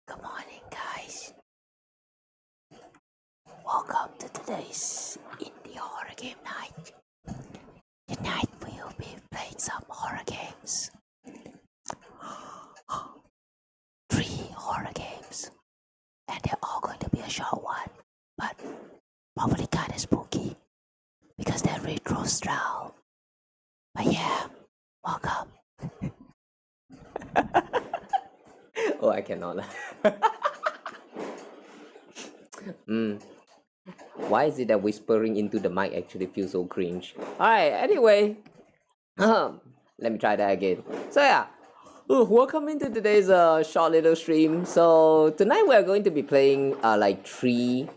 Good morning, guys. Welcome to today's indie horror game night. Tonight we'll be playing some horror games. 3 horror games. And they're all going to be a short one, but probably kinda spooky because they're retro style. But yeah, welcome. Oh, I cannot. Why is it that whispering into the mic actually feels so cringe? Alright, anyway. Let me try that again. So yeah. Welcome into today's short little stream. So tonight we are going to be playing like 3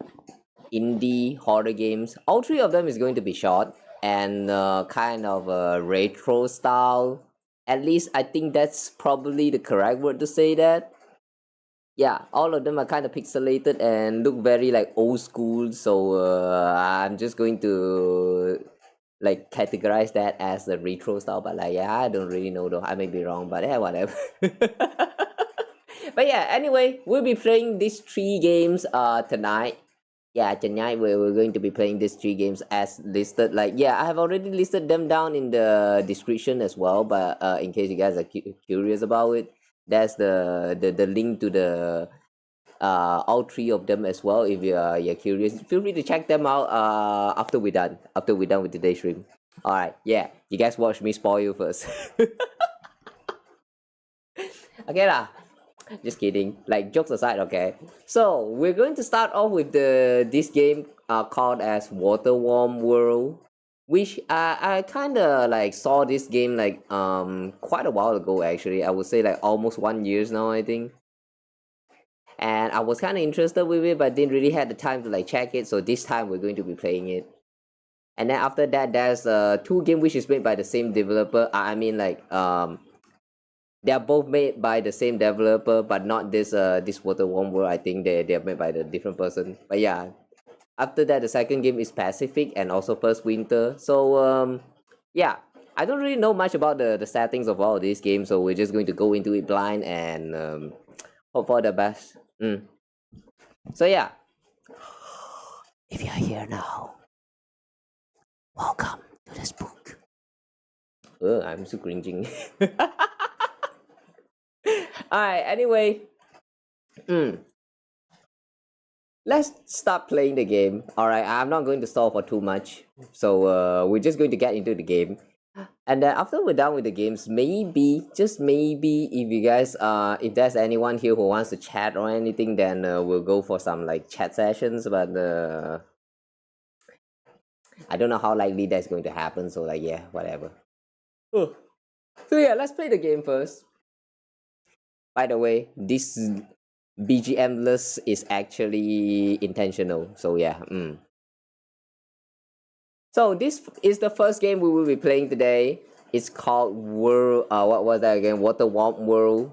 indie horror games. All 3 of them is going to be short and kind of retro style. At least I think that's probably the correct word to say that. Yeah, all of them are kind of pixelated and look very like old school. So I'm just going to like categorize that as the retro style. But like, yeah, I don't really know though. I may be wrong, but yeah, whatever. But yeah, anyway, we'll be playing these 3 games tonight. Yeah, tonight we're going to be playing these 3 games as listed. Like, yeah, I have already listed them down in the description as well. But in case you guys are curious about it, there's the link to the all 3 of them as well. If you're curious, feel free to check them out after we're done with today's stream. All right, yeah, you guys watch me spoil you first. Okay lah. Just kidding. Like, jokes aside, okay. So we're going to start off with this game called as Waterworm World, which I kind of like saw this game like quite a while ago actually. I would say like almost 1 year now, I think. And I was kind of interested with it, but didn't really have the time to like check it. So this time we're going to be playing it. And then after that, there's 2 games which is made by the same developer. I mean like they are both made by the same developer, but not this Waterworm World. I think they're made by the different person. But yeah, after that, the second game is Pacific and also First Winter. So yeah, I don't really know much about the settings of all of these games, so we're just going to go into it blind and hope for the best. So yeah, If you're here now, welcome to the spook. I'm so cringing. Alright, anyway. Let's start playing the game. Alright, I'm not going to stall for too much. So we're just going to get into the game. And then after we're done with the games, maybe, just maybe, if you guys if there's anyone here who wants to chat or anything, then we'll go for some like chat sessions. But I don't know how likely that's going to happen, so like, yeah, whatever. So yeah, let's play the game first. By the way, this BGM list is actually intentional, so yeah. So this is the first game we will be playing today. It's called World. What was that again? Waterworm World.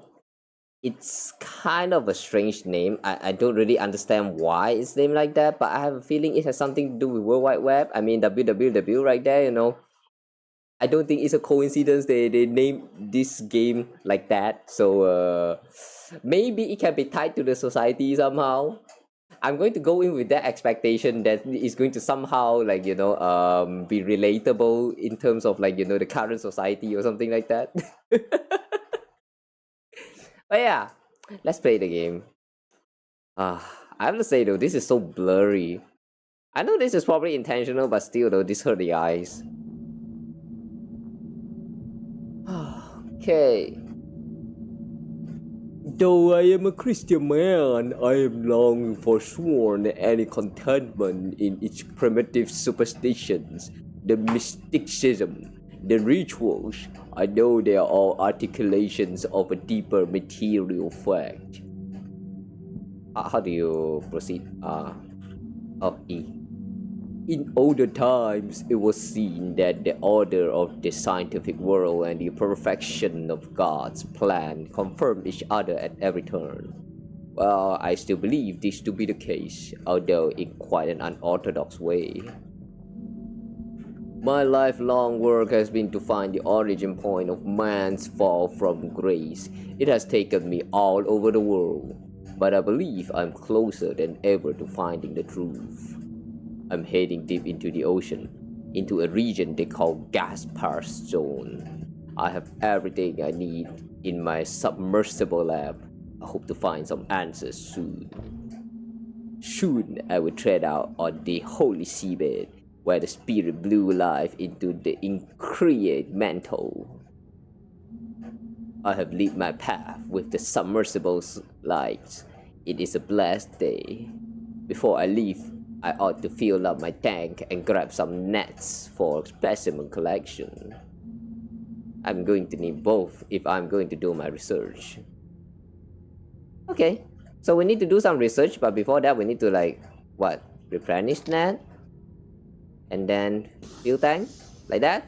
It's kind of a strange name. I don't really understand why it's named like that, but I have a feeling it has something to do with World Wide Web. I mean, www right there, you know. I don't think it's a coincidence they named this game like that. So maybe it can be tied to the society somehow. I'm going to go in with that expectation that it's going to somehow like, you know, be relatable in terms of like, you know, the current society or something like that. But yeah, let's play the game. I have to say though, this is so blurry. I know this is probably intentional, but still though, this hurt the eyes. Okay. Though I am a Christian man, I am longing for sworn any contentment in its primitive superstitions, the mysticism, the rituals. I know they are all articulations of a deeper material fact. How do you proceed? E. In older times, it was seen that the order of the scientific world and the perfection of God's plan confirmed each other at every turn. Well, I still believe this to be the case, although in quite an unorthodox way. My lifelong work has been to find the origin point of man's fall from grace. It has taken me all over the world. but I believe I'm closer than ever to finding the truth. I'm heading deep into the ocean, into a region they call Gaspar Zone. I have everything I need in my submersible lab. I hope to find some answers soon. Soon I will tread out on the holy seabed, where the spirit blew life into the increate mantle. I have lit my path with the submersible's lights. It is a blessed day. Before I leave, I ought to fill up my tank and grab some nets for specimen collection. I'm going to need both if I'm going to do my research. Okay, so we need to do some research, but before that we need to replenish net and then fill tank, like that.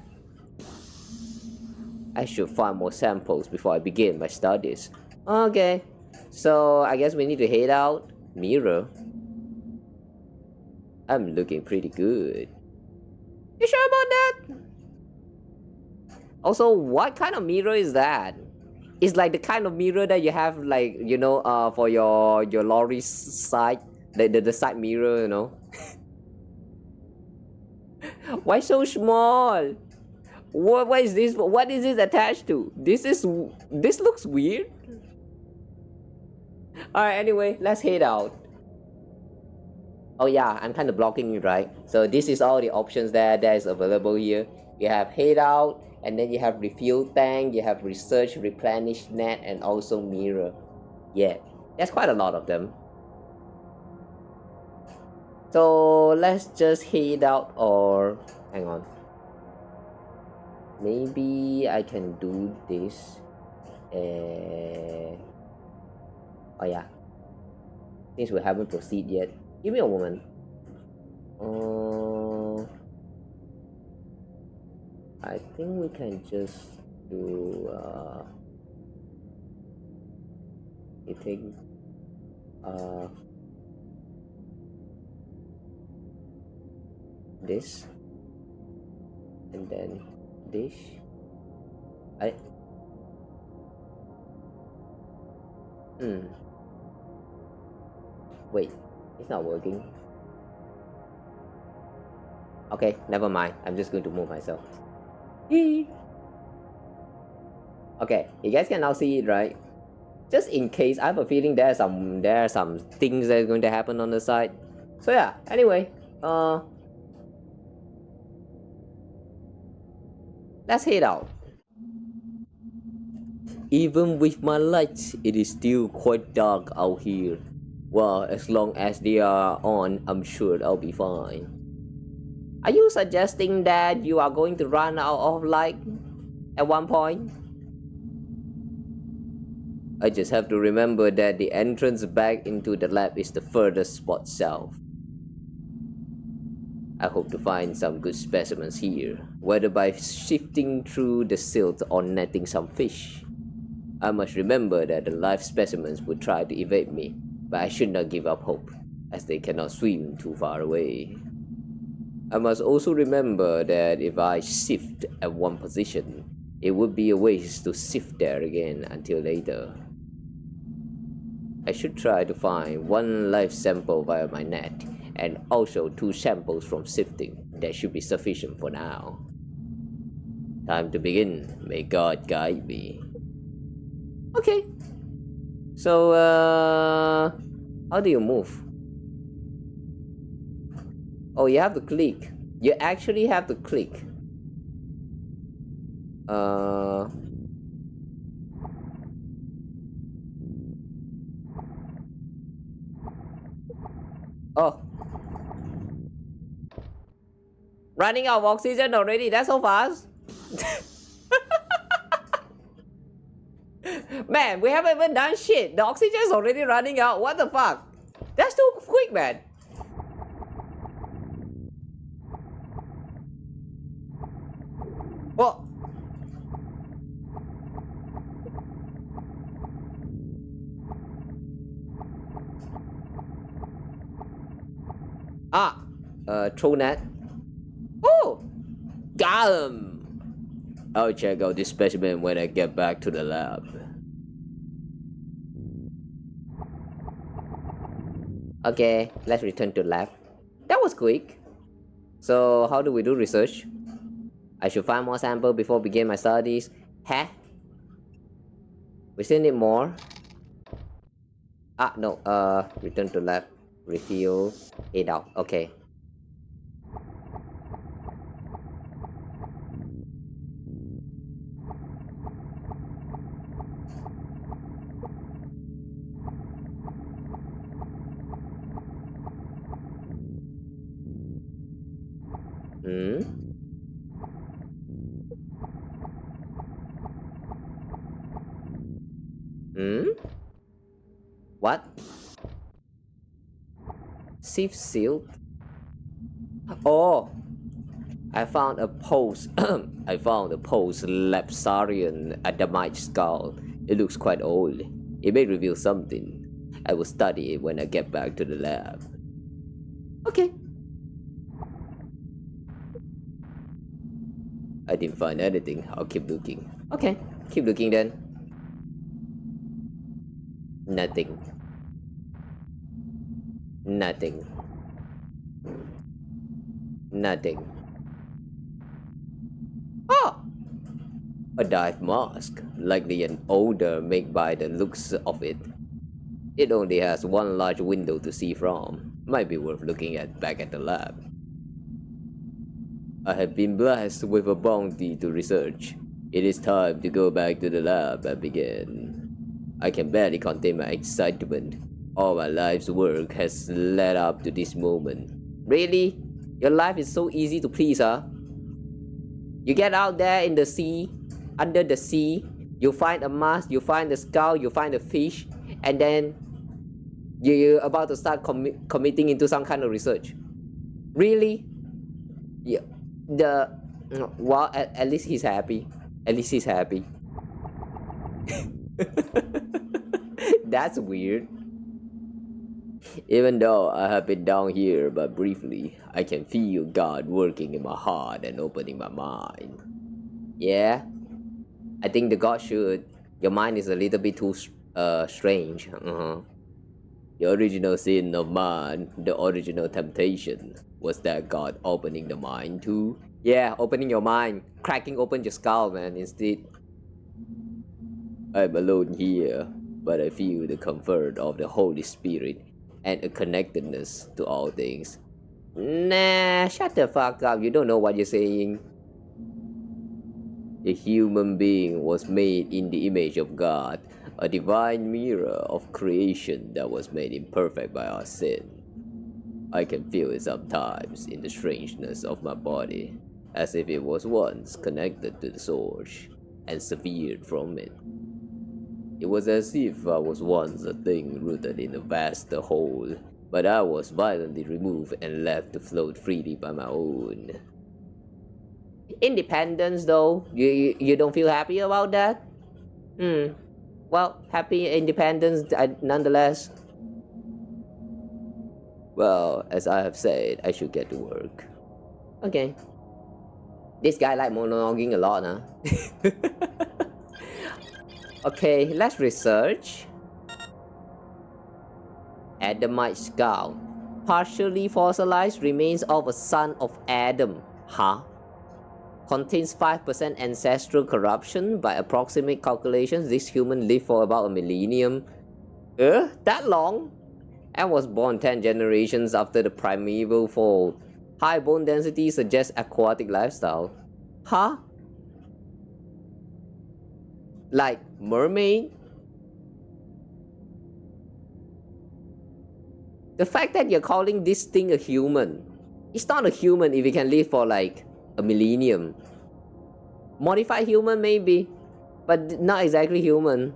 I should find more samples before I begin my studies. Okay, so I guess we need to head out. Mirror. I'm looking pretty good. You sure about that? Also, what kind of mirror is that? It's like the kind of mirror that you have, like, you know, for your lorry side, the side mirror, you know. Why so small? What is this? What is this attached to? This looks weird. Alright, anyway, let's head out. Oh yeah, I'm kind of blocking it, right? So this is all the options that is available here. You have head out, and then you have refuel tank, you have research, replenish net, and also mirror. Yeah, that's quite a lot of them. So let's just head out, or hang on. Maybe I can do this. Oh yeah. Since we haven't proceeded yet, give me a moment. I think we can just do. You take. This, and then this. Wait, it's not working. Okay, never mind. I'm just going to move myself. Okay, you guys can now see it, right? Just in case, I have a feeling there are some things that are going to happen on the side. So yeah, anyway, let's head out. Even with my lights, it is still quite dark out here. Well, as long as they are on, I'm sure I'll be fine. Are you suggesting that you are going to run out of light at one point? I just have to remember that the entrance back into the lab is the furthest spot south. I hope to find some good specimens here, whether by shifting through the silt or netting some fish. I must remember that the live specimens would try to evade me, but I should not give up hope, as they cannot swim too far away. I must also remember that if I shift at one position, it would be a waste to shift there again until later. I should try to find one live sample via my net, and also 2 samples from sifting. That should be sufficient for now. Time to begin. May God guide me. Okay. So, how do you move? Oh, you have to click. You actually have to click. Oh. Running out of oxygen already? That's so fast? Man, we haven't even done shit. The oxygen's already running out. What the fuck? That's too quick, man. What? Throw net. Oh! Got him! I'll check out this specimen when I get back to the lab. Okay, let's return to lab. That was quick. So how do we do research? I should find more sample before begin my studies. Huh? We still need more. Ah, no, return to lab. Refill. 8 out. Okay. Hmm? Hmm? What? Sieve sealed? Oh! I found a post. I found a post Lapsarian Adamite skull. It looks quite old. It may reveal something. I will study it when I get back to the lab. Okay. I didn't find anything. I'll keep looking. Okay, keep looking then. Nothing. Nothing. Nothing. Oh! A dive mask, likely an odor made by the looks of it. It only has one large window to see from. Might be worth looking at back at the lab. I have been blessed with a bounty to research. It is time to go back to the lab and begin. I can barely contain my excitement. All my life's work has led up to this moment. Really? Your life is so easy to please, huh? You get out there in the sea, under the sea, you find a mask, you find the skull, you find a fish, and then you're about to start committing into some kind of research. Really? Yeah. Well, at least he's happy. At least he's happy. That's weird. Even though I have been down here but briefly, I can feel God working in my heart and opening my mind. Yeah, I think the God should. Your mind is a little bit too strange. The original sin of man, the original temptation, was that God opening the mind too. Yeah, opening your mind, cracking open your skull, man, instead. I'm alone here, but I feel the comfort of the Holy Spirit and a connectedness to all things. Nah, shut the fuck up, you don't know what you're saying. The human being was made in the image of God, a divine mirror of creation that was made imperfect by our sin. I can feel it sometimes in the strangeness of my body, as if it was once connected to the source and severed from it. It was as if I was once a thing rooted in a vast whole, but I was violently removed and left to float freely by my own. Independence, though, you don't feel happy about that? Well, happy independence nonetheless. Well, as I have said, I should get to work. Okay. This guy like monologuing a lot, huh? Okay, let's research. Adamite skull. Partially fossilized remains of a son of Adam. Huh? Contains 5% ancestral corruption. By approximate calculations, this human lived for about a millennium. That long? And was born 10 generations after the primeval fall. High bone density suggests aquatic lifestyle. Huh? Like mermaid? The fact that you're calling this thing a human. It's not a human if it can live for like a millennium. Modified human maybe, but not exactly human.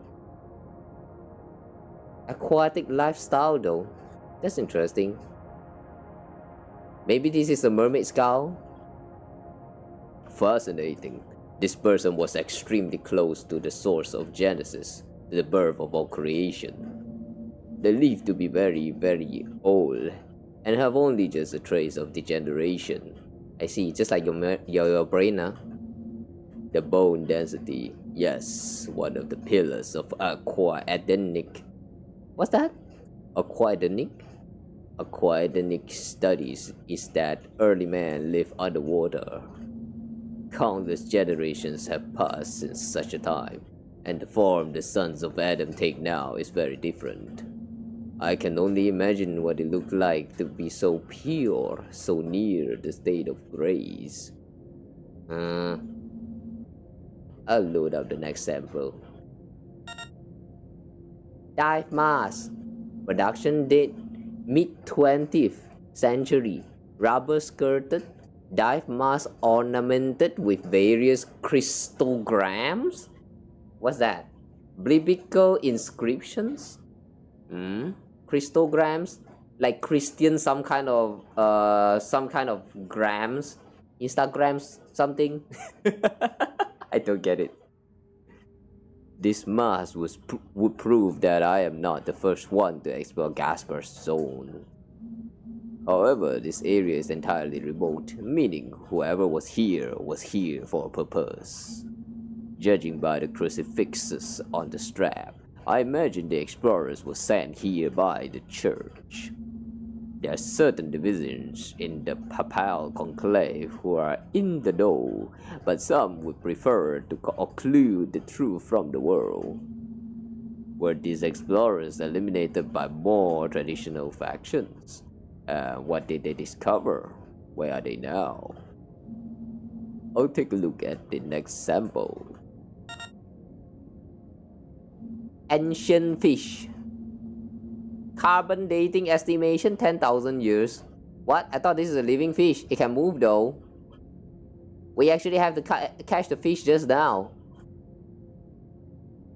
Aquatic lifestyle though. That's interesting. Maybe this is a mermaid skull? Fascinating. This person was extremely close to the source of Genesis, the birth of all creation. They live to be very, very old and have only just a trace of degeneration. I see, just like your brain, huh? The bone density, yes, one of the pillars of aquadenic. What's that? Aquadenic? Aquatic studies is that early man lived underwater. Countless generations have passed since such a time, and the form the sons of Adam take now is very different. I can only imagine what it looked like to be so pure, so near the state of grace. I'll load up the next sample. Dive mask. Production date mid-20th century. Rubber skirted. Dive mask ornamented with various crystograms. What's that? Biblical inscriptions? Crystograms? Like Christian some kind of grams. Instagrams something. I don't get it. This mask would prove that I am not the first one to explore Gaspar's zone. However, this area is entirely remote, meaning whoever was here for a purpose. Judging by the crucifixes on the strap, I imagine the explorers were sent here by the church. There are certain divisions in the papal conclave who are in the know, but some would prefer to occlude the truth from the world. Were these explorers eliminated by more traditional factions? What did they discover? Where are they now? I'll take a look at the next sample. Ancient fish. Carbon dating estimation 10,000 years. What? I thought this is a living fish. It can move though. We actually have to catch the fish just now.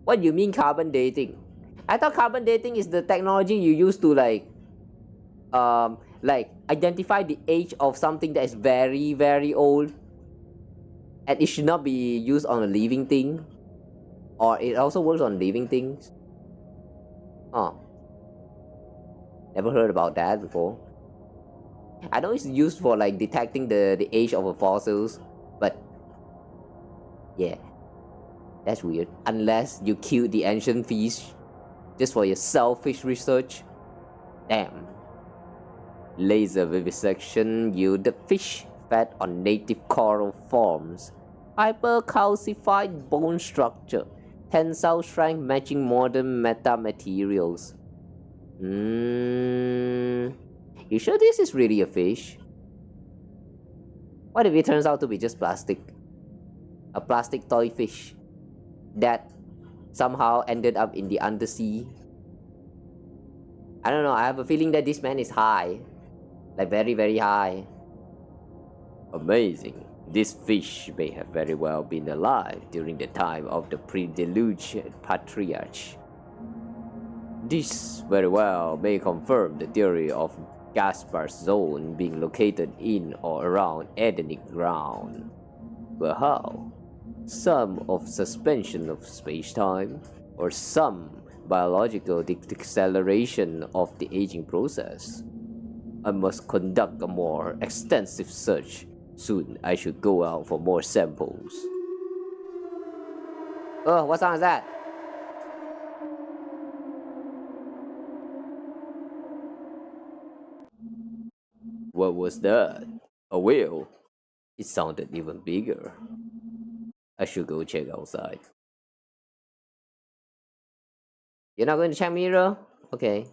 What do you mean carbon dating? I thought carbon dating is the technology you use to like identify the age of something that is very, very old. And it should not be used on a living thing. Or it also works on living things. Oh. Never heard about that before. I know it's used for like detecting the age of a fossils, but yeah, that's weird. Unless you kill the ancient fish just for your selfish research. Damn. Laser vivisection yielded fish fed on native coral forms. Hypercalcified bone structure. Tensile strength matching modern metamaterials. You sure this is really a fish? What if it turns out to be just plastic? A plastic toy fish that somehow ended up in the undersea? I don't know, I have a feeling that this man is high. Like very, very high. Amazing. This fish may have very well been alive during the time of the pre-deluge patriarch. This very well may confirm the theory of Gaspar's zone being located in or around Edenic ground. But how? Some of suspension of space-time, or some biological deceleration of the aging process? I must conduct a more extensive search. Soon I should go out for more samples. Oh, what sound is that? What was that? A whale? It sounded even bigger. I should go check outside. You're not going to check mirror? Okay.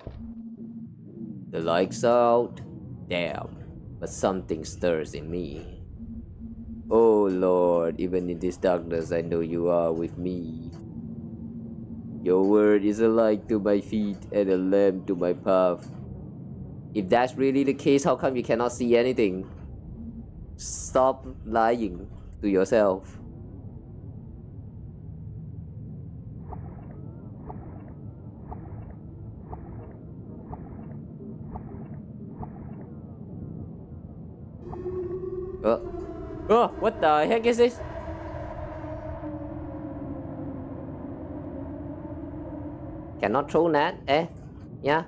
The lights out. Damn. But something stirs in me. Oh Lord, even in this darkness I know you are with me. Your word is a light to my feet and a lamp to my path. If that's really the case, how come you cannot see anything? Stop lying to yourself. Oh, what the heck is this? Cannot throw net, eh? Yeah.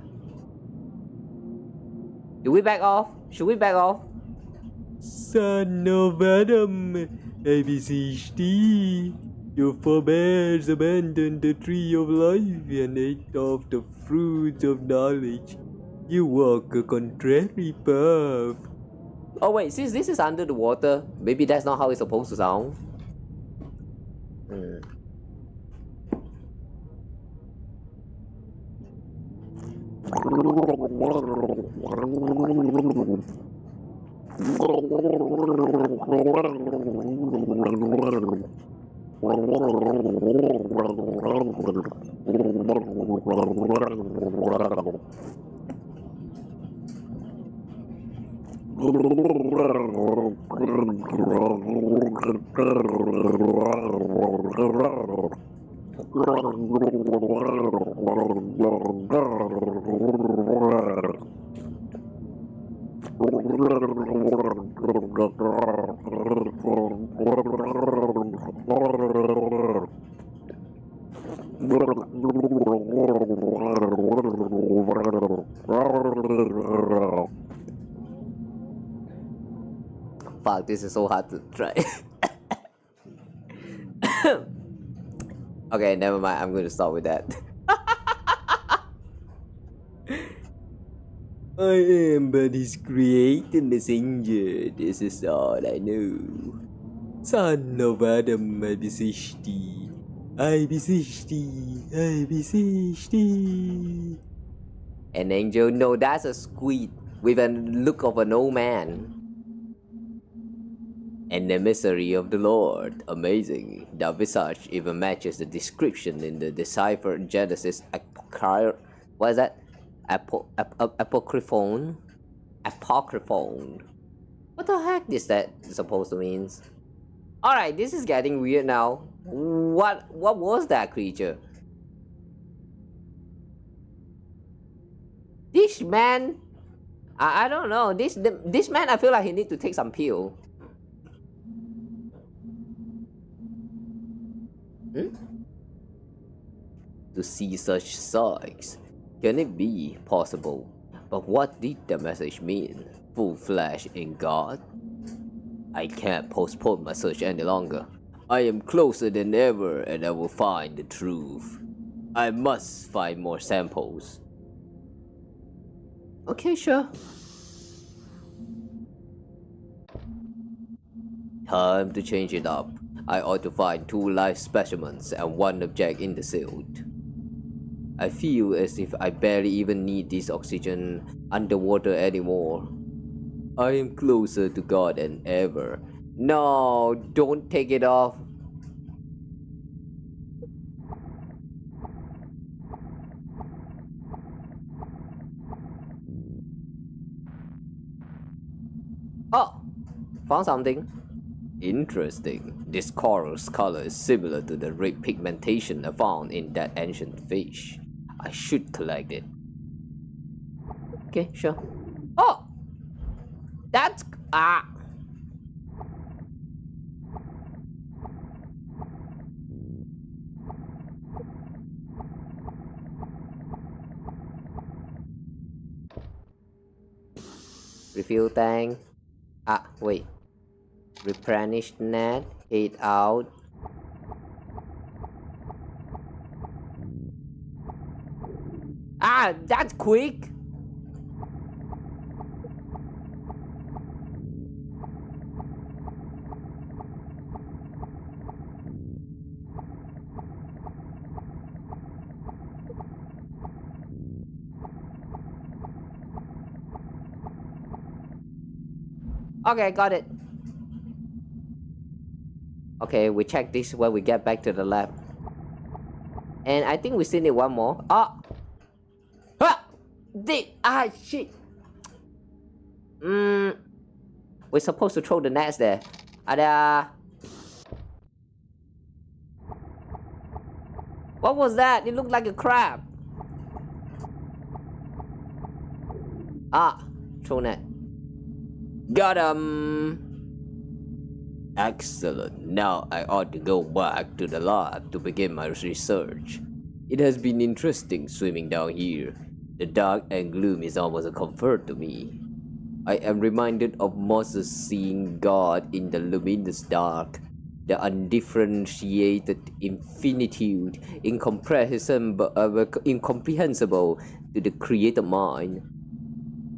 Do we back off? Should we back off? Son of Adam, ABCD, your forebears abandoned the tree of life and ate of the fruits of knowledge. You walk a contrary path. Oh wait, since this is under the water, maybe that's not how it's supposed to sound. Hmm. Fuck, this is so hard to try. Okay, never mind. I'm going to stop with that. I am but his created messenger. This is all I know. Son of Adam, I beseech thee. I beseech thee. I beseech thee. An angel? No, that's a squid with a look of an old man. And the misery of the Lord. Amazing. The visage even matches the description in the deciphered Genesis what is that? Apocryphon? Apocryphon. What the heck is that supposed to mean? Alright, this is getting weird now. What was that creature? This man, I don't know. This man, I feel like he need to take some pill. To see such signs, can it be possible? But what did the message mean? Full flesh in God? I can't postpone my search any longer. I am closer than ever and I will find the truth. I must find more samples. Okay, sure. Time to change it up. I ought to find 2 live specimens and 1 object in the silt. I feel as if I barely even need this oxygen underwater anymore. I am closer to God than ever. No, don't take it off. Oh, found something. Interesting. This coral's color is similar to the red pigmentation I found in that ancient fish. I should collect it. Okay, sure. Oh! That's... Refill tank. Wait. Replenish net. 8 out. That's quick. Okay, got it. Okay, we check this when we get back to the lab. And I think we still need 1 more. Shit. We're supposed to throw the nets there. What was that? It looked like a crab. Throw net. Got him. Excellent. Now I ought to go back to the lab to begin my research. It has been interesting swimming down here. The dark and gloom is almost a comfort to me. I am reminded of Moses seeing God in the luminous dark, the undifferentiated infinitude, incomprehensible to the creator mind.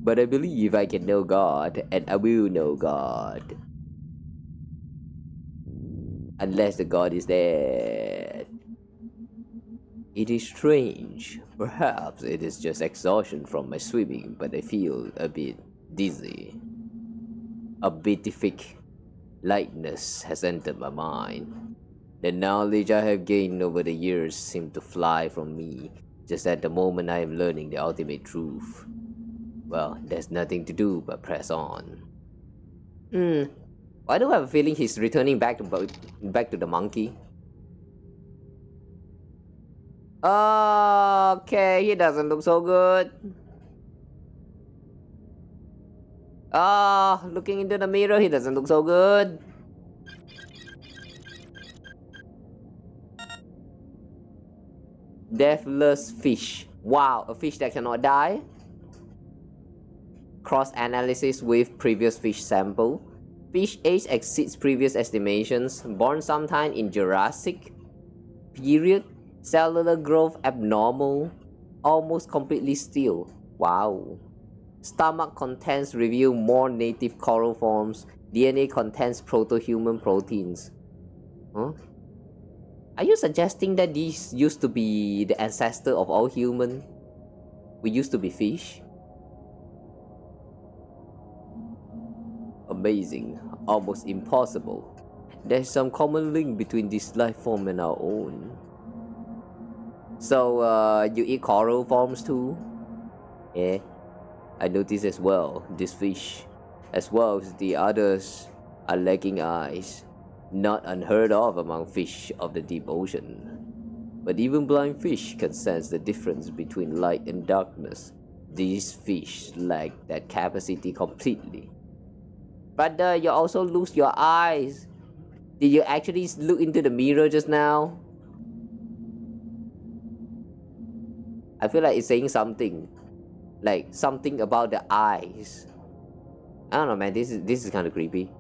But I believe I can know God, and I will know God. Unless the God is dead. It is strange. Perhaps it is just exhaustion from my swimming, but I feel a bit dizzy. A beatific lightness has entered my mind. The knowledge I have gained over the years seems to fly from me just at the moment I am learning the ultimate truth. Well, there's nothing to do but press on. Why do I have a feeling he's returning back to the monkey? Okay, he doesn't look so good. Looking into the mirror, he doesn't look so good. Deathless fish. Wow, a fish that cannot die. Cross-analysis with previous fish sample. Fish age exceeds previous estimations. Born sometime in Jurassic period. Cellular growth abnormal. Almost completely still. Wow. Stomach contents reveal more native coral forms. DNA contains proto-human proteins. Huh? Are you suggesting that these used to be the ancestor of all human? We used to be fish? Amazing. Almost impossible. There's some common link between this life form and our own. So, you eat coral forms too? Yeah. I noticed as well, this fish, as well as the others, are lacking eyes. Not unheard of among fish of the deep ocean. But even blind fish can sense the difference between light and darkness. These fish lack that capacity completely. But you also lose your eyes. Did you actually look into the mirror just now? I feel like it's saying something. Like something about the eyes. I don't know, man. This is kind of creepy.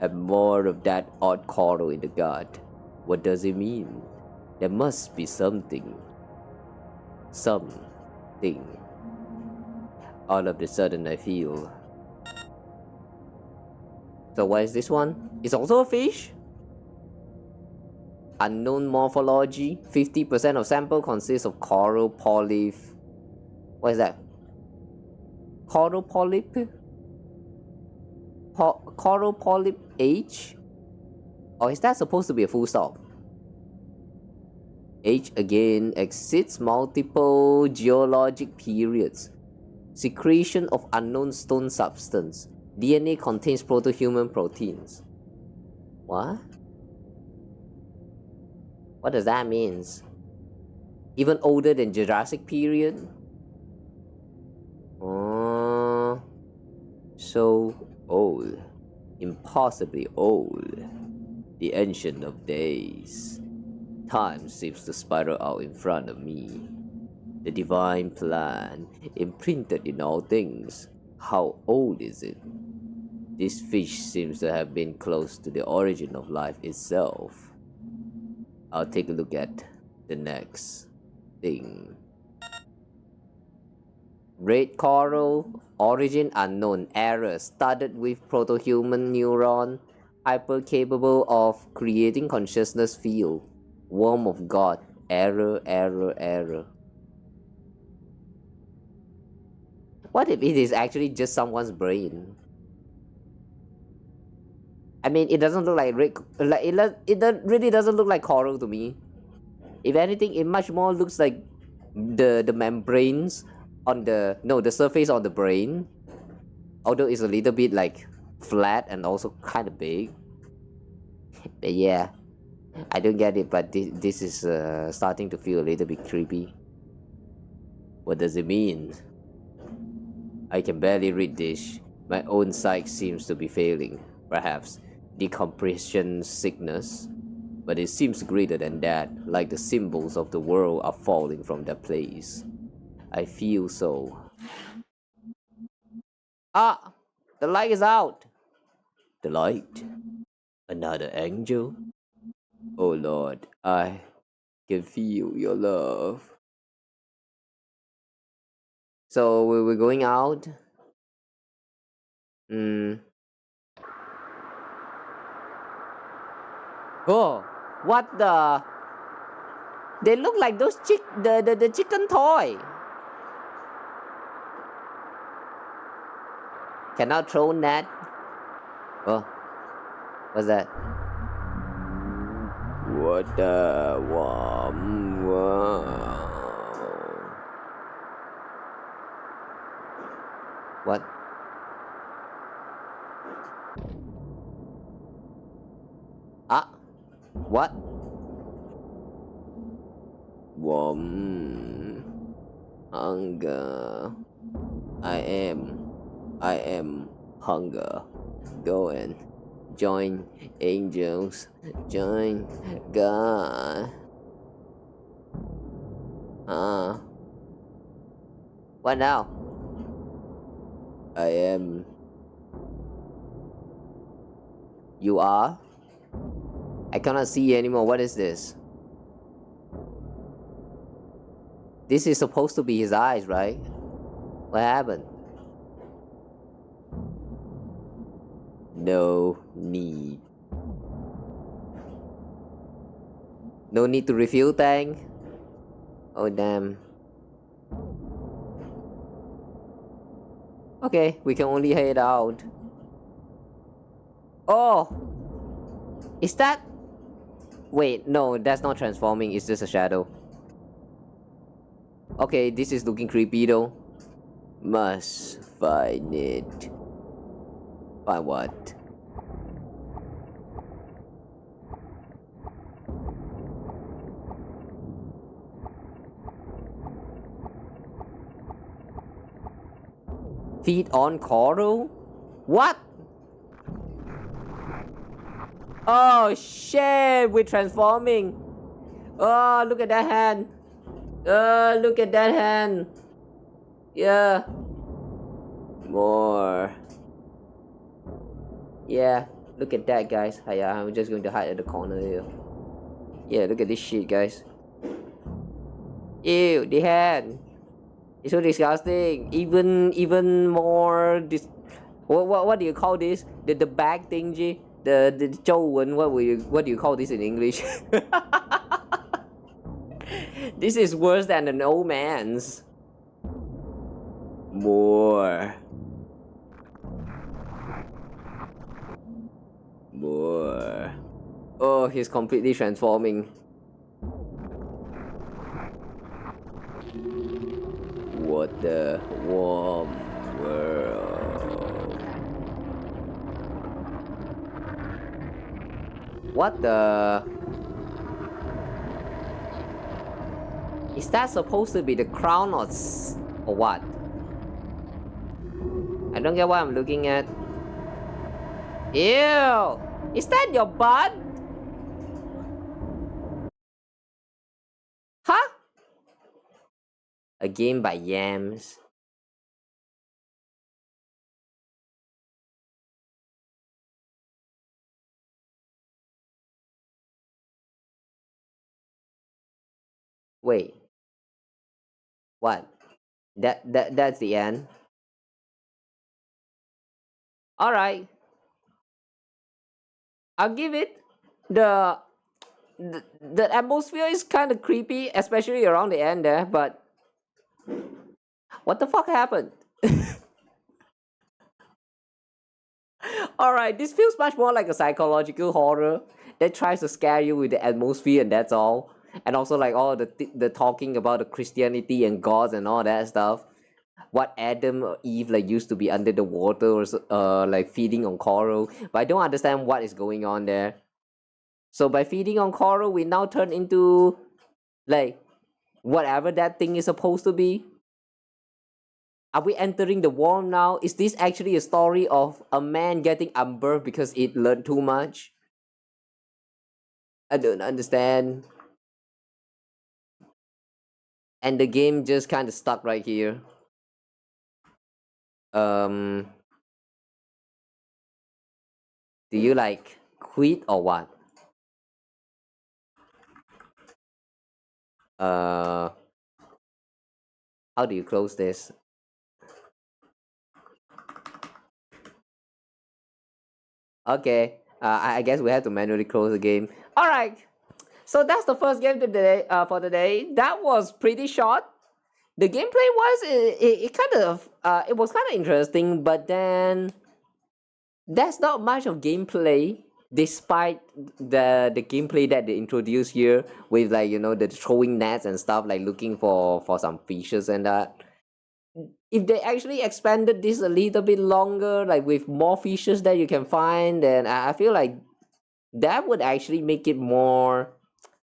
And more of that odd coral in the gut. What does it mean? There must be something. Something. All of a sudden I feel. So what is this one? It's also a fish? Unknown morphology. 50% of sample consists of coral polyp. What is that? Coral polyp? Coral polyp age? Or is that supposed to be a full stop? Age again exceeds multiple geologic periods. Secretion of unknown stone substance. DNA contains proto-human proteins. What? What does that mean? Even older than Jurassic period? So old. Impossibly old. The ancient of days. Time seems to spiral out in front of me. The divine plan, imprinted in all things. How old is it? This fish seems to have been close to the origin of life itself. I'll take a look at the next thing. Red coral, origin unknown, error, started with proto-human neuron, hyper capable of creating consciousness field, worm of God, error. What if it is actually just someone's brain? I mean, it doesn't look like red, like it really doesn't look like coral to me. If anything, it much more looks like the membranes on the surface of the brain, although it's a little bit like flat and also kind of big. But yeah, I don't get it, but this is starting to feel a little bit creepy. What does it mean? I can barely read this. My own sight seems to be failing. Perhaps decompression sickness, but it seems greater than that, like the symbols of the world are falling from their place. I feel so. Ah! The light is out! The light? Another angel? Oh Lord, I can feel your love. So we're going out. Oh, what the? They look like those the chicken toy. Cannot throw net. Oh, what's that? What the worm? What? Ah, what? Worm. Hunger. I am hunger. Go and join angels. Join God. What now? I am. You are? I cannot see anymore. What is this? This is supposed to be his eyes, right? What happened? No need. No need to refill tank? Oh damn. Okay, we can only head out. Oh! Is that... Wait, no, that's not transforming, it's just a shadow. Okay, this is looking creepy though. Must find it. Find what? Feed on coral? What? Oh shit, we're transforming. Oh, look at that hand. Look at that hand. Yeah. More. Yeah, look at that, guys. Yeah, I'm just going to hide at the corner here. Yeah, look at this shit, guys. Ew, the hand. It's so disgusting. Even more this. What do you call this? The bag thingy. The Zhouwen. What do you call this in English? This is worse than an old man's. More. More. Oh, he's completely transforming. What the warm world? What the? Is that supposed to be the crown or what? I don't get what I'm looking at. Ew! Is that your butt? Huh? A game by Yams. Wait. What? That's the end. Alright. I'll give it. The atmosphere is kind of creepy, especially around the end there, but what the fuck happened? Alright, this feels much more like a psychological horror that tries to scare you with the atmosphere and that's all. And also like all the talking about the Christianity and gods and all that stuff. What Adam or Eve like used to be under the water or like feeding on coral. But I don't understand what is going on there. So by feeding on coral, we now turn into like whatever that thing is supposed to be. Are we entering the worm now? Is this actually a story of a man getting unbirthed because it learned too much? I don't understand. And the game just kind of stuck right here. Do you like quit or what? How do you close this? Okay. I guess we have to manually close the game. All right. So that's the first game today. For today, that was pretty short. The gameplay was it kind of it was kind of interesting, but then there's not much of gameplay despite the gameplay that they introduced here with, like, you know, the throwing nets and stuff, like looking for some fishes and that. If they actually expanded this a little bit longer, like with more fishes that you can find, then I feel like that would actually make it more,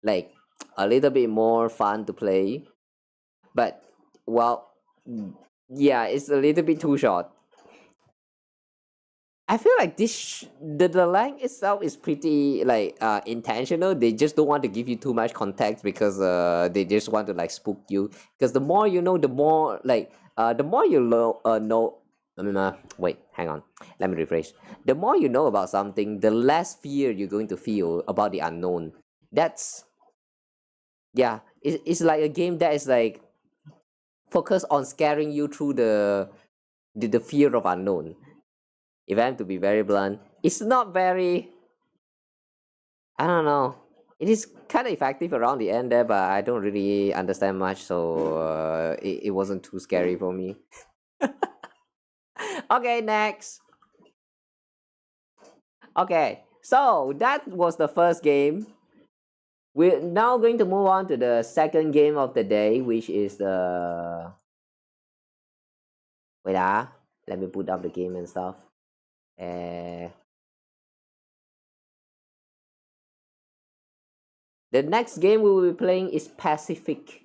like, a little bit more fun to play. But well, yeah, it's a little bit too short. I feel like the length itself is pretty, like, intentional. They just don't want to give you too much context because they just want to, like, spook you. Because the more you know, the more, like, the more you know. Wait, hang on. Let me rephrase. The more you know about something, the less fear you're going to feel about the unknown. That's, yeah, it's like a game that is, like, focused on scaring you through the fear of unknown. If I am to be very blunt, it's not very, I don't know. It is kind of effective around the end there, but I don't really understand much, so it wasn't too scary for me. Okay, next. Okay, so that was the first game. We're now going to move on to the second game of the day, which is the... Wait, let me put up the game and stuff. The next game we will be playing is Pacific.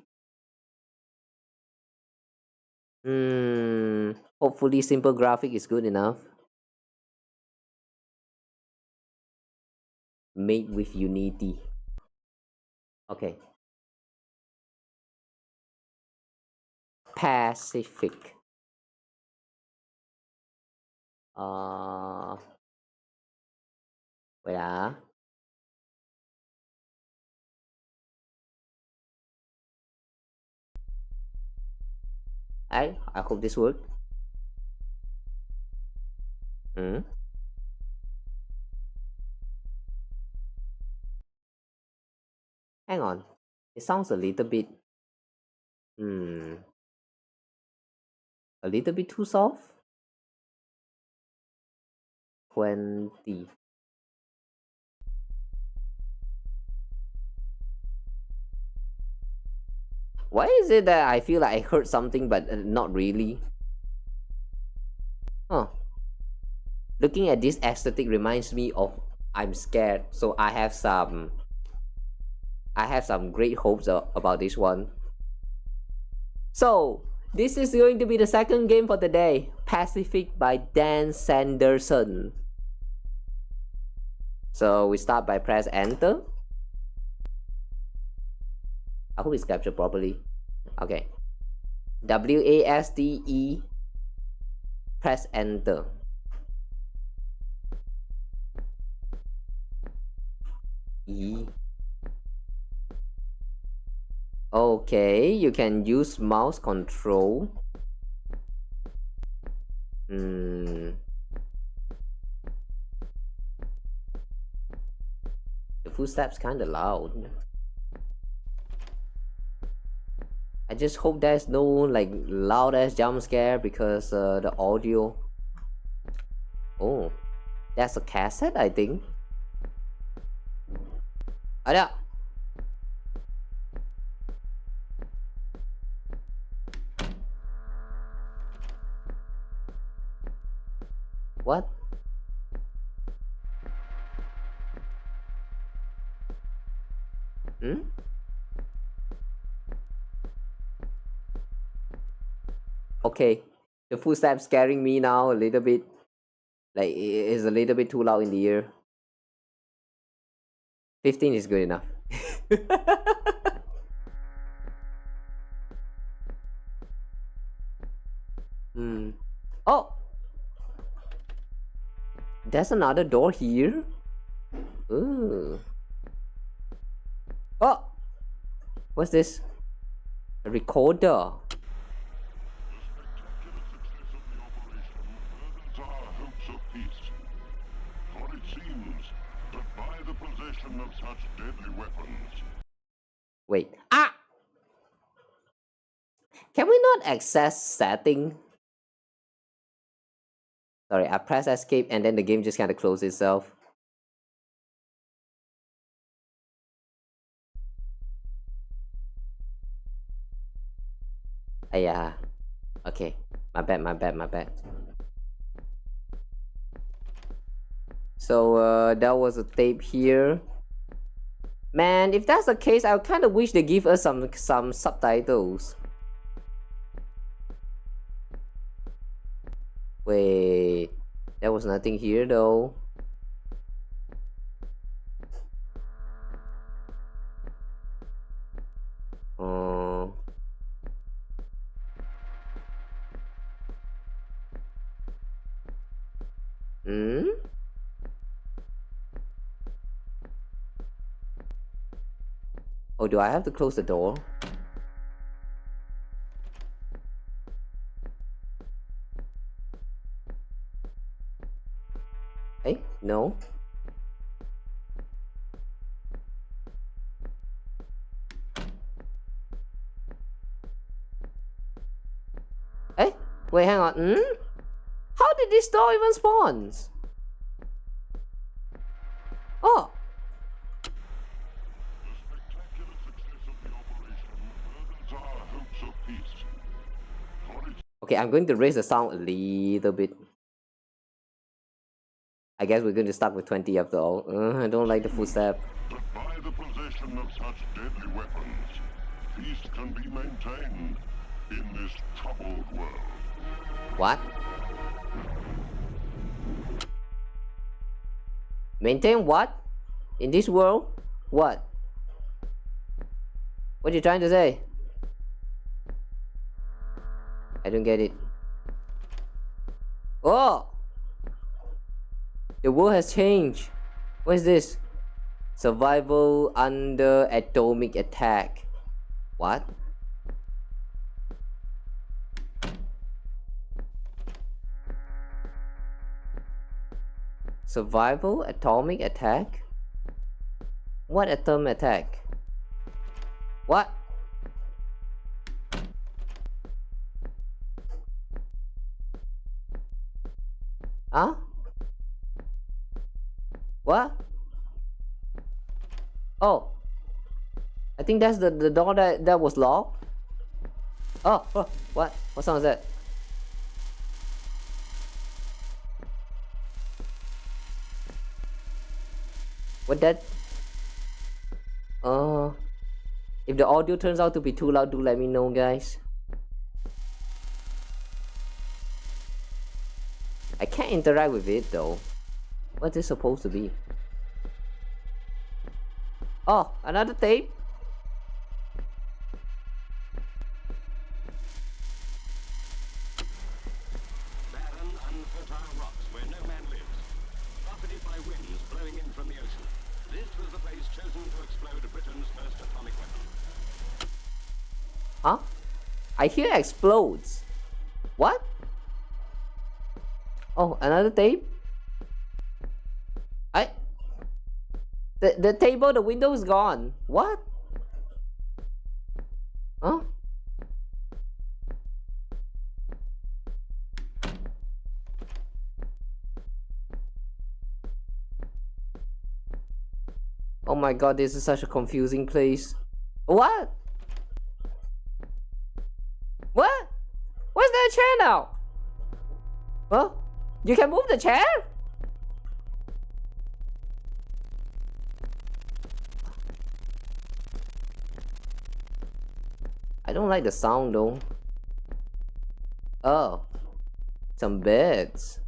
Hopefully simple graphic is good enough. Made with Unity. Okay. Pacific. Wait, I hope this works. Hang on. It sounds a little bit a little bit too soft. 20. Why is it that I feel like I heard something but not really? Huh. Looking at this aesthetic reminds me of I'm Scared, so I have some great hopes about this one. So this is going to be the second game for the day, Pacific by Dan Sanderson. So we start by press enter. I hope it's captured properly. Okay. WASDE. Press enter. E. Okay, you can use mouse control. The footsteps kinda loud. I just hope there's no, like, loud ass jump scare because the audio. Oh, that's a cassette, I think. Ada. What? Okay, the footsteps scaring me now a little bit. Like, it's a little bit too loud in the ear. 15 is good enough. Oh! There's another door here. Ooh. Oh! What's this? A recorder. it seems that by the possession of such deadly weapons, Wait. Ah! Can we not access setting? Sorry, I press escape and then the game just kind of closed itself. Yeah. Okay. My bad. So that was a tape here. Man, if that's the case, I kind of wish they give us some subtitles. Wait, there was nothing here though. Hmm? Oh, do I have to close the door? Hey, no. Hey, wait, hang on. Hmm? How did this door even spawn? Oh. the spectacular success of the operation furthers our hopes of peace. For its Okay, I'm going to raise the sound a little bit. I guess we're going to start with 20 after all. I don't like the footstep. that by the possession of such deadly weapons, peace can be maintained in this troubled world. What? Maintain what? In this world? What? What are you trying to say? I don't get it. Oh! The world has changed. What is this? Survival under atomic attack. What? Survival atomic attack? What atomic attack? What? Huh? What? Oh, I think that's the door that was locked. Oh, what sound is that? What that? If the audio turns out to be too loud, do let me know, guys. I can't interact with it though. What's this supposed to be? Oh, another tape? Barren, unfertile rocks where no man lives, buffeted by winds blowing in from the ocean. This was the place chosen to explode Britain's first atomic weapon. Huh? I hear explodes. What? Oh, another tape? The table, the window is gone. What? Huh? Oh my god, this is such a confusing place. What? What? Where's that chair now? Huh? You can move the chair? I don't like the sound though. Oh, some beds.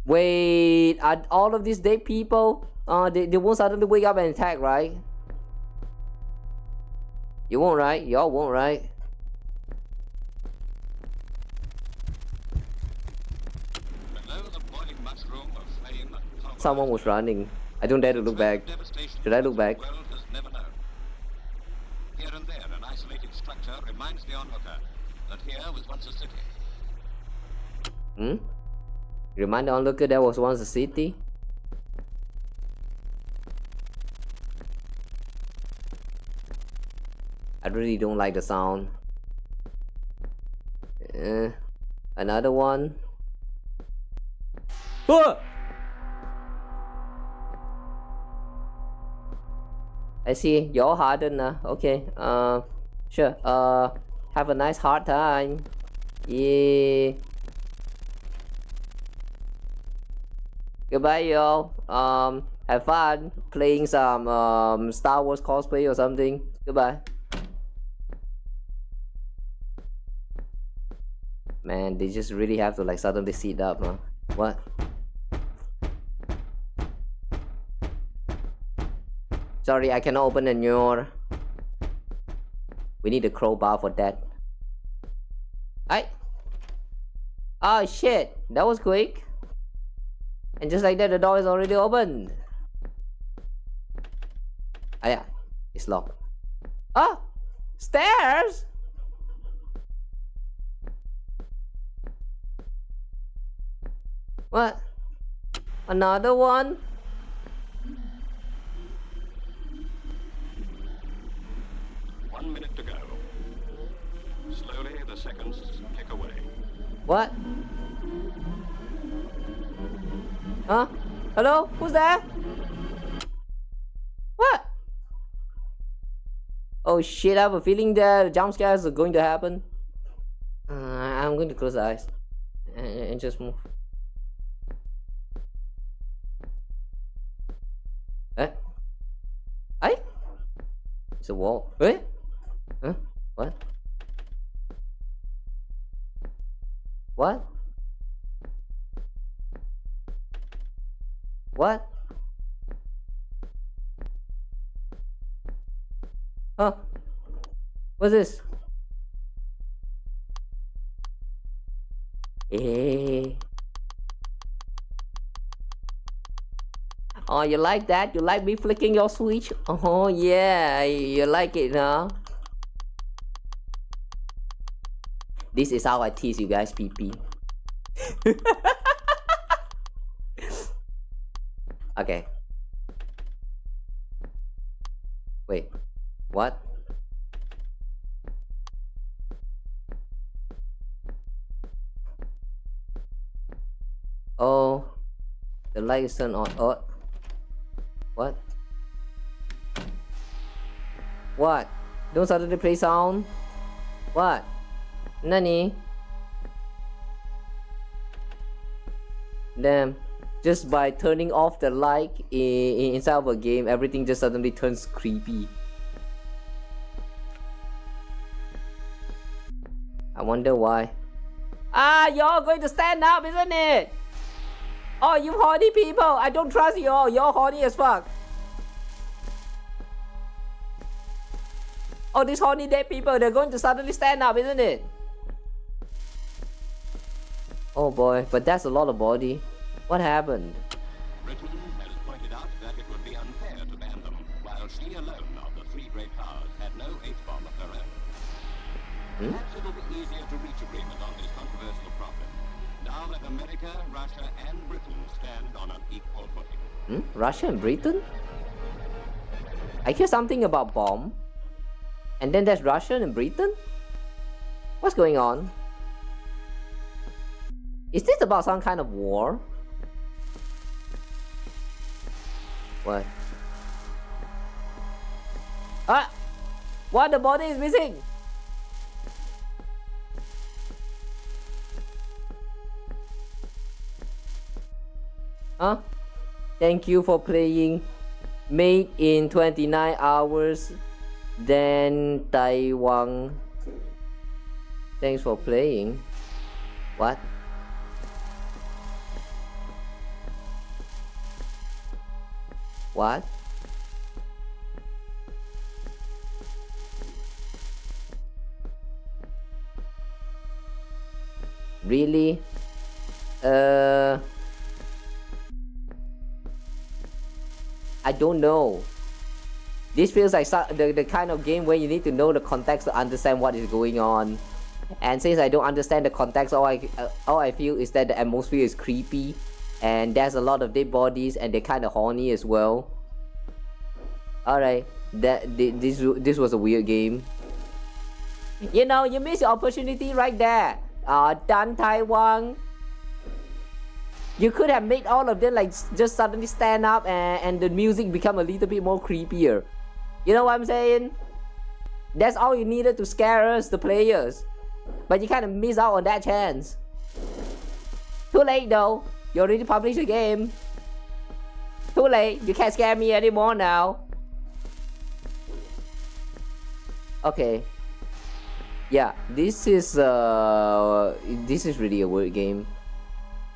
Wait, are all of these dead people? They won't suddenly wake up and attack, right? You won't, right? Y'all won't, right? Someone was running. I don't dare to look back. Should I look back? Here and there, an isolated structure reminds the onlooker that here was once a city. Remind the onlooker there was once a city? I really don't like the sound. Another one. Oh! I see, you're hardened now. Okay, sure. Have a nice hard time. Yeah. Goodbye, y'all. Have fun playing some Star Wars cosplay or something. Goodbye. Man, they just really have to like suddenly sit up, huh? What? Sorry, I cannot open the door. We need a crowbar for that. Oh shit, that was quick. And just like that, the door is already open. Ah yeah, it's locked. Oh, stairs. What? Another one? Minute to go. Slowly, the seconds tick away. What? Huh? Hello? Who's there? What? Oh shit, I have a feeling that jump scares are going to happen. I'm going to close the eyes and just move. Eh? It's a wall. Eh? Huh? What? What? What? Huh? What's this? Eh. Oh, you like that? You like me flicking your switch? Oh yeah, you like it, huh? This is how I tease you guys, PP. Okay. Wait. What? Oh. The light is turned on. Oh. What? What? Don't suddenly play sound? What? Nani? Damn. Just by turning off the light inside of a game, everything just suddenly turns creepy. I wonder why. Ah, you're going to stand up, isn't it? Oh, you horny people! I don't trust you all. You're horny as fuck. Oh, these horny dead people, they're going to suddenly stand up, isn't it? Oh boy, but that's a lot of body. What happened? Britain has pointed out that it would be unfair to ban them, while she alone of the three great powers had no H-bomb of her own. Perhaps it'll be easier to reach agreement on this controversial problem, now that America, Russia, and Britain stand on an equal footing. Russia and Britain? I hear something about bomb. And then there's Russia and Britain? What's going on? Is this about some kind of war? What? Ah! What? The body is missing! Huh? Thank you for playing. Made in 29 hours. Then Taiwan. Thanks for playing. What? What? Really? I don't know. This feels like the kind of game where you need to know the context to understand what is going on. And since I don't understand the context, all I feel is that the atmosphere is creepy. And there's a lot of dead bodies and they're kind of horny as well. Alright, this was a weird game. You know, you miss your opportunity right there. Dan Taiwan. You could have made all of them like just suddenly stand up and the music become a little bit more creepier. You know what I'm saying? That's all you needed to scare us, the players. But you kind of miss out on that chance. Too late though. You already published the game. Too late. You can't scare me anymore now. Okay. Yeah, this is really a weird game.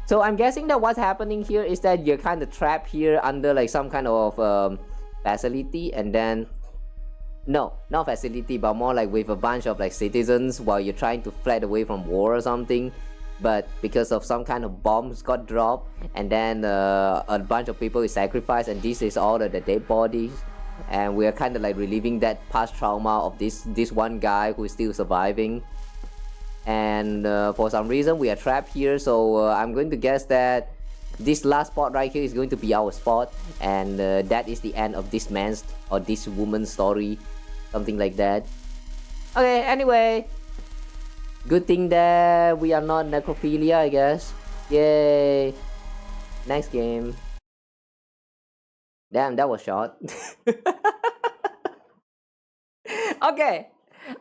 So I'm guessing that what's happening here is that you're kind of trapped here under like some kind of facility, and then no, not facility, but more like with a bunch of like citizens while you're trying to flee away from war or something. But because of some kind of bombs got dropped, and then a bunch of people is sacrificed, and this is all of the dead bodies, and we're kind of like reliving that past trauma of this one guy who is still surviving. And for some reason we are trapped here, so I'm going to guess that this last spot right here is going to be our spot, and that is the end of this man's or this woman's story, something like that. Okay, anyway, good thing that we are not necrophilia, I guess. Yay. Next game. Damn, that was short. Okay,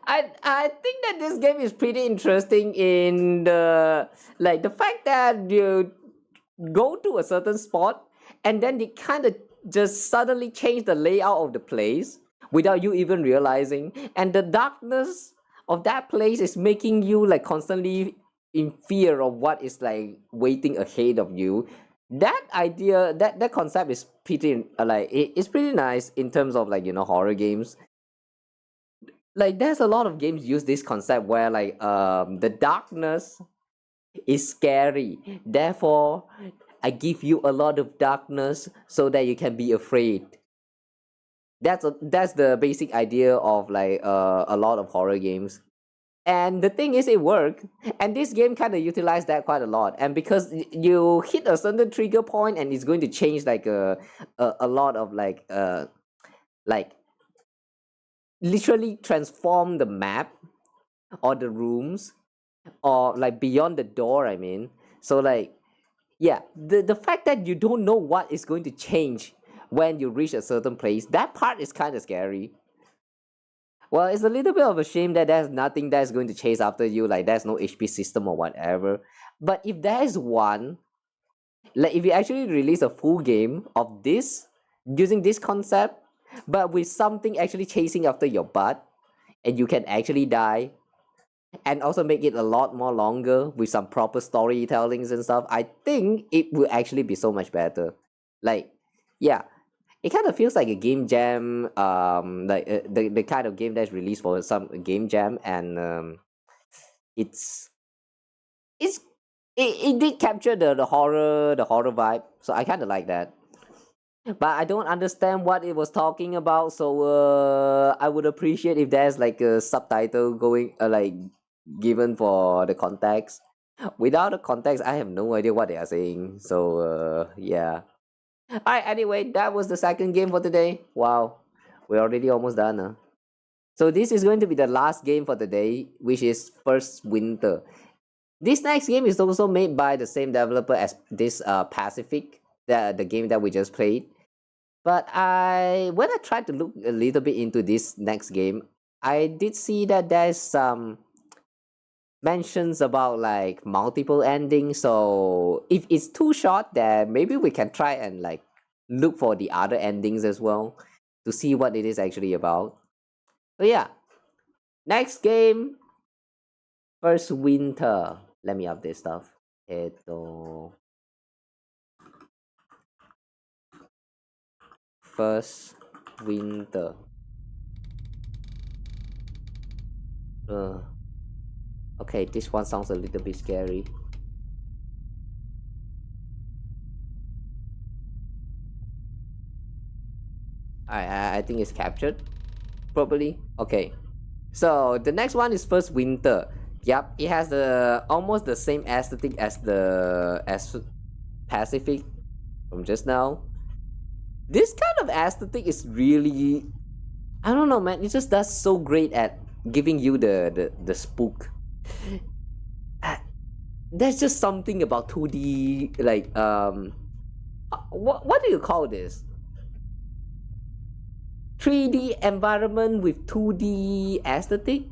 I think that this game is pretty interesting in the fact that you go to a certain spot and then they kind of just suddenly change the layout of the place without you even realizing, and the darkness of that place is making you like constantly in fear of what is like waiting ahead of you. That idea, that concept is pretty it's pretty nice in terms of like, you know, horror games. Like there's a lot of games use this concept where like the darkness is scary, therefore I give you a lot of darkness so that you can be afraid. That's the basic idea of like a lot of horror games. And the thing is, it worked, and this game kind of utilized that quite a lot. And because you hit a certain trigger point, and it's going to change like a lot of like literally transform the map or the rooms or like beyond the door, I mean. So like, yeah, the fact that you don't know what is going to change when you reach a certain place, that part is kind of scary. Well, it's a little bit of a shame that there's nothing that's going to chase after you, like there's no HP system or whatever. But if there is one, like if you actually release a full game of this, using this concept, but with something actually chasing after your butt, and you can actually die, and also make it a lot more longer with some proper storytellings and stuff, I think it will actually be so much better. Like, yeah, it kind of feels like a game jam, like the kind of game that's released for some game jam, and it did capture the horror vibe, so I kind of like that. But I don't understand what it was talking about, so I would appreciate if there's like a subtitle going like given for the context. Without the context, I have no idea what they are saying. So yeah. Alright, anyway, that was the second game for today. Wow, we're already almost done. Huh? So this is going to be the last game for today, which is First Winter. This next game is also made by the same developer as this Pacific, the game that we just played. But when I tried to look a little bit into this next game, I did see that there's some mentions about like multiple endings. So if it's too short, then maybe we can try and like look for the other endings as well to see what it is actually about. So yeah, next game, First Winter. Let me update stuff. First Winter. Okay, this one sounds a little bit scary. I think it's captured properly. Okay, so the next one is First Winter. Yep, it has almost the same aesthetic as Pacific from just now. This kind of aesthetic is really, I don't know, man, it just does so great at giving you the spook. There's just something about 2D, like what do you call this? 3D environment with 2D aesthetic.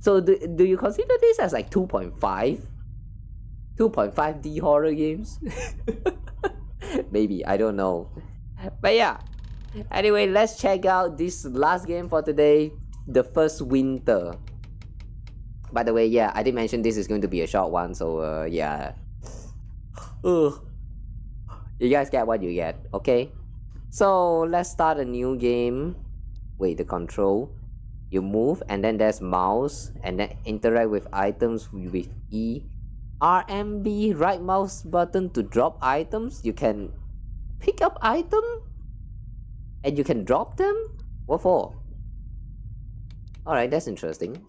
So do you consider this as like 2.5D horror games? Maybe, I don't know. But yeah, anyway, let's check out this last game for today, the first winter. By the way, yeah, I did mention this is going to be a short one, so yeah. You guys get what you get, okay? So let's start a new game. Wait, the control. You move, and then there's mouse, and then interact with items with E. RMB, right mouse button to drop items. You can pick up item, and you can drop them? What for? Alright, that's interesting.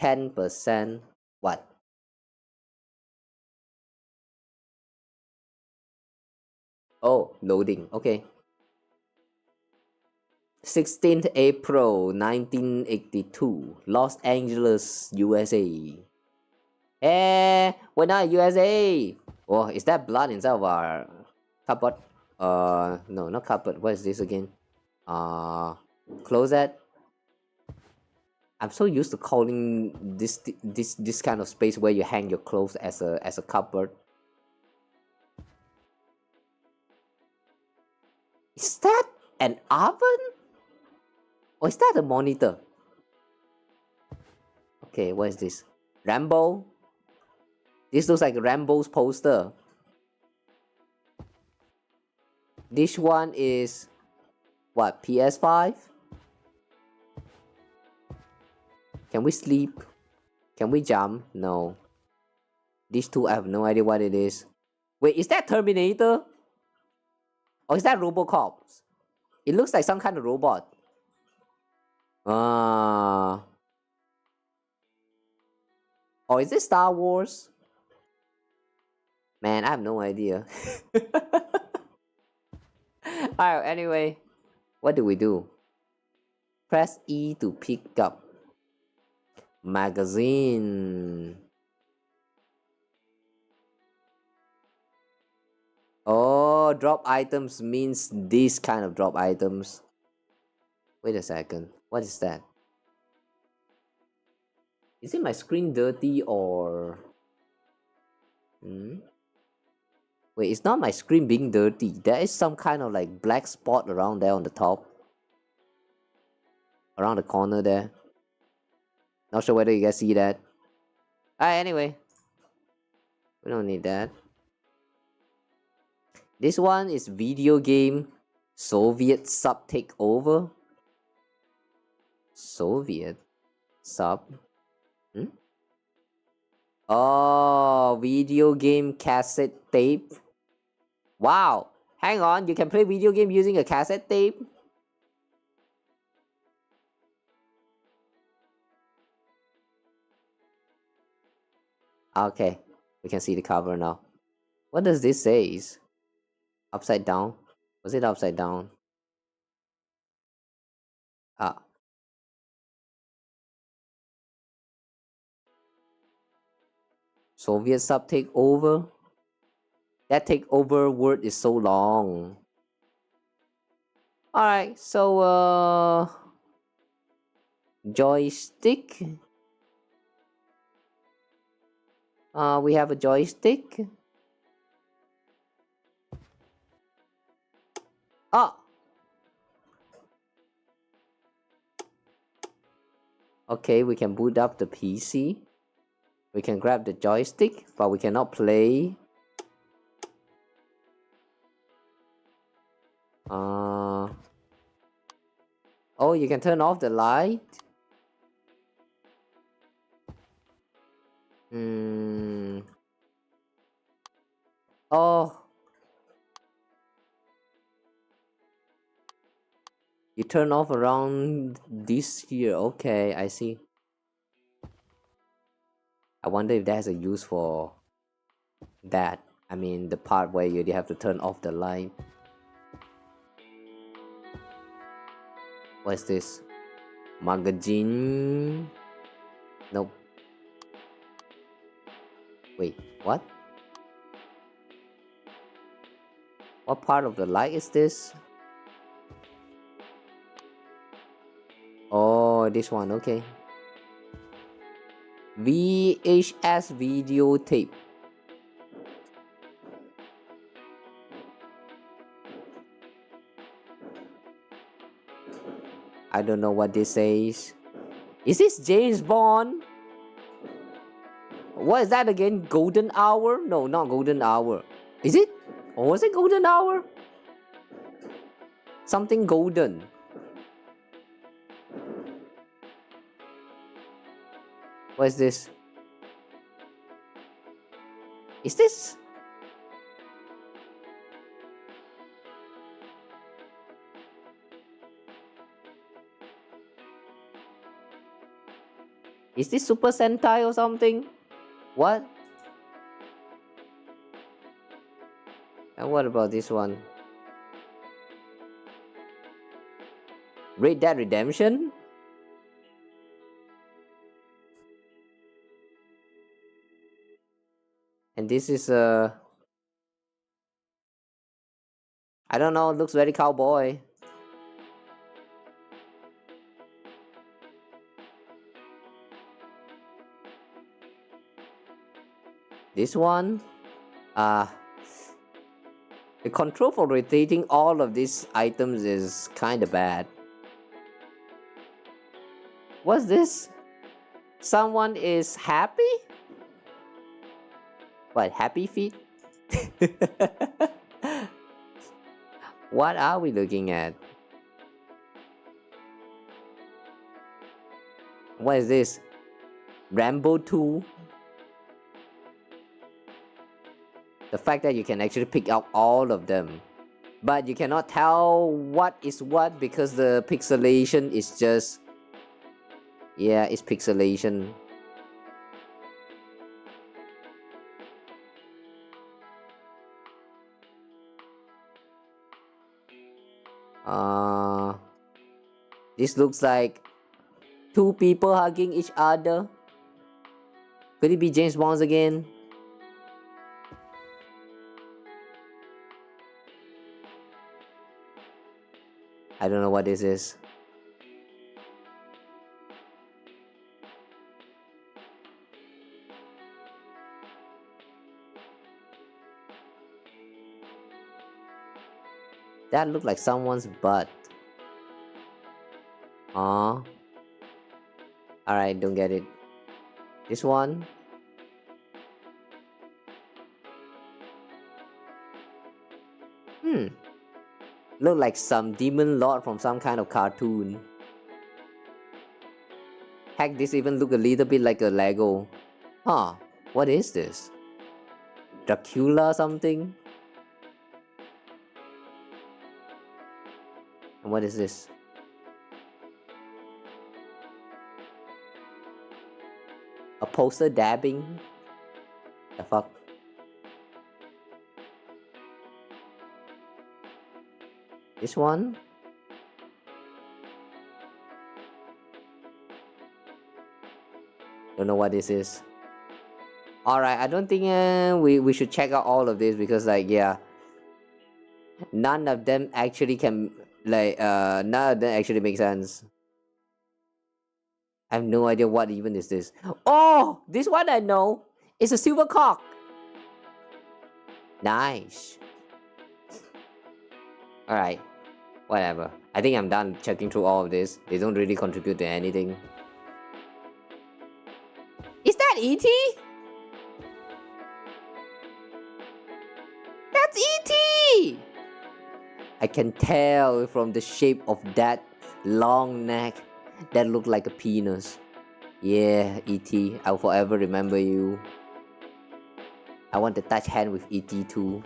10% what? Oh, loading, okay. 16th April 1982, Los Angeles, USA. Hey, we're not USA. Oh, is that blood inside of our cupboard? No, not cupboard. What is this again? Closet. I'm so used to calling this kind of space where you hang your clothes as a cupboard. Is that an oven? Or is that a monitor? Okay, what is this? Rambo? This looks like Rambo's poster. This one is what? PS5? Can we sleep? Can we jump? No. These two, I have no idea what it is. Wait, is that Terminator? Or is that Robocop? It looks like some kind of robot. Or is it Star Wars? Man, I have no idea. Alright, anyway. What do we do? Press E to pick up. Magazine. Oh, drop items means this kind of drop items. Wait a second. What is that? Is it my screen dirty or... Wait, it's not my screen being dirty. There is some kind of like black spot around there on the top. Around the corner there. Not sure whether you guys see that. Alright, anyway. We don't need that. This one is video game Soviet sub takeover. Soviet sub. Oh, video game cassette tape. Wow. Hang on, you can play video game using a cassette tape? Okay, we can see the cover now. What does this say? Upside down? Was it upside down? Ah. Soviet sub takeover? That takeover word is so long. Alright, so joystick. We have a joystick. Ah. Okay, we can boot up the PC. We can grab the joystick, but we cannot play. Oh, you can turn off the light. Oh. You turn off around this here. Okay, I see. I wonder if that has a use for that. I mean, the part where you have to turn off the light. What's this? Magazine? Nope. Wait, what? What part of the light is this? Oh, this one, okay. VHS videotape. I don't know what this says. Is this James Bond? What is that again? Golden hour? No, not golden hour. Is it? Or was it golden hour? Something golden. What is this? Is this? Is this Super Sentai or something? What? And what about this one? Red Dead Redemption? And this is I don't know, it looks very cowboy. This one, the control for rotating all of these items is kinda bad. What's this? Someone is happy? What, happy feet? What are we looking at? What is this? Rambo 2? The fact that you can actually pick out all of them, but you cannot tell what is what because the pixelation is just... Yeah, it's pixelation. This looks like two people hugging each other. Could it be James Bond again? I don't know what this is. That looked like someone's butt. Alright, don't get it. This one? Look like some demon lord from some kind of cartoon. Heck, this even look a little bit like a Lego. Huh, what is this? Dracula something? And what is this? A poster dabbing? The fuck? This one? Don't know what this is. Alright, I don't think we should check out all of this because like yeah, none of them actually can like none of them actually make sense. I have no idea what even is this. Oh, this one I know. It's a silver cock. Nice. Alright, whatever. I think I'm done checking through all of this. They don't really contribute to anything. Is that E.T.? That's E.T.! I can tell from the shape of that long neck that looked like a penis. Yeah, E.T., I'll forever remember you. I want to touch hand with E.T. too.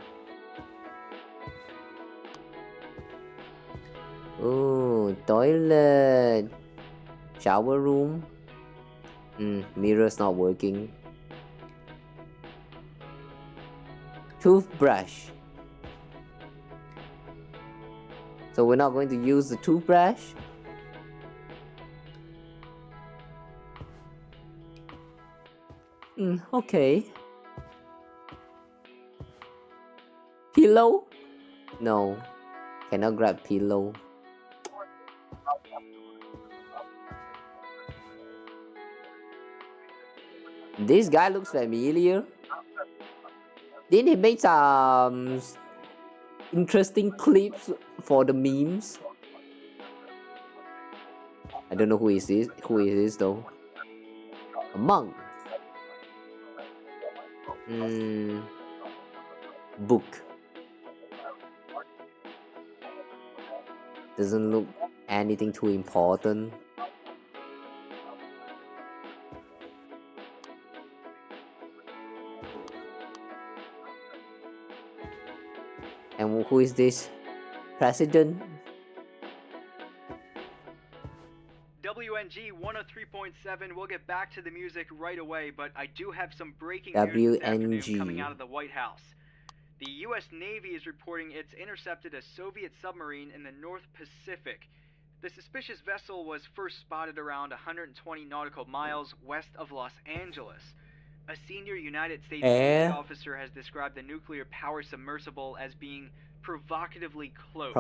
Oh, toilet. Shower room. Mirror's not working. Toothbrush. So we're not going to use the toothbrush? Okay. Pillow? No. Cannot grab pillow. This guy looks familiar. Didn't he make some interesting clips for the memes? I don't know who is this. Who is this though? A monk. Book. Doesn't look anything too important. And who is this? President? WNG 103.7, we'll get back to the music right away, but I do have some breaking news this afternoon coming out of the White House. The U.S. Navy is reporting it's intercepted a Soviet submarine in the North Pacific. The suspicious vessel was first spotted around 120 nautical miles west of Los Angeles. A senior United States Navy officer has described the nuclear power submersible as being provocatively close,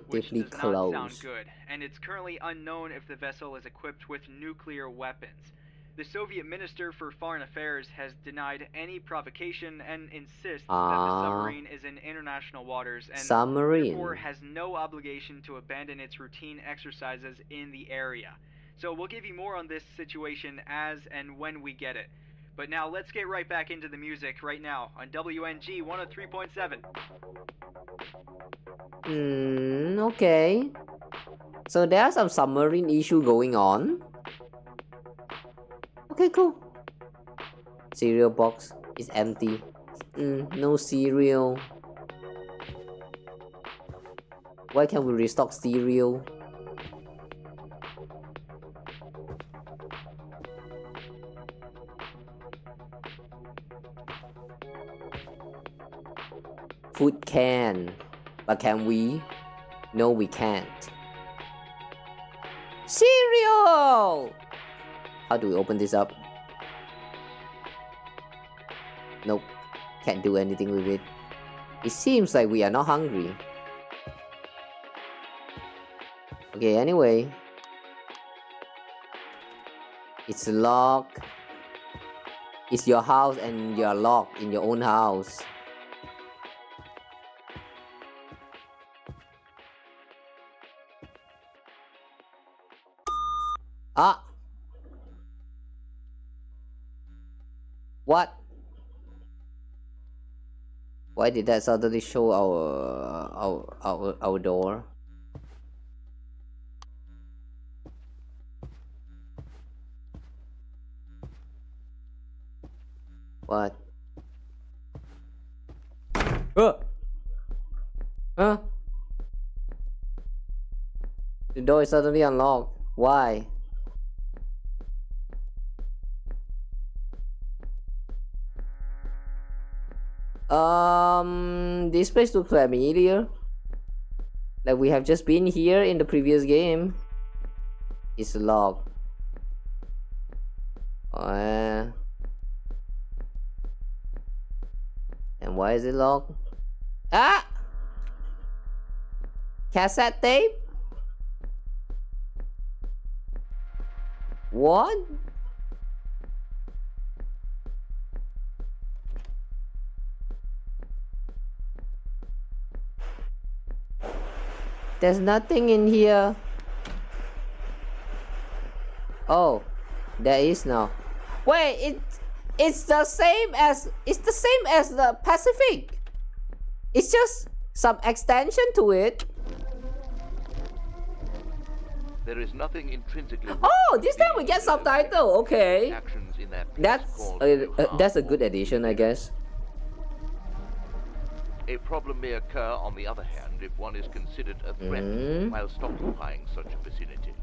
which does not sound good, and it's currently unknown if the vessel is equipped with nuclear weapons. The Soviet Minister for Foreign Affairs has denied any provocation and insists that the submarine is in international waters and therefore has no obligation to abandon its routine exercises in the area. So we'll give you more on this situation as and when we get it. But now let's get right back into the music right now on WNG 103.7. Okay. So there's some submarine issue going on. Okay, cool. Cereal box is empty. No cereal. Why can't we restock cereal? Food can, but can we? No, we can't. Cereal! How do we open this up? Nope, can't do anything with it. It seems like we are not hungry. Okay, anyway. It's locked. It's your house and you're locked in your own house. Ah! What? Why did that suddenly show our door? What? Huh? The door is suddenly unlocked. Why? This place looks familiar. Like we have just been here in the previous game. It's locked. And why is it locked? Ah! Cassette tape? What? There's nothing in here. Oh, there is now. Wait, it's the same as the Pacific. It's just some extension to it. There is nothing intrinsically. Oh, this time we get subtitle. Okay, that's a good addition, I guess. A problem may occur, on the other hand, if one is considered a threat whilst occupying such a vicinity.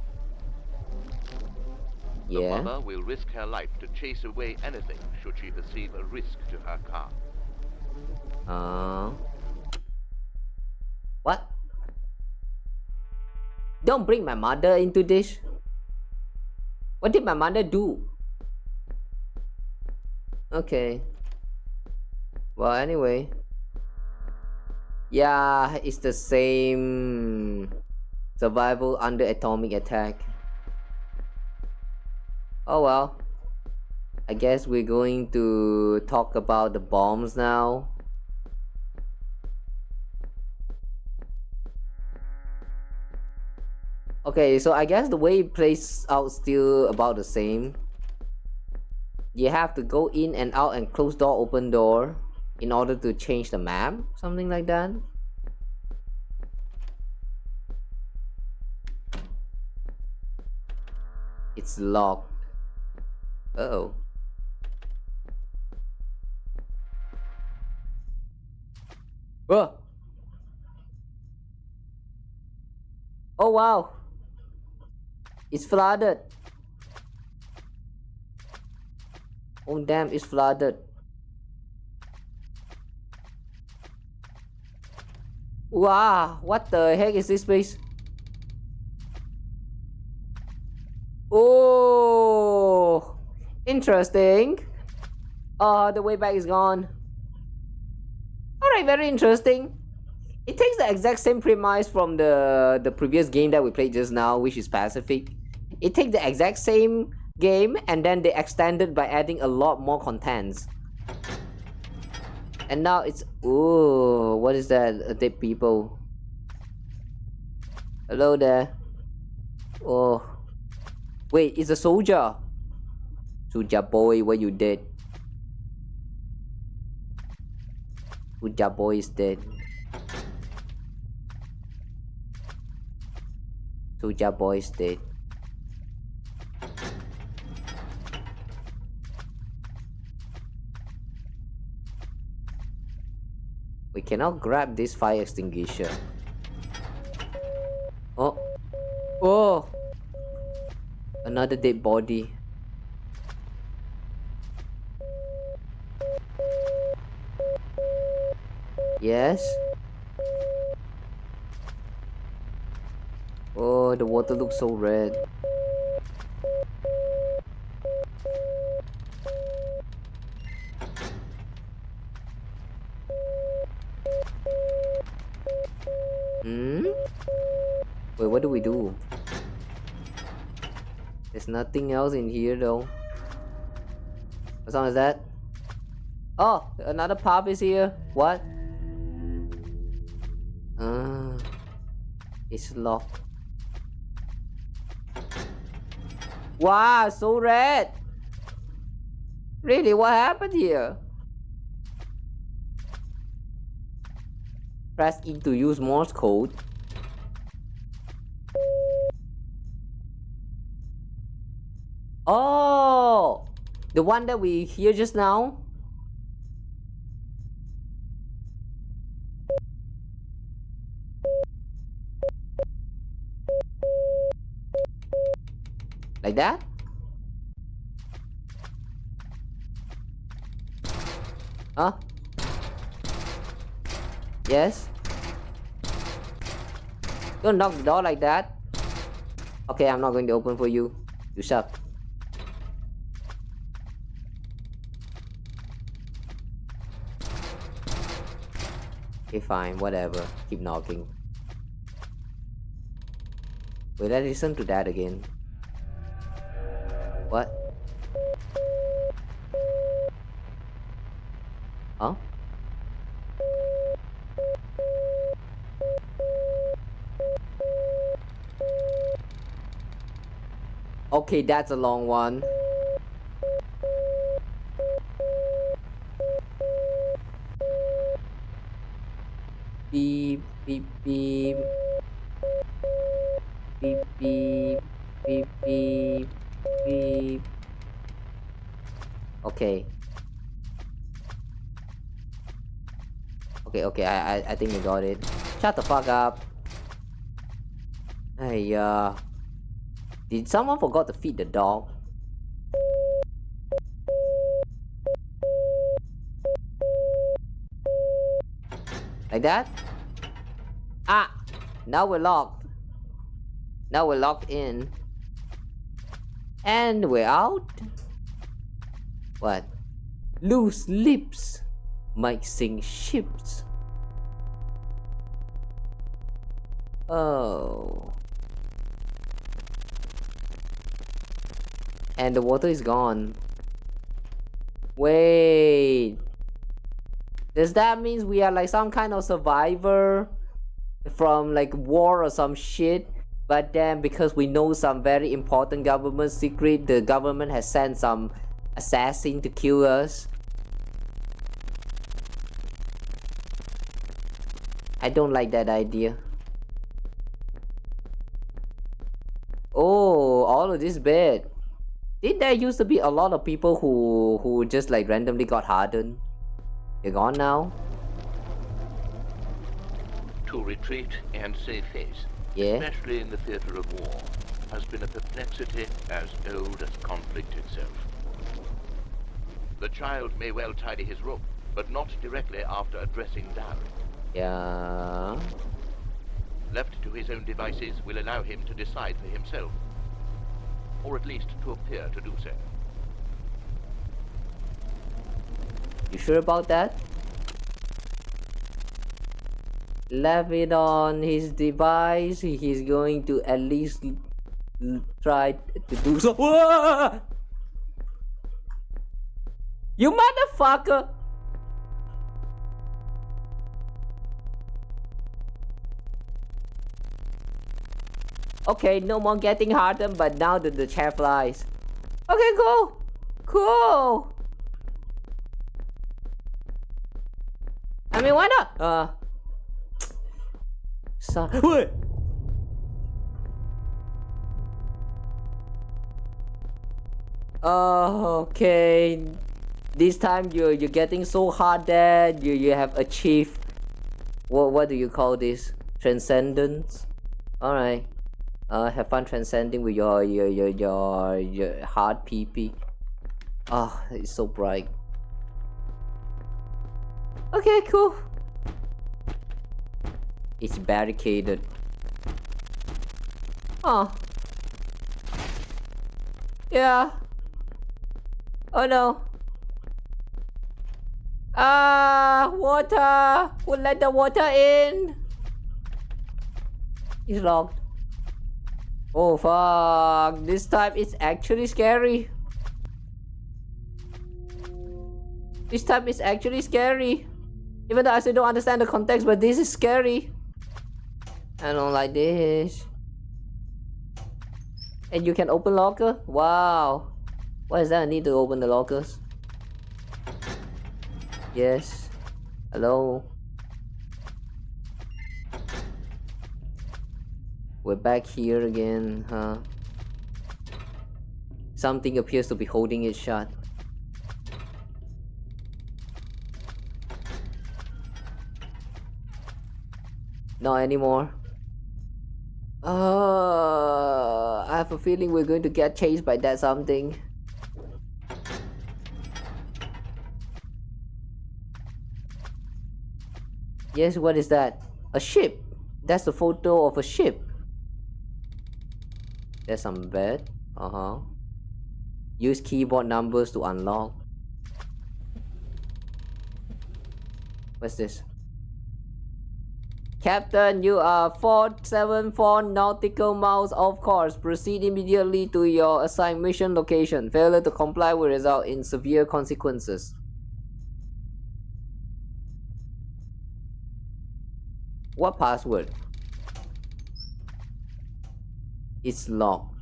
The mother will risk her life to chase away anything should she perceive a risk to her car. What? Don't bring my mother into this. What did my mother do? Okay. Well, anyway. Yeah, it's the same survival under atomic attack. Oh well. I guess we're going to talk about the bombs now. Okay, so I guess the way it plays out still about the same. You have to go in and out and close door, open door in order to change the map, something like that. It's locked. Uh-oh. Oh! Oh wow! It's flooded. Oh damn, it's flooded. Wow, what the heck is this place? Oh, interesting. The way back is gone. Alright, very interesting. It takes the exact same premise from the previous game that we played just now, which is Pacific. It takes the exact same game and then they extended by adding a lot more contents. And now it's... Ooh, what is that? Dead people. Hello there. Oh. Wait, it's a soldier. Soldier boy, what you did? Soldier boy is dead. Soldier boy is dead. We cannot grab this fire extinguisher. Oh. Oh! Another dead body. Yes? Oh, the water looks so red. Wait, what do we do? There's nothing else in here though. What song is that? Oh, another pub is here. What? It's locked. Wow, so red. Really, what happened here? Press E to use Morse code. Oh, the one that we hear just now. Like that? Huh? Yes? Don't knock the door like that. Okay, I'm not going to open for you. You suck. Okay, fine, whatever. Keep knocking. Wait, let's listen to that again. What? Huh? Okay, that's a long one. Beep, beep, beep. Beep, beep, beep, beep, beep. Okay. Okay, I think we got it. Shut the fuck up. Hey, did someone forgot to feed the dog? Like that? Ah! Now we're locked. Now we're locked in. And we're out? What? Loose lips might sink ships. Oh. And the water is gone. Wait. Does that mean we are like some kind of survivor from like war or some shit? But then because we know some very important government secret, the government has sent some assassin to kill us. I don't like that idea. Oh, all of this bed. Did there used to be a lot of people who just like randomly got hardened? They're gone now? To retreat and save face, Yeah. especially in the theater of war, has been a perplexity as old as conflict itself. The child may well tidy his room, but not directly after a dressing down. Yeah. Left to his own devices will allow him to decide for himself, or at least to appear to do so. You sure about that? Left it on his device, he's going to at least try to do so. Whoa! You motherfucker! Okay, no more getting hardened, but now the chair flies. Okay, cool. Cool. I mean, why not? So, wait. Okay. This time you're getting so hard that you have achieved what do you call this? Transcendence. All right. Have fun transcending with your hard PP. Oh, it's so bright. Okay, cool. It's barricaded. Oh. Yeah. Oh no. Water. We'll let the water in. It's locked. Oh fuck. This time it's actually scary. This time it's actually scary. Even though I still don't understand the context, but this is scary. I don't like this. And you can open locker? Wow. Why is that I need to open the lockers? Yes. Hello. We're back here again, huh? Something appears to be holding it shut. Not anymore. I have a feeling we're going to get chased by that something. Yes, what is that? A ship. That's the photo of a ship. There's some bed. Use keyboard numbers to unlock. What's this? Captain, you are 474 nautical miles off course. Proceed immediately to your assigned mission location. Failure to comply will result in severe consequences. What password? It's locked.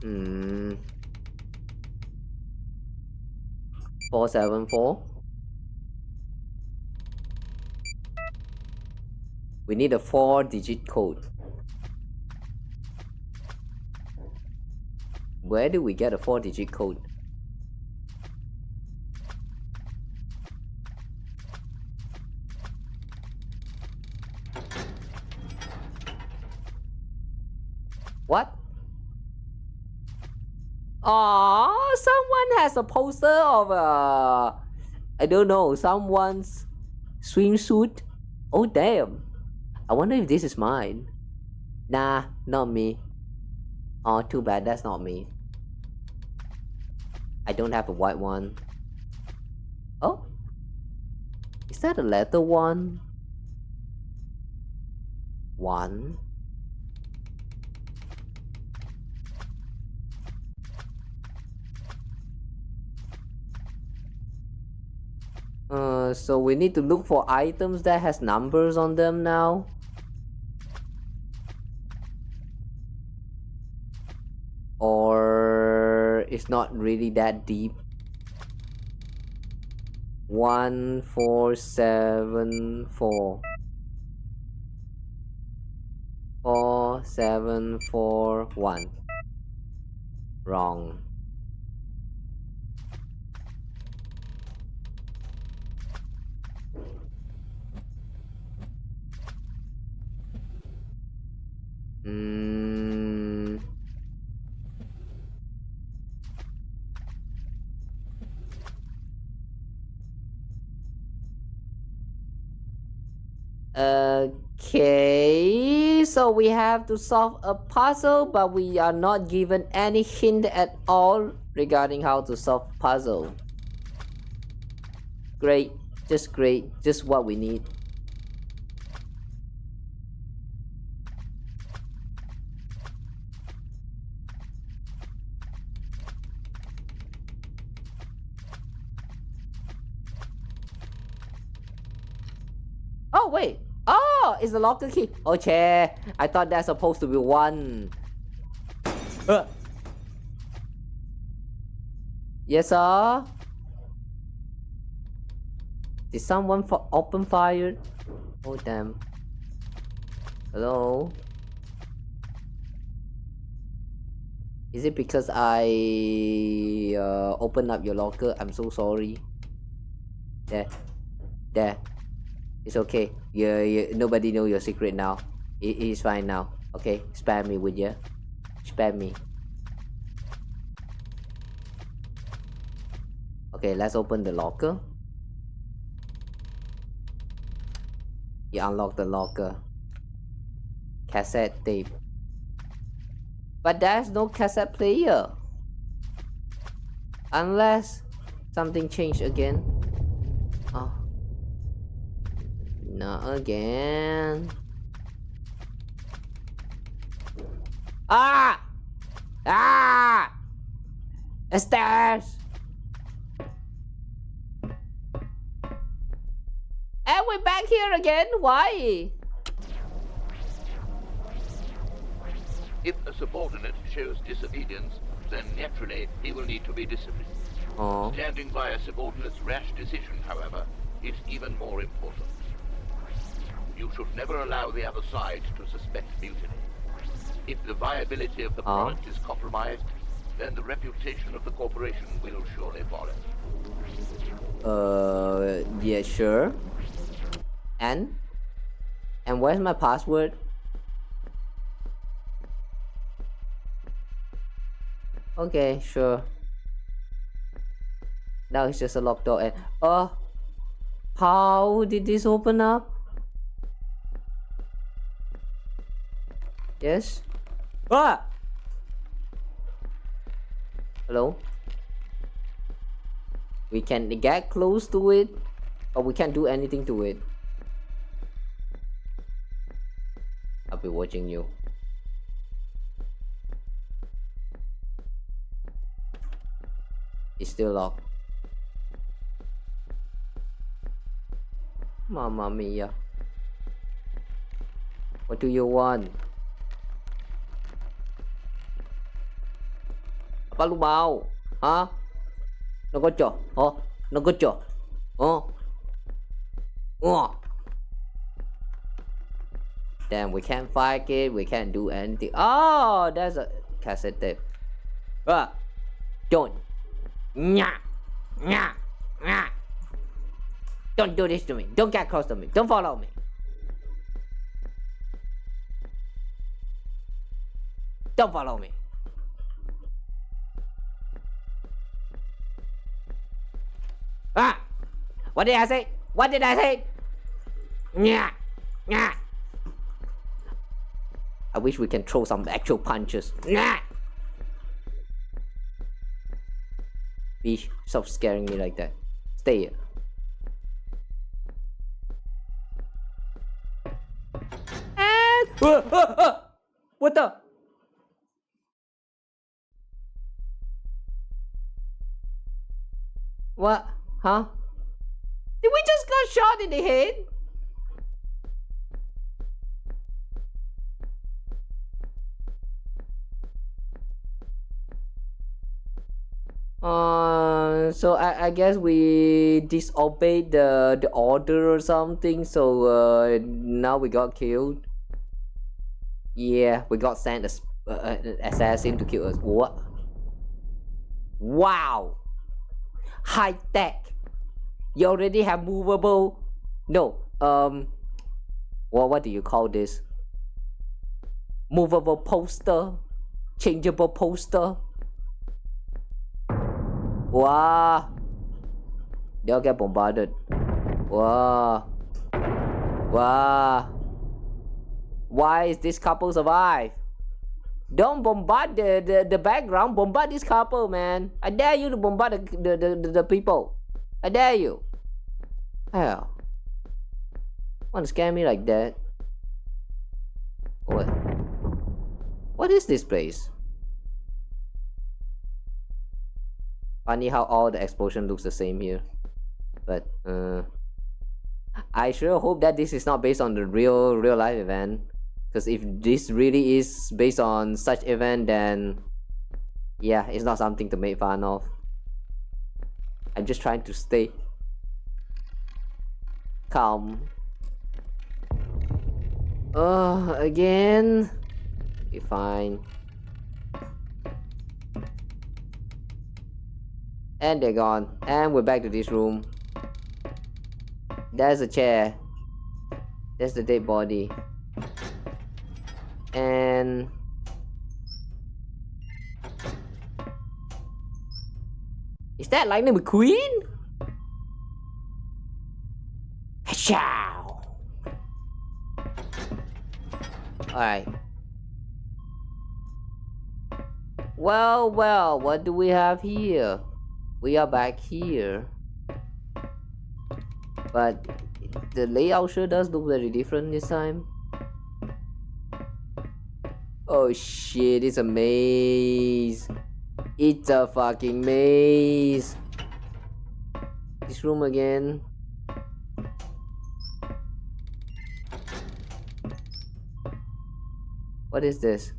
474. We need a 4-digit code. Where do we get a 4-digit code? What? Oh, someone has a poster of I don't know, someone's swimsuit. Oh damn. I wonder if this is mine. Nah, not me. Oh, too bad, that's not me. I don't have a white one. Oh, is that a letter one? One. So we need to look for items that has numbers on them now. Or it's not really that deep. 1474. 4741. Wrong. Okay, so we have to solve a puzzle, but we are not given any hint at all regarding how to solve puzzle. Great, just what we need. Oh wait, oh, it's the locker key. Oh chair, I thought that's supposed to be one. Yes sir. Did someone open fire? Oh damn. Hello? Is it because I opened up your locker? I'm so sorry. There. It's okay. Nobody know your secret now. It's fine now. Okay, spam me with you. Spam me. Okay, let's open the locker. You unlock the locker. Cassette tape. But there's no cassette player. Unless something changed again. Oh. Not again. Ah! Ah! Stairs! And we're back here again? Why? If a subordinate shows disobedience, then naturally he will need to be disciplined. Oh. Standing by a subordinate's rash decision, however, is even more important. You should never allow the other side to suspect mutiny. If the viability of the product is compromised, then the reputation of the corporation will surely follow. Yeah, sure. And where's my password? Okay, sure. Now it's just a locked door and how did this open up? Yes? Ah! Hello? We can get close to it, but we can't do anything to it. I'll be watching you. It's still locked. Mamma mia. What do you want? Apa lu mau? Hah? Ngegoco? Oh, ngegoco? Oh. Oh. Damn, we can't fight it, we can't do anything. Oh, there's a cassette tape. Don't. Nya. Nya. Nya. Don't do this to me. Don't get close to me. Don't follow me. Don't follow me. Ah! What did I say? What did I say? Nya. Nya. I wish we can throw some actual punches. Nya. Bitch, stop scaring me like that. Stay here. What the? What? Huh? Did we just got shot in the head? So I guess we disobeyed the order or something. So now we got killed. Yeah, we got sent as an assassin to kill us. What? Wow! High tech. You already have movable. No. What do you call this? Movable poster, changeable poster. Wow. They'll get bombarded. Wow. Wow. Why is this couple survive? Don't bombard the background. Bombard this couple, man. I dare you to bombard the people. I dare you. Hell. Want to scare me like that? What? What is this place? Funny how all the explosion looks the same here. But I sure hope that this is not based on the real life event. Because if this really is based on such event, then yeah, it's not something to make fun of. I'm just trying to stay calm. Again. Okay, fine. And they're gone. And we're back to this room. There's a chair. There's the dead body. And is that Lightning McQueen? Ciao. Alright. Well, what do we have here? We are back here. But the layout sure does look very different this time. Oh shit, it's a maze. It's a fucking maze. This room again. What is this?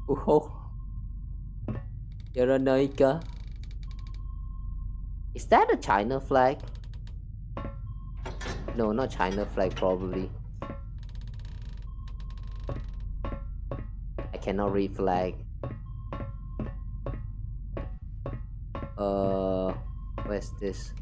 Oh, Yaranaika. Is that a China flag? No, not China flag, probably. I cannot read flag. Where's this?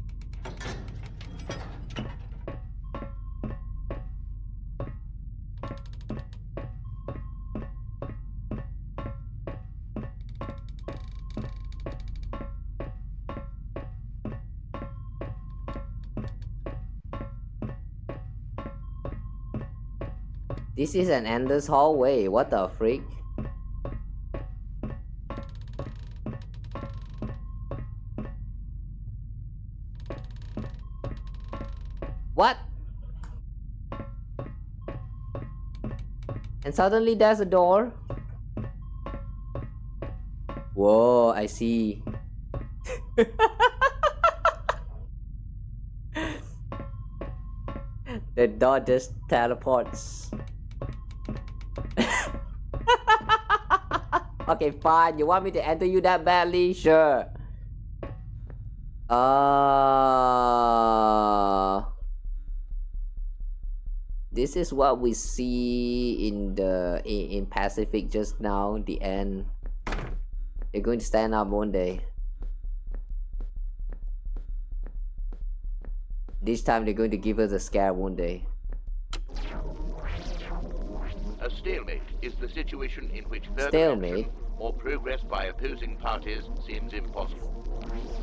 This is an endless hallway. What the freak? What? And suddenly there's a door. Whoa, I see. The door just teleports. Okay, fine. You want me to enter you that badly? Sure. This is what we see in the in Pacific just now. The end. They're going to stand up one day. This time they're going to give us a scare one day. A stalemate is the situation in which further Stalemate? action or progress by opposing parties seems impossible.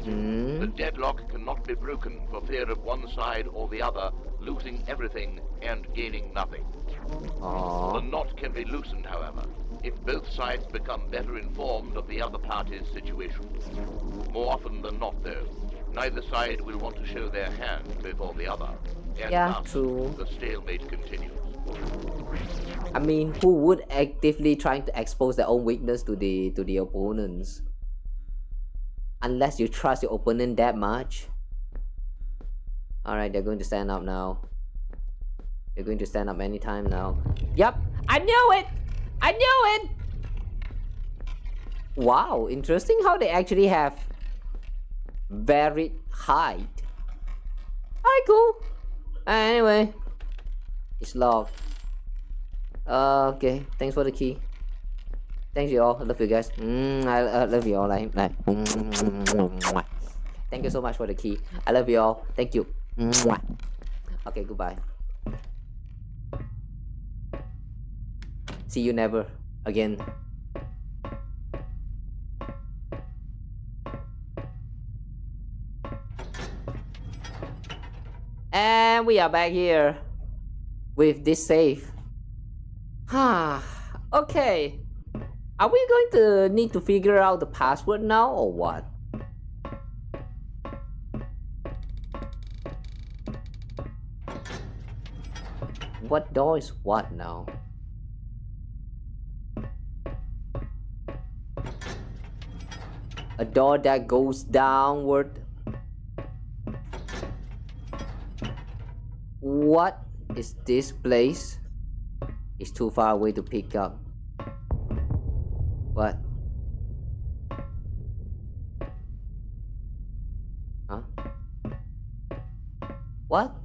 The deadlock cannot be broken for fear of one side or the other losing everything and gaining nothing. The knot can be loosened, however, if both sides become better informed of the other party's situation. More often than not, though, neither side will want to show their hand before the other, and Yeah, thus true. the stalemate continues. I mean, who would actively trying to expose their own weakness to the opponents? Unless you trust your opponent that much. Alright, they're going to stand up now. They're going to stand up anytime now. Yup! I knew it! I knew it! Wow, interesting how they actually have varied height. Alright, cool. Anyway, it's locked. Okay, thanks for the key. Thanks you all. I love you guys. I love you all. Like. Thank you so much for the key. I love you all. Thank you. Okay, goodbye. See you never again. And we are back here with this save. Okay. Are we going to need to figure out the password now or what? What door is what now? A door that goes downward. What is this place? It's too far away to pick up. What? Huh? What?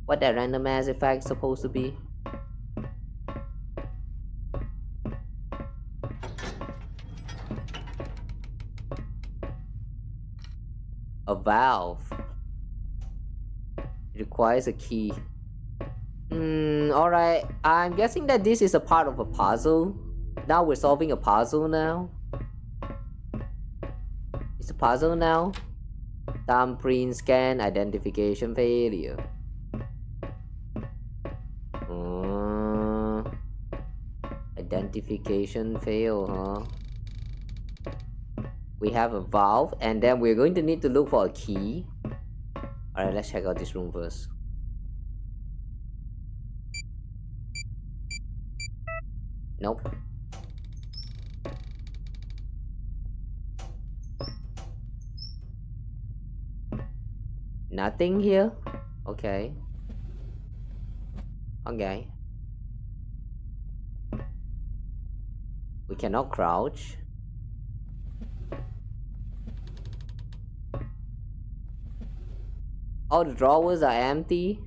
What that random ass effect supposed to be? A valve. It requires a key. Alright. I'm guessing that this is a part of a puzzle. Now we're solving a puzzle now. It's a puzzle now. Thumbprint scan identification failure. Identification fail, huh? We have a valve, and then we're going to need to look for a key. Alright, let's check out this room first. Nope. Nothing here? Okay. Okay. We cannot crouch. All the drawers are empty.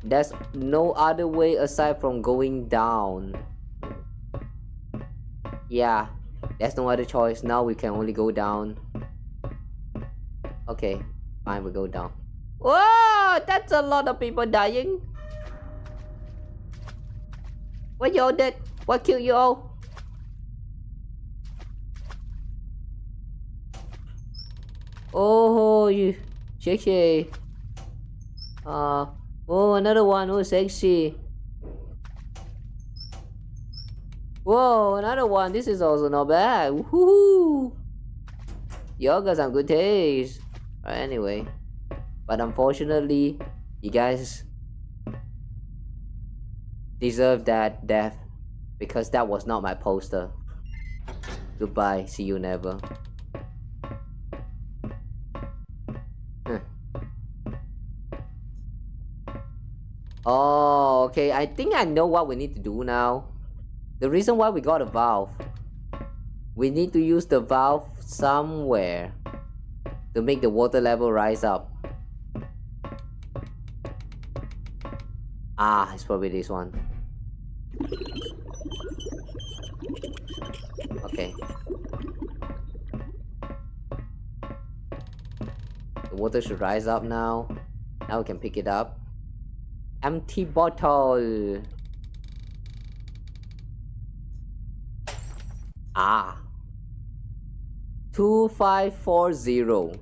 There's no other way aside from going down. Yeah, there's no other choice. Now we can only go down. Okay, fine, we go down. Whoa, that's a lot of people dying. What y'all did? What killed you all? Oh, you sexy. Oh, another one. Oh, sexy. Whoa, another one. This is also not bad. Woohoo! Y'all got some good taste. Anyway, but unfortunately, you guys deserve that death because that was not my poster. Goodbye. See you never. Oh, okay. I think I know what we need to do now. The reason why we got a valve. We need to use the valve somewhere to make the water level rise up. Ah, it's probably this one. Okay. The water should rise up now. Now we can pick it up. Empty bottle. Ah. 2540.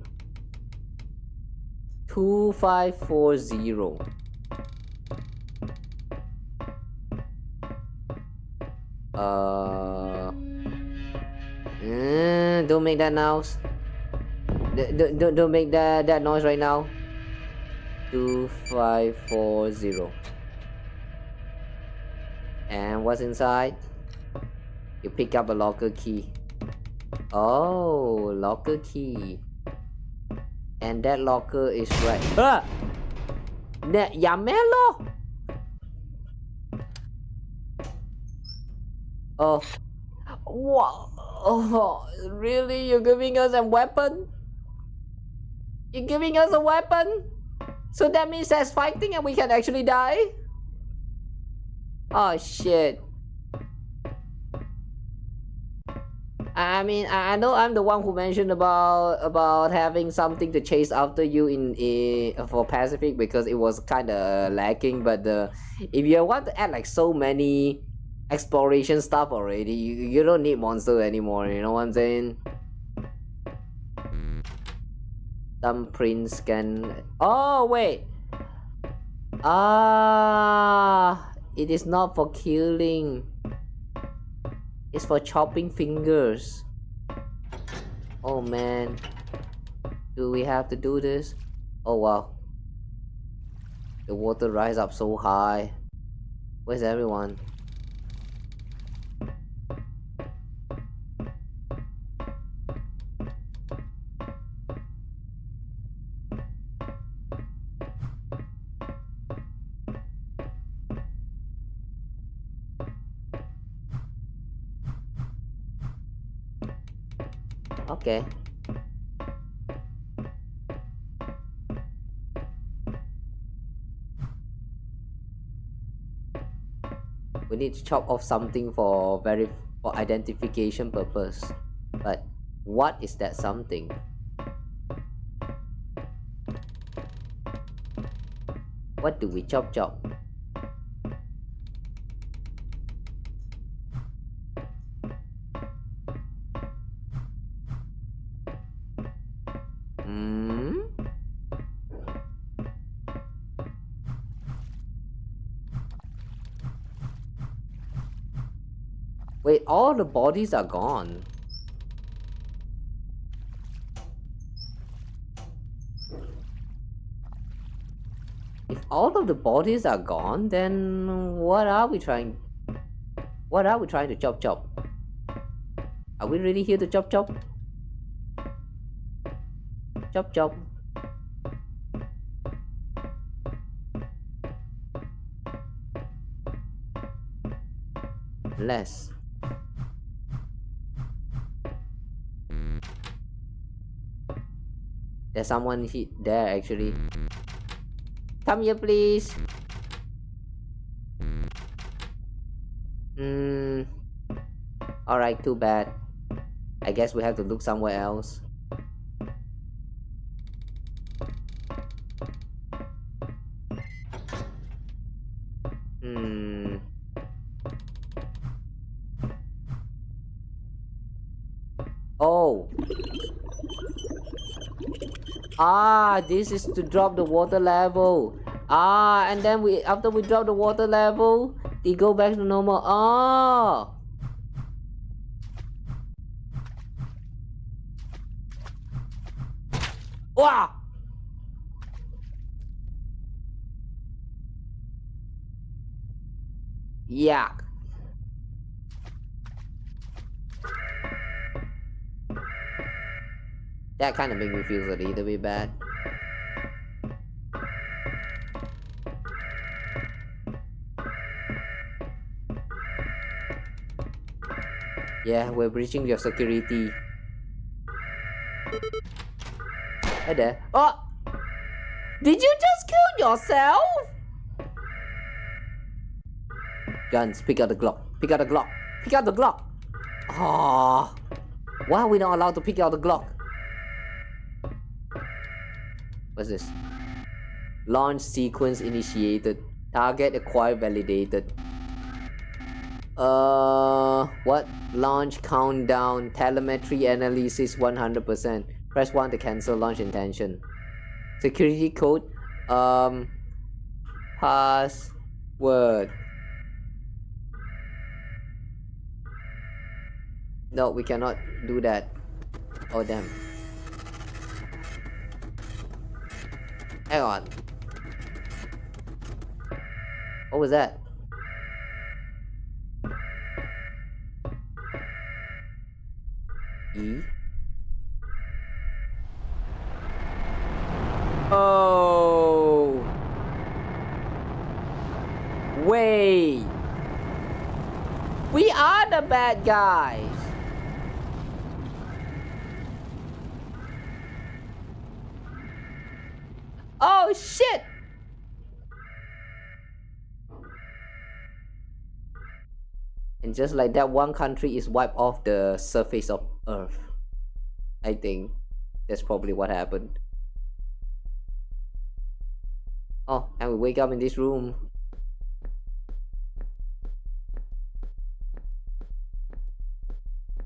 2540. Don't make that noise. Don't make that noise right now. 2540. And what's inside? You pick up a locker key. Oh, locker key. And that locker is right. Ah! Yamelo! Oh. Wow. Oh, really? You're giving us a weapon? You're giving us a weapon? So that means there's fighting and we can actually die? Oh shit. I mean, I know I'm the one who mentioned about having something to chase after you in for Pacific because it was kind of lacking. But if you want to add like so many exploration stuff already, you don't need monster anymore. You know what I'm saying? Thumbprints can. Oh wait. It is not for killing. It's for chopping fingers. Oh man. Do we have to do this? Oh wow. The water rise up so high. Where's everyone? Okay. We need to chop off something for identification purpose. But what is that something? What do we chop? Wait, all the bodies are gone. If all of the bodies are gone, then what are we trying to chop? Are we really here to chop? Chop. Less. There's someone there actually. Come here, please. Alright, too bad. I guess we have to look somewhere else. Oh. This is to drop the water level. And then after we drop the water level, they go back to normal. Wow. Yuck. That kind of made me feel a little bit bad. Yeah, we're breaching your security. Hey there. Oh! Did you just kill yourself? Guns, pick out the Glock. Pick out the Glock. Pick out the Glock. Why are we not allowed to pick out the Glock? What's this? Launch sequence initiated. Target acquired validated. What? Launch countdown. Telemetry analysis 100%. Press 1 to cancel launch intention. Security code. Password. No, we cannot do that. Oh damn. Hang on. What was that? E? Oh! Wait! We are the bad guys! Oh shit! And just like that, one country is wiped off the surface of Earth. I think that's probably what happened. Oh, and we wake up in this room.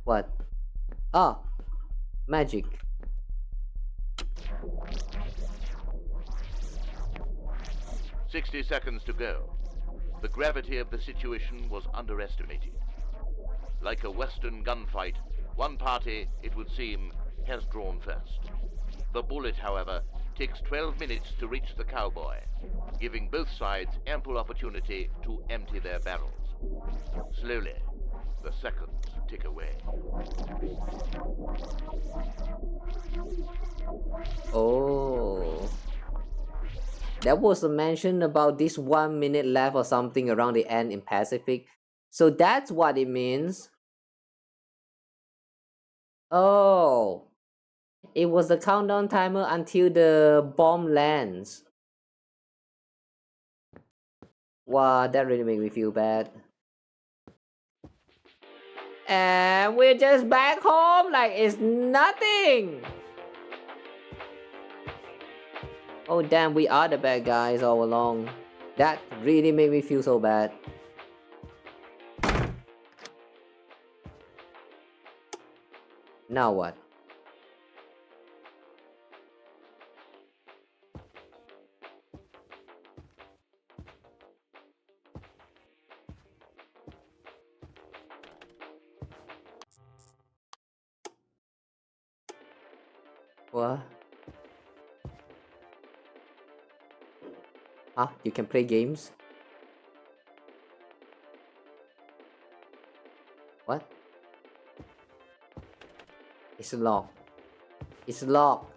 What? Ah, magic. "60 seconds to go. The gravity of the situation was underestimated. Like a Western gunfight, one party, it would seem, has drawn first. The bullet, however, takes 12 minutes to reach the cowboy, giving both sides ample opportunity to empty their barrels. Slowly, the seconds tick away. Oh. There was a mention about this 1 minute left or something around the end in Pacific. So that's what it means. Oh. It was the countdown timer until the bomb lands. Wow, that really made me feel bad. And we're just back home like it's nothing. Oh damn, we are the bad guys all along. That really made me feel so bad. Now what? What? Huh? You can play games? What? It's locked. It's locked.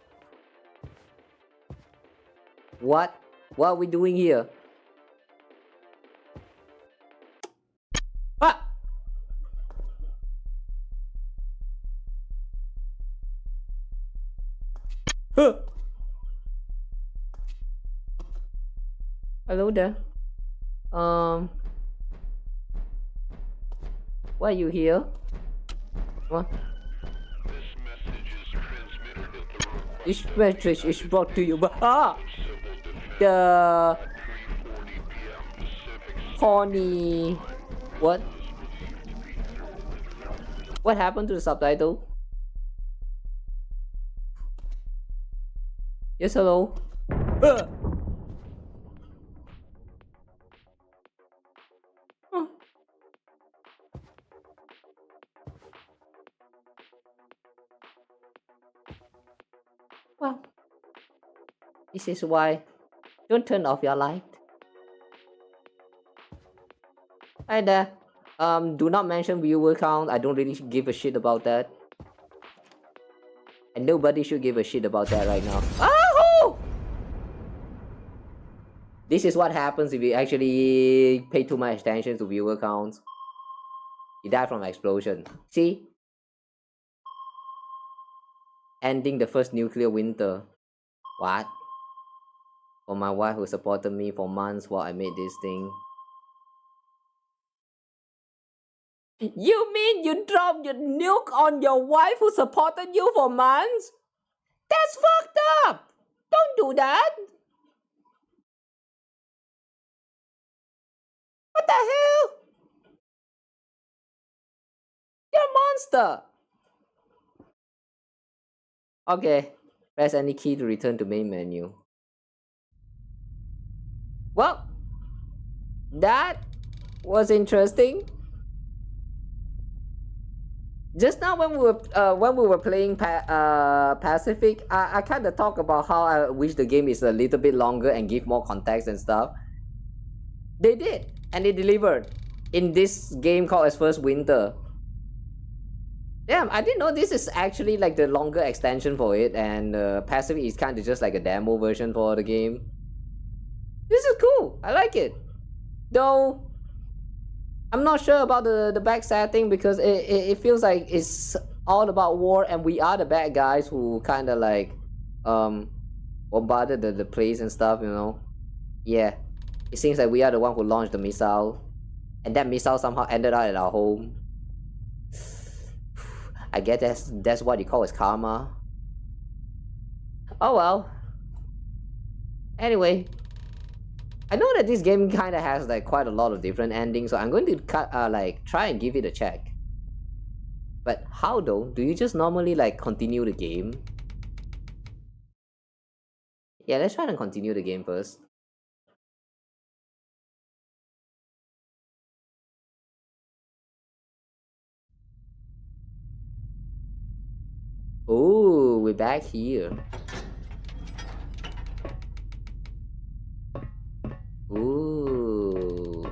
What? What are we doing here? Ah! Huh! Hello there. Why are you here? What? This message is brought to you by the horny. What? What happened to the subtitle? Yes, hello. Huh. Well, this is why. Don't turn off your light. Hi there. Do not mention viewer count. I don't really give a shit about that. And nobody should give a shit about that right now. Ahoo! This is what happens if you actually pay too much attention to viewer counts. You die from an explosion. See? Ending the first nuclear winter. What? For my wife who supported me for months while I made this thing. You mean you dropped your nuke on your wife who supported you for months? That's fucked up! Don't do that! What the hell? You're a monster! Okay, press any key to return to main menu. Well, that was interesting. Just now when we were playing Pacific, I kind of talk about how I wish the game is a little bit longer and give more context and stuff. They did, and they delivered in this game called as First Winter. Damn, I didn't know this is actually like the longer extension for it, and Pacific is kind of just like a demo version for the game. This is cool. I like it, though. I'm not sure about the backsetting because it feels like it's all about war and we are the bad guys who kind of like bombarded the place and stuff, you know. Yeah, it seems like we are the one who launched the missile, and that missile somehow ended up at our home. I guess that's what you call as karma. Oh well. Anyway, I know that this game kind of has like quite a lot of different endings, so I'm going to try and give it a check. But how though? Do you just normally like continue the game? Yeah, let's try and continue the game first. Oh, we're back here. Ooh.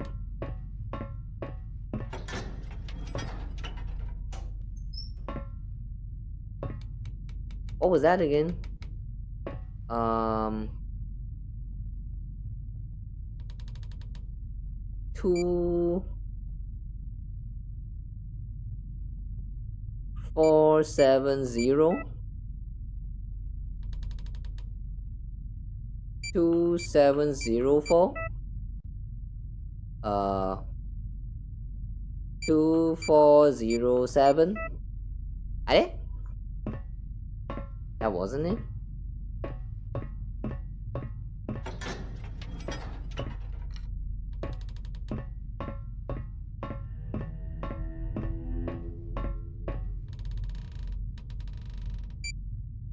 What was that again? 2 4 7 0 2704 2407. Are that wasn't it?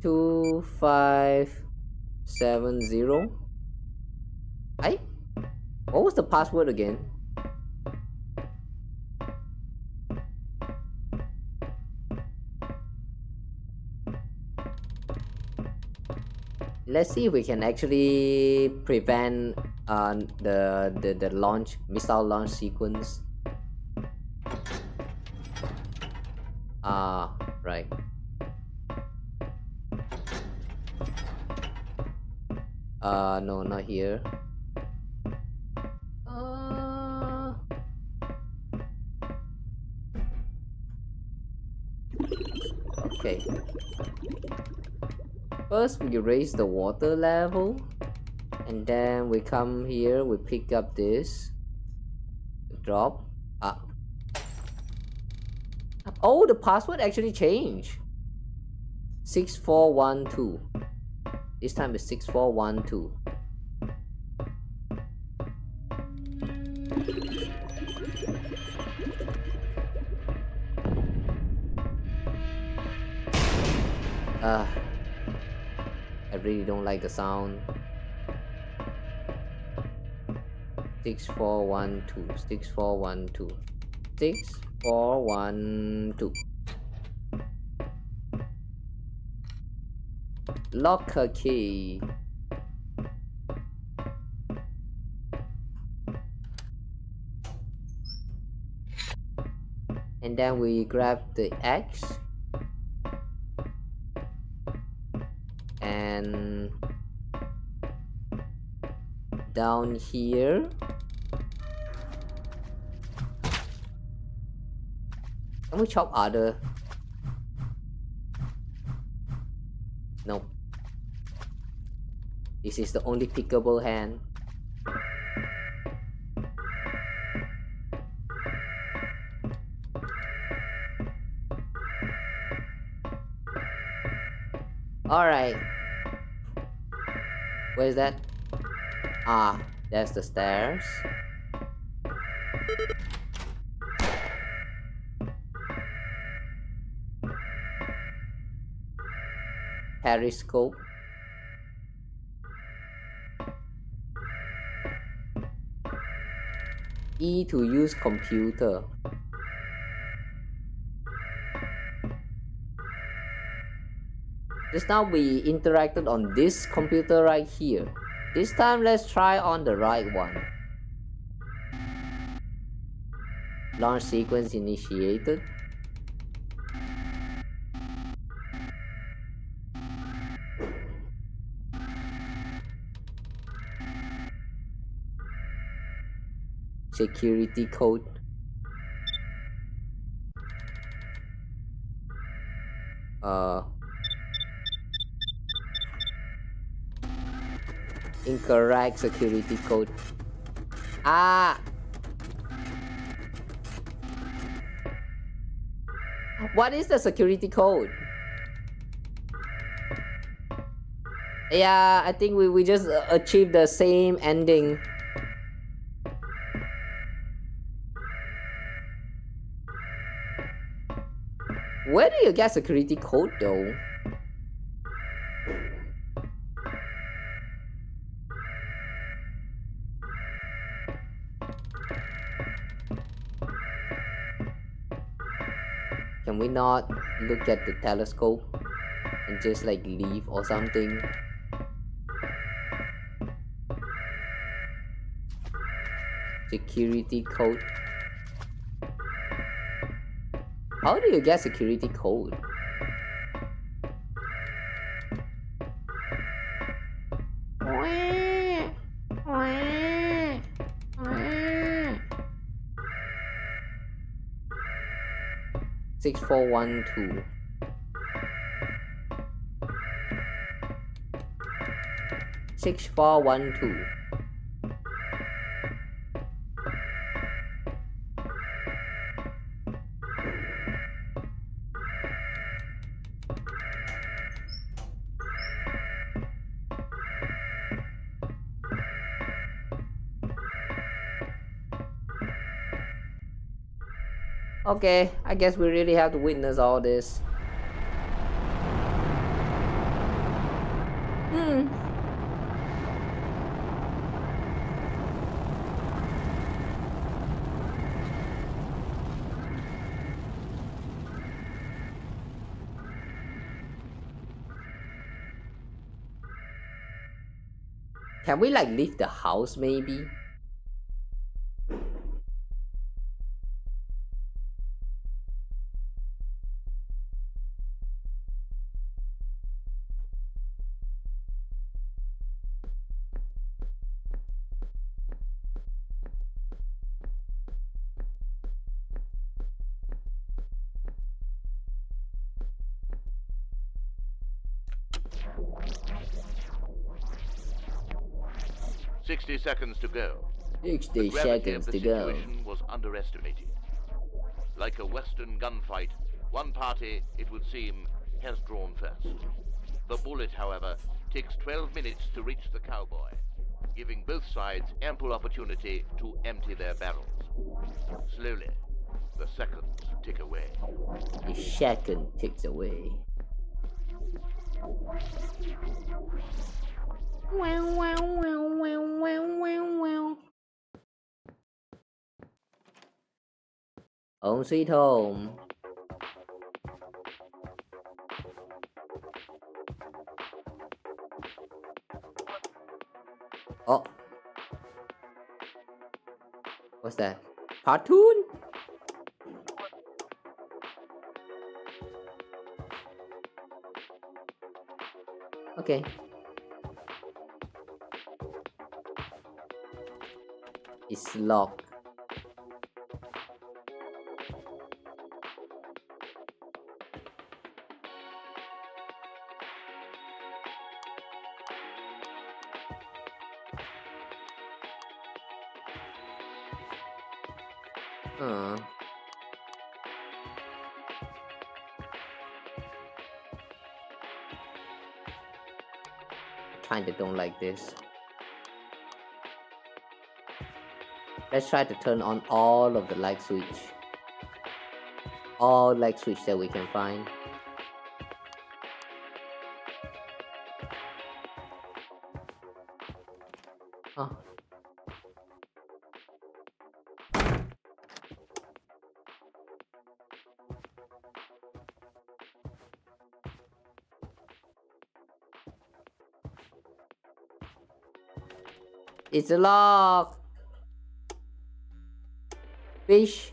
Two 570. What was the password again? Let's see if we can actually prevent the missile launch sequence. Right. No, not here. Okay. First, we raise the water level, and then we come here. We pick up this. Drop. Oh, the password actually changed. 6412. This time it's 6412. I really don't like the sound. 6412. 6412. 6412. Locker key. And then we grab the X and down here. Can we chop other? No. This is the only pickable hand. Alright. Where's that? That's the stairs. Periscope. E to use computer. Just now we interacted on this computer right here. This time let's try on the right one. Launch sequence initiated. Security code. Incorrect security code. Ah! What is the security code? Yeah, I think we just achieved the same ending. Where do you get security code though? Can we not look at the telescope and just like leave or something? Security code. How do you get security code? Six, 4, 1, 2. 6, 4, 1, 2. Okay, I guess we really have to witness all this. Can we like leave the house maybe? "60 seconds to go. 60 The gravity seconds of the to go. situation was underestimated. Like a Western gunfight, one party, it would seem, has drawn first. The bullet, however, takes 12 minutes to reach the cowboy, giving both sides ample opportunity to empty their barrels. Slowly, the seconds tick away. The second ticks away. Home sweet home. Oh. What's that? Cartoon? Okay. It's locked. Kinda don't like this. Let's try to turn on all of the light switch. All light switch that we can find. Oh. It's a lock. Fish,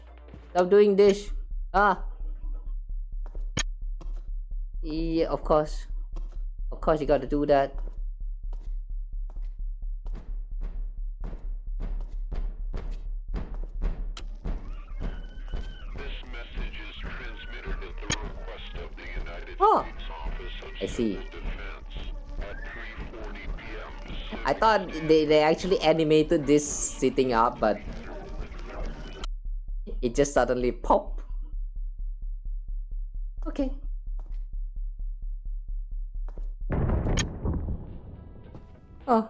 stop doing this. Ah. Yeah, of course. Of course you gotta do that. This message is transmitted at the request of the United Oh, States Office of I see. Civil Defense at 3:40 p.m. Pacific. I thought they actually animated this sitting up, but it just suddenly pop. Okay. Oh.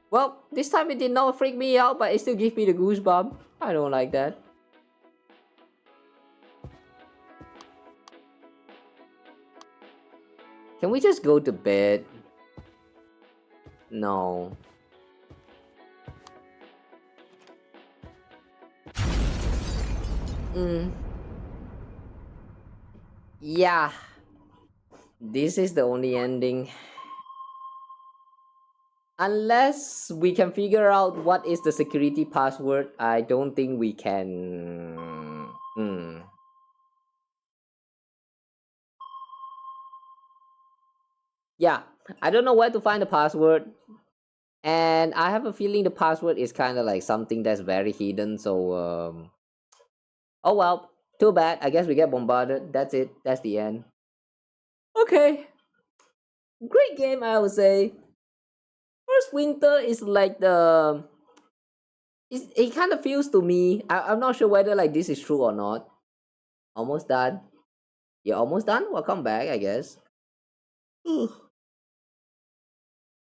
Well, this time it did not freak me out, but it still gives me the goosebump. I don't like that. Can we just go to bed? No. Yeah. This is the only ending. Unless we can figure out what is the security password, I don't think we can. Yeah, I don't know where to find the password. And I have a feeling the password is kind of like something that's very hidden. So, oh well, too bad. I guess we get bombarded. That's it. That's the end. Okay. Great game, I would say. First Winter is like the... It kind of feels to me... I'm not sure whether like this is true or not. Almost done. You're almost done? Welcome back, I guess.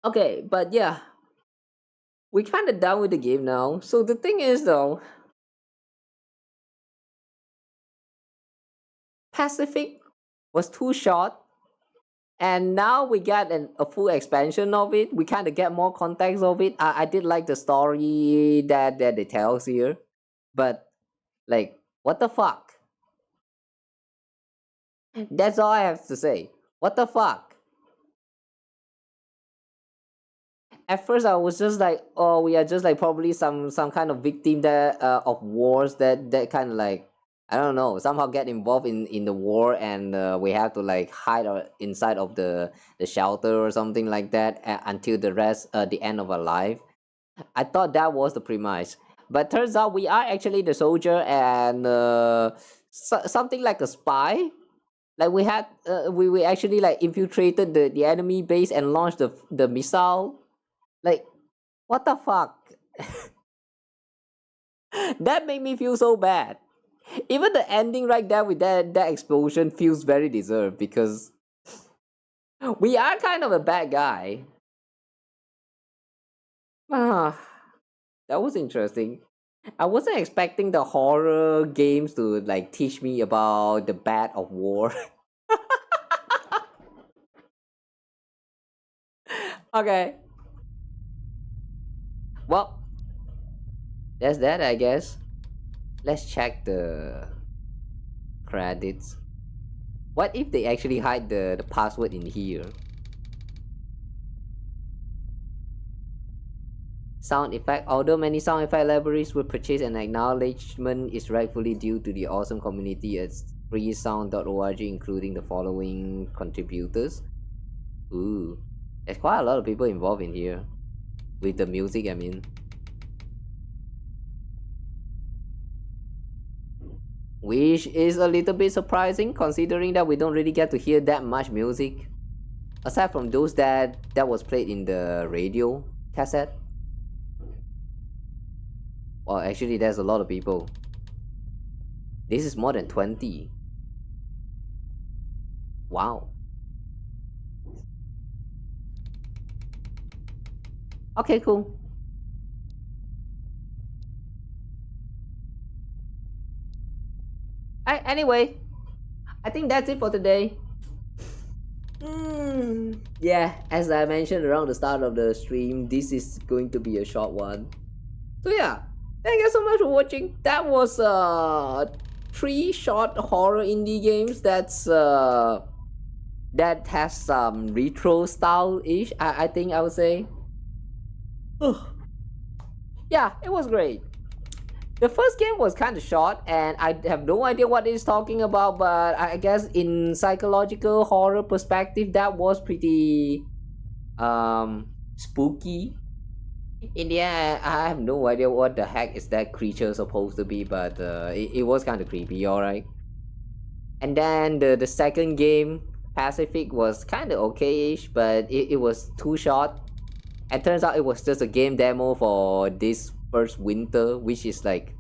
Okay, but yeah. We're kind of done with the game now. So the thing is though... Pacific was too short. And now we got a full expansion of it. We kind of get more context of it. I did like the story that it tells here. But, like, what the fuck? That's all I have to say. What the fuck? At first I was just like, oh, we are just like probably some kind of victim that of wars that kind of like, I don't know, somehow get involved in the war, and we have to like hide inside of the shelter or something like that until the end of our life. I thought that was the premise, but turns out we are actually the soldier and something like a spy. Like we had we actually like infiltrated the enemy base and launched the missile. Like, what the fuck? That made me feel so bad. Even the ending right there with that explosion feels very deserved, because we are kind of a bad guy. That was interesting. I wasn't expecting the horror games to like teach me about the bad of war. Okay. Well, that's that, I guess. Let's check the credits. What if they actually hide the password in here? Sound effect. Although many sound effect libraries were purchased, and acknowledgement is rightfully due to the awesome community at freesound.org, including the following contributors. Ooh, there's quite a lot of people involved in here. With the music, I mean. Which is a little bit surprising, considering that we don't really get to hear that much music. Aside from those that was played in the radio cassette. Well, actually there's a lot of people. This is more than 20. Wow. Okay, cool. Anyway, I think that's it for today. Yeah, as I mentioned around the start of the stream, this is going to be a short one. So yeah, thank you so much for watching. That was 3 short horror indie games that's that has some retro style-ish, I think I would say. yeah, it was great. The first game was kind of short, and I have no idea what it's talking about, but I guess in psychological horror perspective, that was pretty spooky. In the end, I have no idea what the heck is that creature supposed to be, but it was kind of creepy, alright. And then the second game, Pacific, was kind of okay-ish, but it was too short. And turns out it was just a game demo for this first winter, which is like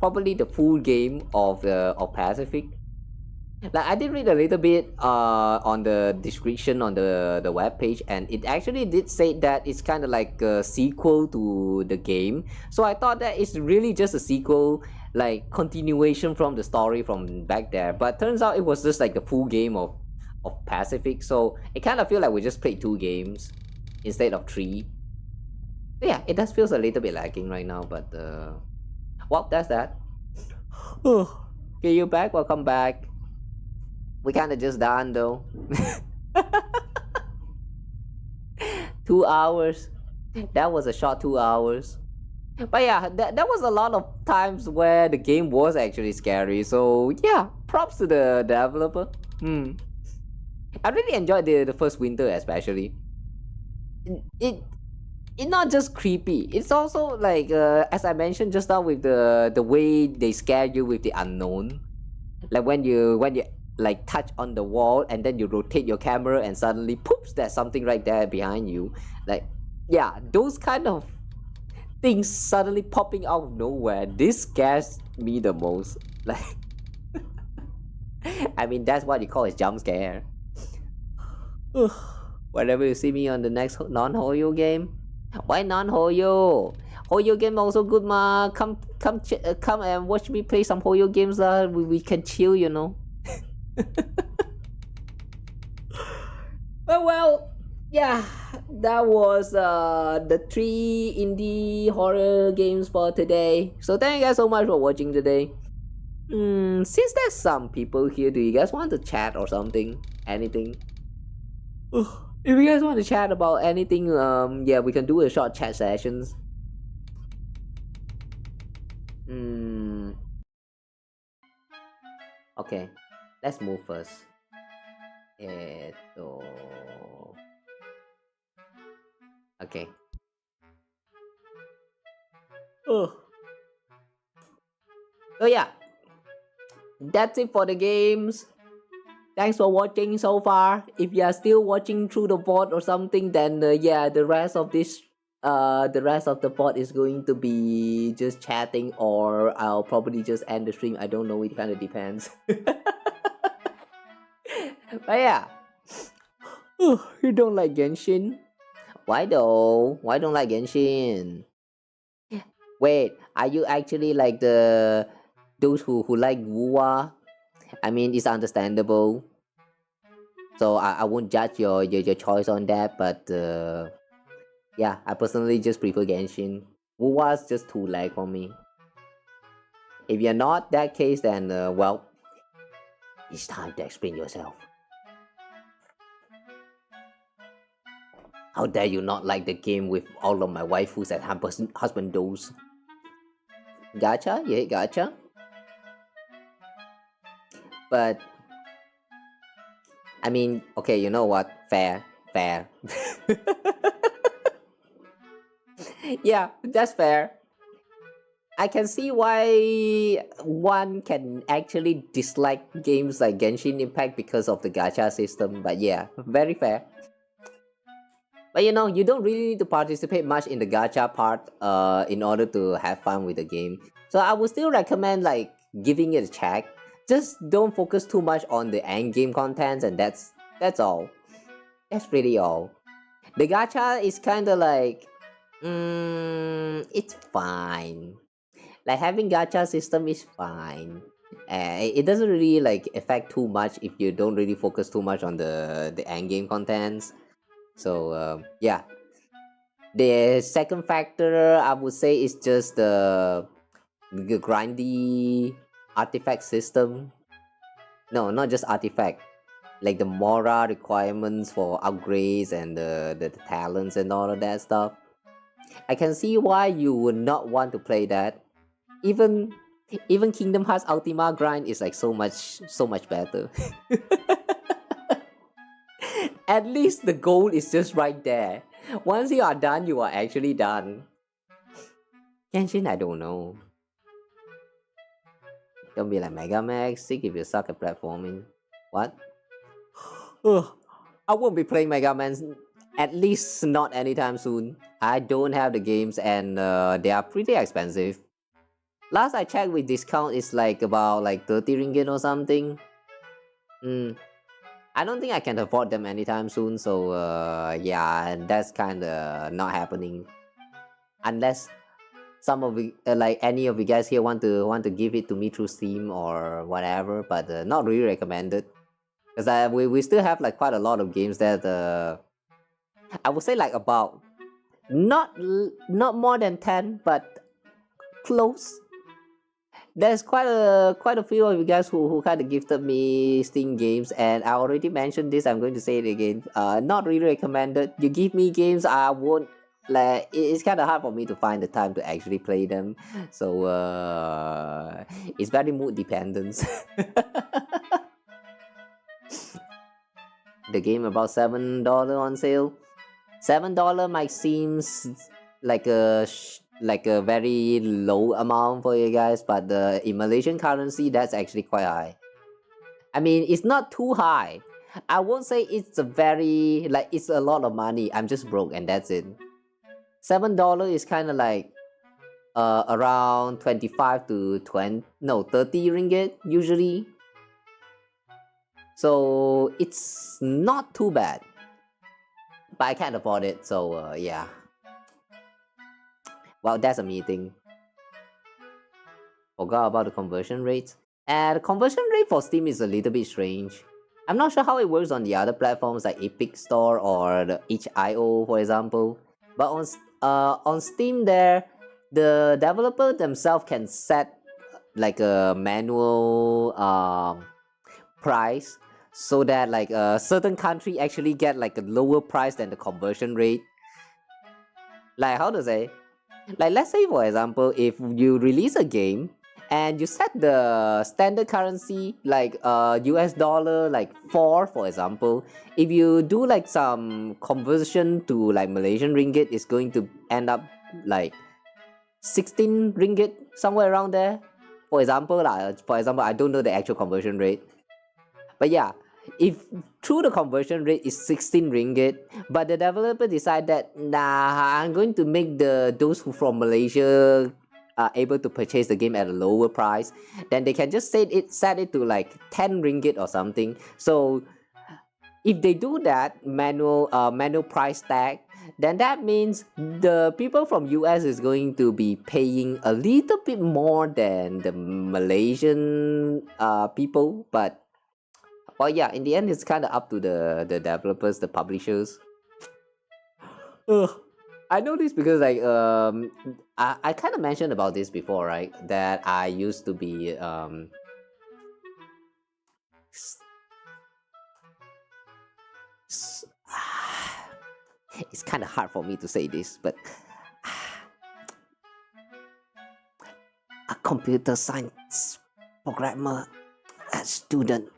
probably the full game of Pacific. Like I did read a little bit on the description on the web page, and it actually did say that it's kind of like a sequel to the game. So I thought that it's really just a sequel, like continuation from the story from back there. But turns out it was just like the full game of Pacific. So it kind of feel like we just played 2 games instead of 3. So yeah, it does feels a little bit lacking right now, but well, that's that. Oh, okay, you back? Welcome back. We kind of just done though. 2 hours. That was a short 2 hours. But yeah, that was a lot of times where the game was actually scary. So yeah, props to the developer. I really enjoyed the first winter especially. It's not just creepy. It's also like as I mentioned just now with the way they scare you with the unknown. Like when you like touch on the wall and then you rotate your camera and suddenly poops, there's something right there behind you. Like yeah, those kind of things suddenly popping out of nowhere. This scares me the most. Like I mean that's what you call a jump scare. Whenever you see me on the next non-Hoyo game. Why non-Hoyo? Hoyo game also good ma. Come and watch me play some Hoyo games lah. We can chill, you know. Well, yeah, that was the 3 indie horror games for today. So thank you guys so much for watching today. Since there's some people here, do you guys want to chat or something? Anything? If you guys want to chat about anything, yeah, we can do a short chat sessions. Okay, let's move first. Okay. So yeah, that's it for the games. Thanks for watching so far. If you are still watching through the VOD or something, then yeah, the rest of the VOD is going to be just chatting, or I'll probably just end the stream. I don't know, it kind of depends. But yeah. You don't like Genshin? Why though? Why don't like Genshin? Wait, are you actually like those who like Wuwa? I mean, it's understandable. So I won't judge your choice on that, but yeah, I personally just prefer Genshin. Wuwa's just too lag for me. If you're not that case, then well, it's time to explain yourself. How dare you not like the game with all of my waifus and husbandos? Gacha? Yeah, gacha. But I mean, okay, you know what? Fair. Yeah, that's fair. I can see why one can actually dislike games like Genshin Impact because of the gacha system, but yeah, very fair. But you know, you don't really need to participate much in the gacha part in order to have fun with the game. So I would still recommend like giving it a check. Just don't focus too much on the end game contents, and that's all. That's really all. The gacha is kind of like it's fine. Like having gacha system is fine. It doesn't really like affect too much if you don't really focus too much on the end game contents. So yeah. The second factor I would say is just the grindy artifact system. No, not just artifact. Like the mora requirements for upgrades and the talents and all of that stuff. I can see why you would not want to play that. Even Kingdom Hearts Ultima grind is like so much better. At least the goal is just right there. Once you are done, you are actually done. Genshin, I don't know. Don't be like Mega Man X6 if you suck at platforming. What? I won't be playing Mega Man, at least not anytime soon. I don't have the games and they are pretty expensive. Last I checked with discount is like about like 30 ringgit or something. I don't think I can afford them anytime soon, so yeah, that's kinda not happening. Unless some of you, like any of you guys here want to give it to me through Steam or whatever, but not really recommended. Because we still have like quite a lot of games that I would say like about not more than 10, but close. There's quite a few of you guys who kind of gifted me Steam games, and I already mentioned this. I'm going to say it again. Not really recommended. You give me games, I won't. Like it's kind of hard for me to find the time to actually play them. So it's very mood dependent. The game about $7 on sale. $7 might seems like a very low amount for you guys, but in Malaysian currency, that's actually quite high. I mean, it's not too high. I won't say it's a very it's a lot of money. I'm just broke and that's it. $7 is kind of like around 25 to 30 ringgit usually. So it's not too bad, but I can't afford it. So yeah. Well, that's a meeting. Forgot about the conversion rate. And the conversion rate for Steam is a little bit strange. I'm not sure how it works on the other platforms like Epic Store or the itch.io, for example. But on Steam there, the developer themselves can set like a manual price, so that like a certain country actually get like a lower price than the conversion rate. Like how to say? Like let's say for example, if you release a game and you set the standard currency like US dollar like 4 for example, if you do like some conversion to like Malaysian ringgit, it's going to end up like 16 ringgit, somewhere around there. For example, I don't know the actual conversion rate. But yeah, if through the conversion rate is 16 ringgit, but the developer decide that I'm going to make those who from Malaysia are able to purchase the game at a lower price, then they can just set it to like 10 ringgit or something. So if they do that manual price tag, then that means the people from US is going to be paying a little bit more than the Malaysian people. But well, yeah, in the end, it's kind of up to the developers, the publishers. I know this because like I kind of mentioned about this before, right? That I used to be it's kind of hard for me to say this, but a computer science programmer, a student.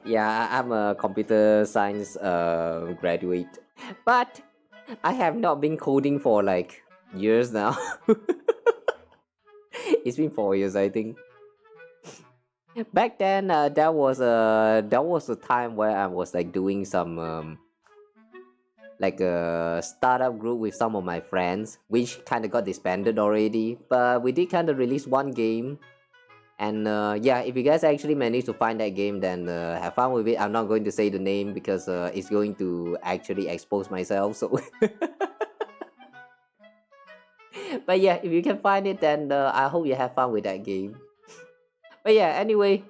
Yeah, I'm a computer science graduate, but I have not been coding for like years now. It's been 4 years, I think. Back then, that was a time where I was like doing some like a startup group with some of my friends, which kind of got disbanded already. But we did kind of release one game, and yeah, if you guys actually manage to find that game, then have fun with it. I'm not going to say the name because it's going to actually expose myself. So, but yeah, if you can find it, then I hope you have fun with that game. But yeah, anyway,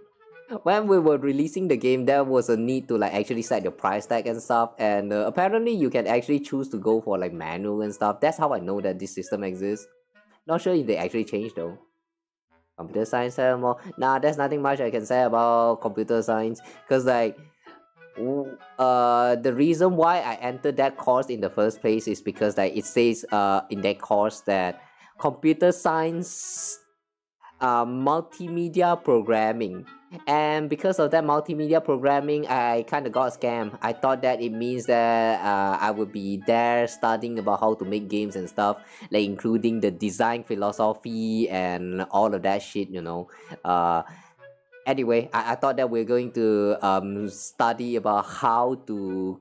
when we were releasing the game, there was a need to like actually set your price tag and stuff, and apparently you can actually choose to go for like manual and stuff. That's how I know that this system exists. Not sure if they actually changed though. Computer science more. Nah, there's nothing much I can say about computer science, because like The reason why I entered that course in the first place is because like it says in that course that computer science multimedia programming, and because of that multimedia programming I kind of got scammed. I thought that it means that I would be there studying about how to make games and stuff, like including the design philosophy and all of that shit, you know. Anyway, I thought that we're going to study about how to,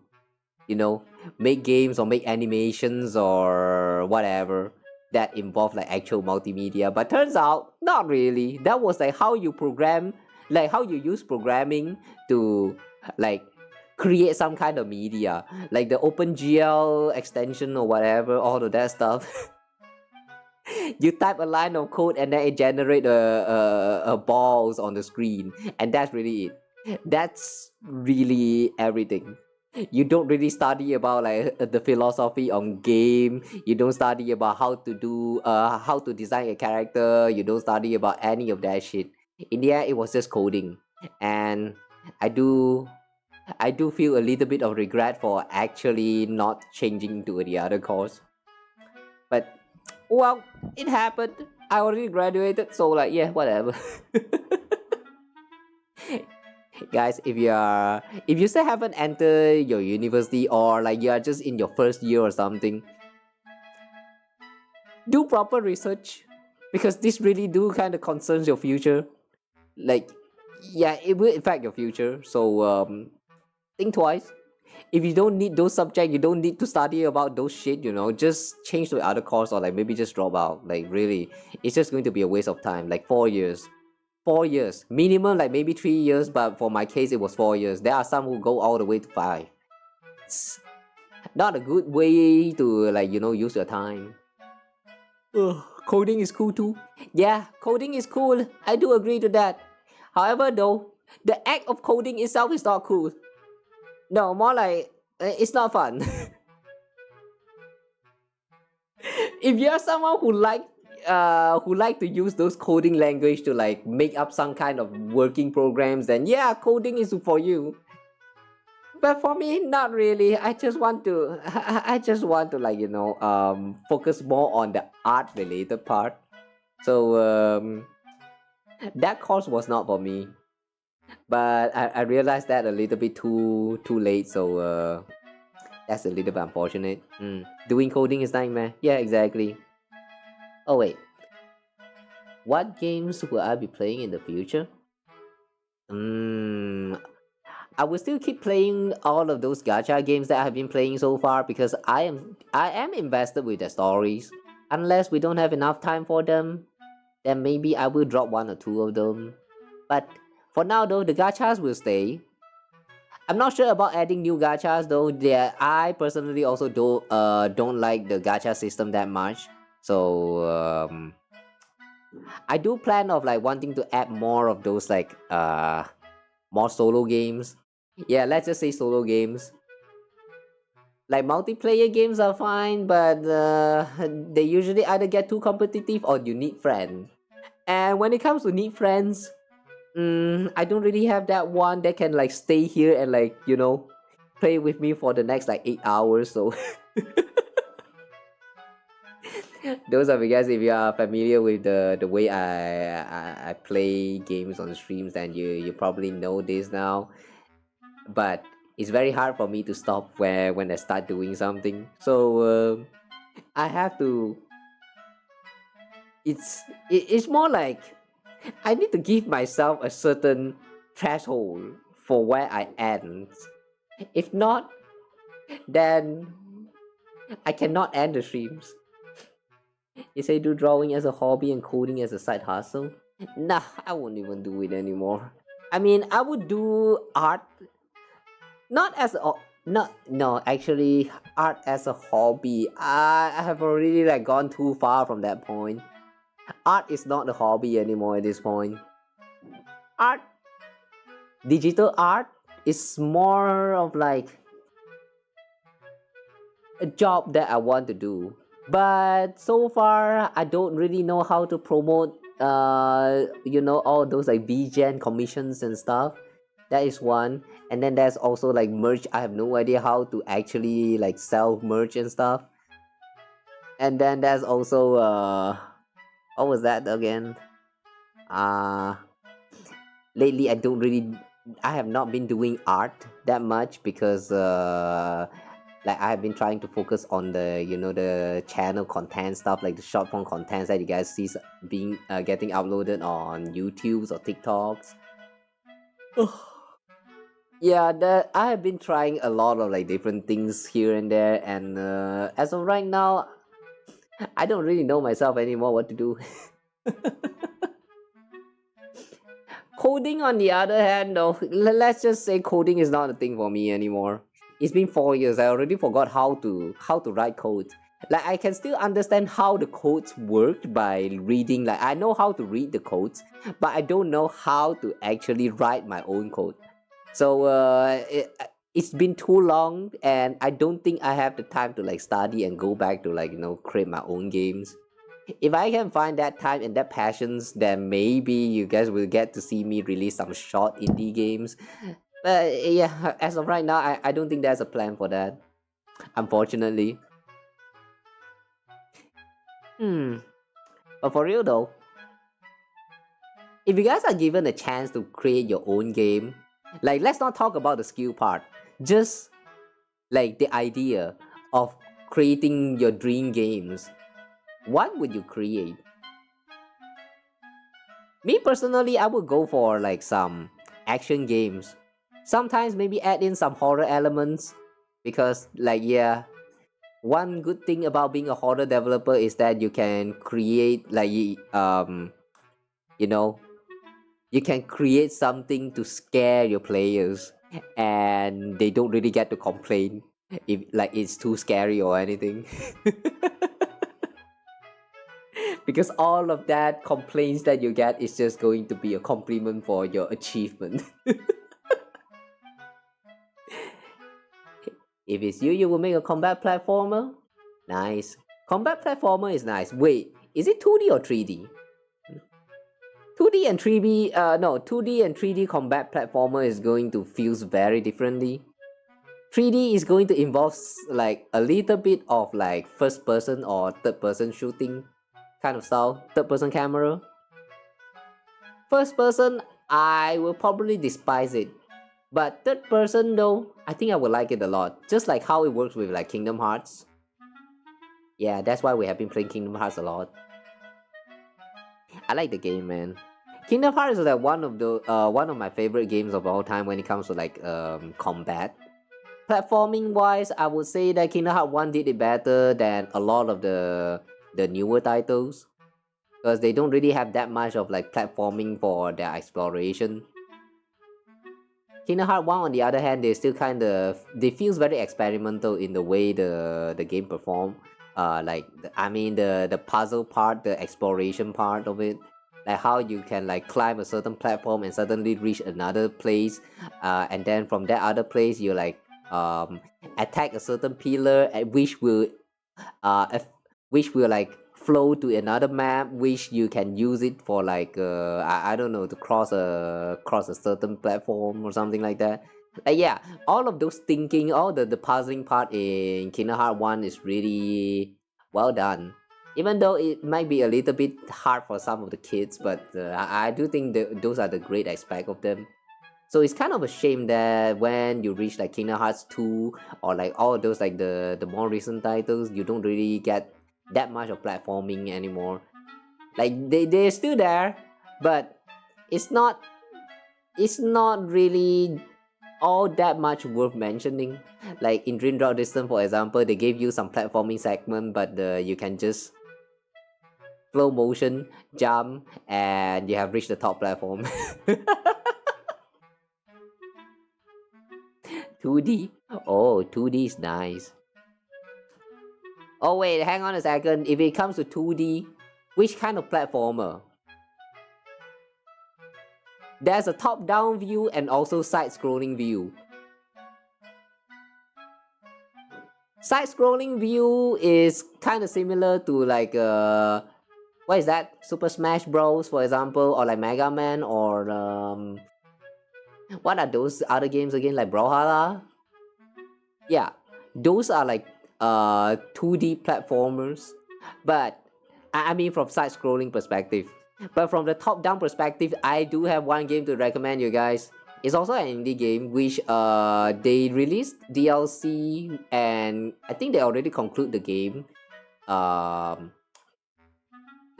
you know, make games or make animations or whatever that involve like actual multimedia, but turns out not really. That was like how you program, like how you use programming to like create some kind of media, like the OpenGL extension or whatever, all of that stuff. You type a line of code and then it generate a balls on the screen, and that's really it. That's really everything. You don't really study about like the philosophy on game. You don't study about how to do how to design a character. You don't study about any of that shit. In the end, it was just coding, and I do feel a little bit of regret for actually not changing to the other course. But well, it happened. I already graduated, so like yeah, whatever. Guys, if you still haven't entered your university, or like you are just in your first year or something, do proper research, because this really do kind of concerns your future. Like, yeah, it will affect your future. So think twice. If you don't need those subjects, you don't need to study about those shit, you know, just change to other course, or like maybe just drop out. Like really, it's just going to be a waste of time. Like 4 years. 4 years minimum, like maybe 3 years, but for my case it was 4 years. There are some who go all the way to 5. It's not a good way to, like, you know, use your time. Coding is cool too. Yeah, coding is cool, I do agree to that. However though, the act of coding itself is not cool. No, more like it's not fun. If you're someone who like to use those coding language to like make up some kind of working programs, then yeah, coding is for you. But for me, not really. I just want to like, you know, focus more on the art related part. So that course was not for me. But I realized that a little bit too late, so that's a little bit unfortunate. Doing coding is nightmare. Yeah, exactly. Oh wait, what games will I be playing in the future? I will still keep playing all of those gacha games that I have been playing so far, because I am invested with the stories. Unless we don't have enough time for them, then maybe I will drop 1 or 2 of them. But for now though, the gachas will stay. I'm not sure about adding new gachas though. I personally also don't like the gacha system that much. So I do plan of like wanting to add more of those like more solo games. Yeah, let's just say solo games. Like multiplayer games are fine, but they usually either get too competitive or you need friends. And when it comes to need friends, I don't really have that one that can like stay here and like, you know, play with me for the next like 8 hours. So those of you guys, if you are familiar with the way I play games on streams, then you probably know this now. But it's very hard for me to stop when I start doing something. So I have to. It's more like I need to give myself a certain threshold for where I end. If not, then I cannot end the streams. You say do drawing as a hobby and coding as a side hustle? Nah, I won't even do it anymore. I mean, I would do art, not as a no, actually, art as a hobby. I have already like gone too far from that point. Art is not a hobby anymore at this point. Art, digital art, is more of like a job that I want to do. But so far, I don't really know how to promote, you know, all those like VGen commissions and stuff. That is one. And then there's also like merch. I have no idea how to actually like sell merch and stuff. And then there's also what was that again? Lately I have not been doing art that much because like I have been trying to focus on the the channel content stuff, like the short form contents that you guys see being getting uploaded on YouTube's or TikToks. Yeah, that I have been trying a lot of like different things here and there, and as of right now, I don't really know myself anymore what to do. Coding, on the other hand, though, let's just say coding is not a thing for me anymore. It's been 4 years. I already forgot how to write code. Like I can still understand how the codes worked by reading. Like I know how to read the codes, but I don't know how to actually write my own code. So it's been too long, and I don't think I have the time to like study and go back to like create my own games. If I can find that time and that passions, then maybe you guys will get to see me release some short indie games. But yeah, as of right now, I don't think there's a plan for that, unfortunately. But for real though, if you guys are given a chance to create your own game, like let's not talk about the skill part, just like the idea of creating your dream games, what would you create? Me personally, I would go for like some action games. Sometimes maybe add in some horror elements, because like yeah, one good thing about being a horror developer is that you can create like you can create something to scare your players, and they don't really get to complain if like it's too scary or anything. Because all of that complaints that you get is just going to be a compliment for your achievement. If it's you, you will make a combat platformer? Nice. Combat platformer is nice. Wait, is it 2D or 3D? 2D and 3D, no, 2D and 3D combat platformer is going to feel very differently. 3D is going to involve like a little bit of like first person or third person shooting kind of style, third person camera. First person, I will probably despise it. But third person though, I think I would like it a lot. Just like how it works with like Kingdom Hearts. Yeah, that's why we have been playing Kingdom Hearts a lot. I like the game, man. Kingdom Hearts is like one of my favorite games of all time when it comes to like combat. Platforming wise, I would say that Kingdom Hearts 1 did it better than a lot of the newer titles, because they don't really have that much of like platforming for their exploration. Kingdom Hearts 1 on the other hand, they still they feels very experimental in the way the game perform. The puzzle part, the exploration part of it, like how you can like climb a certain platform and suddenly reach another place, and then from that other place you like attack a certain pillar, which will like flow to another map, which you can use it for like I don't know, to cross a certain platform or something like that. Yeah, all of those thinking, all the puzzling part in Kingdom Hearts 1 is really well done. Even though it might be a little bit hard for some of the kids, but I do think those are the great aspect of them. So it's kind of a shame that when you reach like Kingdom Hearts 2 or like all of those like the more recent titles, you don't really get that much of platforming anymore. Like they're still there, but it's not really all that much worth mentioning. Like in Dream Drop Distance, for example, they gave you some platforming segment, but you can just slow motion jump and you have reached the top platform. 2D? Oh, 2D is nice. Oh wait, hang on a second. If it comes to 2D, which kind of platformer? There's a top-down view and also side-scrolling view. Side-scrolling view is kind of similar to like what is that? Super Smash Bros, for example, or like Mega Man, or What are those other games again? Like Brawlhalla? Yeah, those are like 2D platformers, but I mean from side-scrolling perspective. But from the top-down perspective, I do have one game to recommend you guys. It's also an indie game which they released DLC and I think they already conclude the game. Um,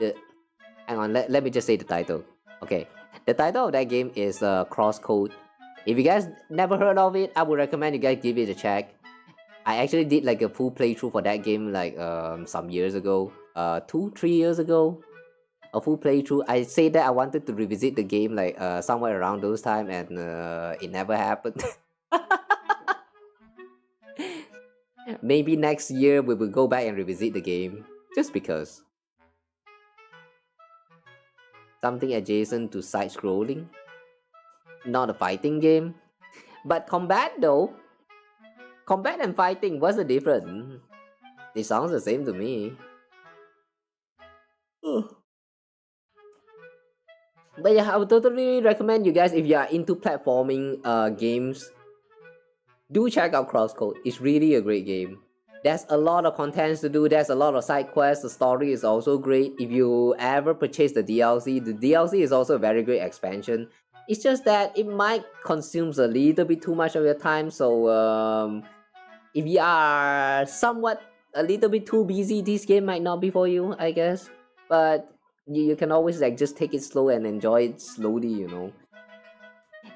hang on, let me just say the title. Okay, the title of that game is Crosscode. If you guys never heard of it, I would recommend you guys give it a check. I actually did like a full playthrough for that game like some years ago, 2-3 years ago. A full playthrough. I said that I wanted to revisit the game like somewhere around those time, and it never happened. Maybe next year we will go back and revisit the game, just because. Something adjacent to side-scrolling. Not a fighting game. But combat though. Combat and fighting, what's the difference? It sounds the same to me. But yeah, I would totally recommend you guys if you are into platforming games. Do check out Crosscode. It's really a great game. There's a lot of contents to do. There's a lot of side quests. The story is also great. If you ever purchase the DLC is also a very great expansion. It's just that it might consume a little bit too much of your time. So if you are somewhat a little bit too busy, this game might not be for you, I guess. But you can always like just take it slow and enjoy it slowly, you know.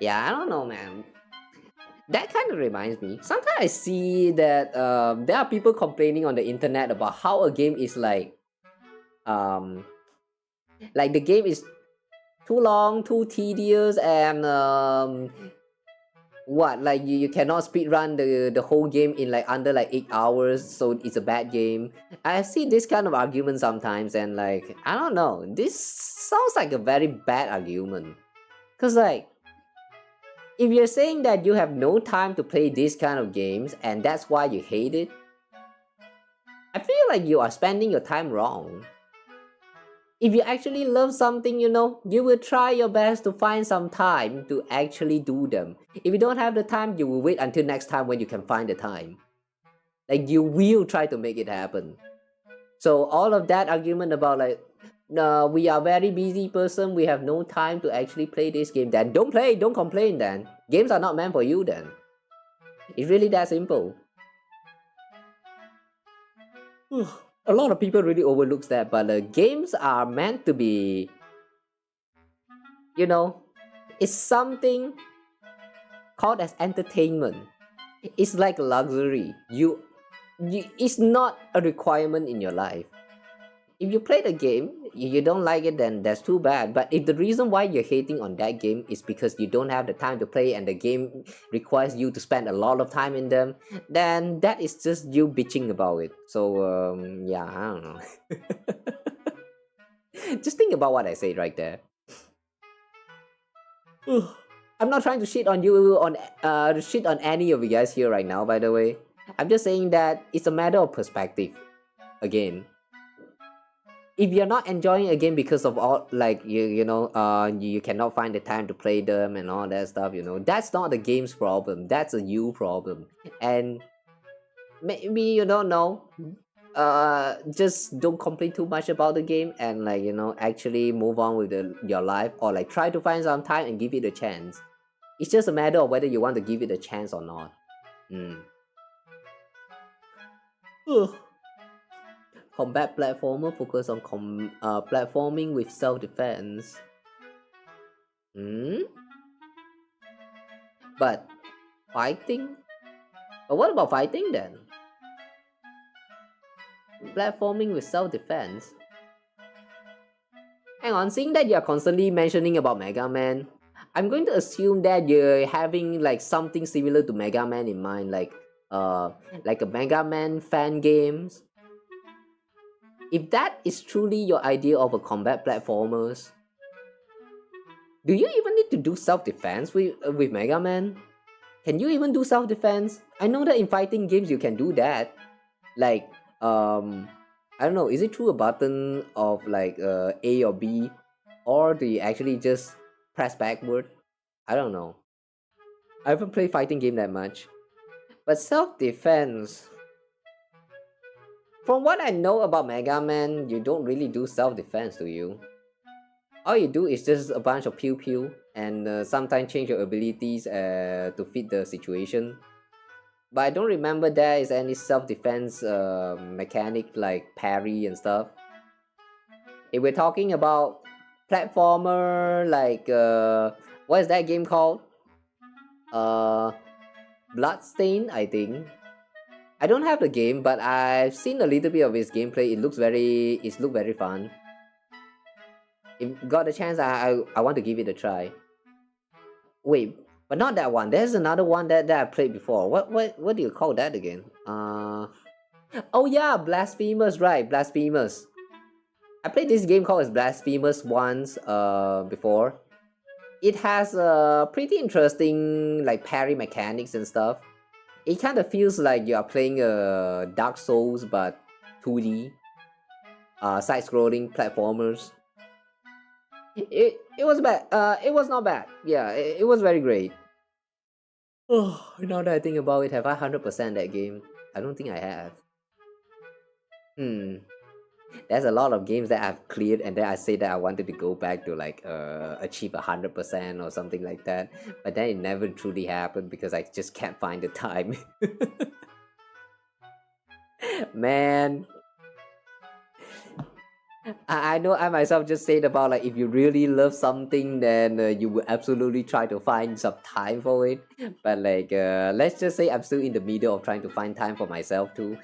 Yeah, I don't know, man. That kind of reminds me. Sometimes I see that there are people complaining on the internet about how a game is like the game is too long, too tedious, and like you cannot speedrun the whole game in like under like 8 hours, so it's a bad game. I see this kind of argument sometimes, and like I don't know, this sounds like a very bad argument. Cause like if you're saying that you have no time to play these kind of games and that's why you hate it, I feel like you are spending your time wrong. If you actually love something, you know, you will try your best to find some time to actually do them. If you don't have the time, you will wait until next time when you can find the time. Like you will try to make it happen. So all of that argument about like, no, we are very busy person, we have no time to actually play this game, then don't play, don't complain then. Games are not meant for you then. It's really that simple. A lot of people really overlooks that, but games are meant to be, you know, it's something called as entertainment. It's like luxury. It's not a requirement in your life. If you play the game, you don't like it, then that's too bad. But if the reason why you're hating on that game is because you don't have the time to play and the game requires you to spend a lot of time in them, then that is just you bitching about it. So yeah, I don't know. Just think about what I said right there. I'm not trying to shit on you shit on any of you guys here right now, by the way. I'm just saying that it's a matter of perspective. Again, if you're not enjoying a game because of all like you cannot find the time to play them and all that stuff, you know, that's not the game's problem, that's a you problem. And maybe you don't know, just don't complain too much about the game and like, you know, actually move on with your life, or like try to find some time and give it a chance. It's just a matter of whether you want to give it a chance or not. Combat platformer focus on platforming with self-defense. But fighting? But what about fighting then? Platforming with self-defense? Hang on, seeing that you're constantly mentioning about Mega Man, I'm going to assume that you're having like something similar to Mega Man in mind, like a Mega Man fan games. If that is truly your idea of a combat platformers, do you even need to do self-defense with Mega Man? Can you even do self-defense? I know that in fighting games you can do that. Like, I don't know, is it through a button of like A or B? Or do you actually just press backward? I don't know. I haven't played fighting game that much. But self-defense... From what I know about Mega Man, you don't really do self-defense, do you? All you do is just a bunch of pew-pew and sometimes change your abilities to fit the situation. But I don't remember there is any self-defense mechanic like parry and stuff. If we're talking about platformer like what is that game called? Bloodstain, I think. I don't have the game, but I've seen a little bit of its gameplay. It looks very fun. If got a chance, I want to give it a try. Wait, but not that one. There's another one that I played before. What do you call that again? Oh yeah, Blasphemous, right? Blasphemous. I played this game called Blasphemous once before. It has pretty interesting like parry mechanics and stuff. It kind of feels like you are playing Dark Souls but 2D side-scrolling platformers. It was bad. It was not bad. Yeah, it was very great. Oh, now that I think about it, have I 100% that game? I don't think I have. There's a lot of games that I've cleared and then I say that I wanted to go back to like achieve 100% or something like that, but then it never truly happened because I just can't find the time. Man, I know I myself just said about like if you really love something then you will absolutely try to find some time for it, but like let's just say I'm still in the middle of trying to find time for myself too.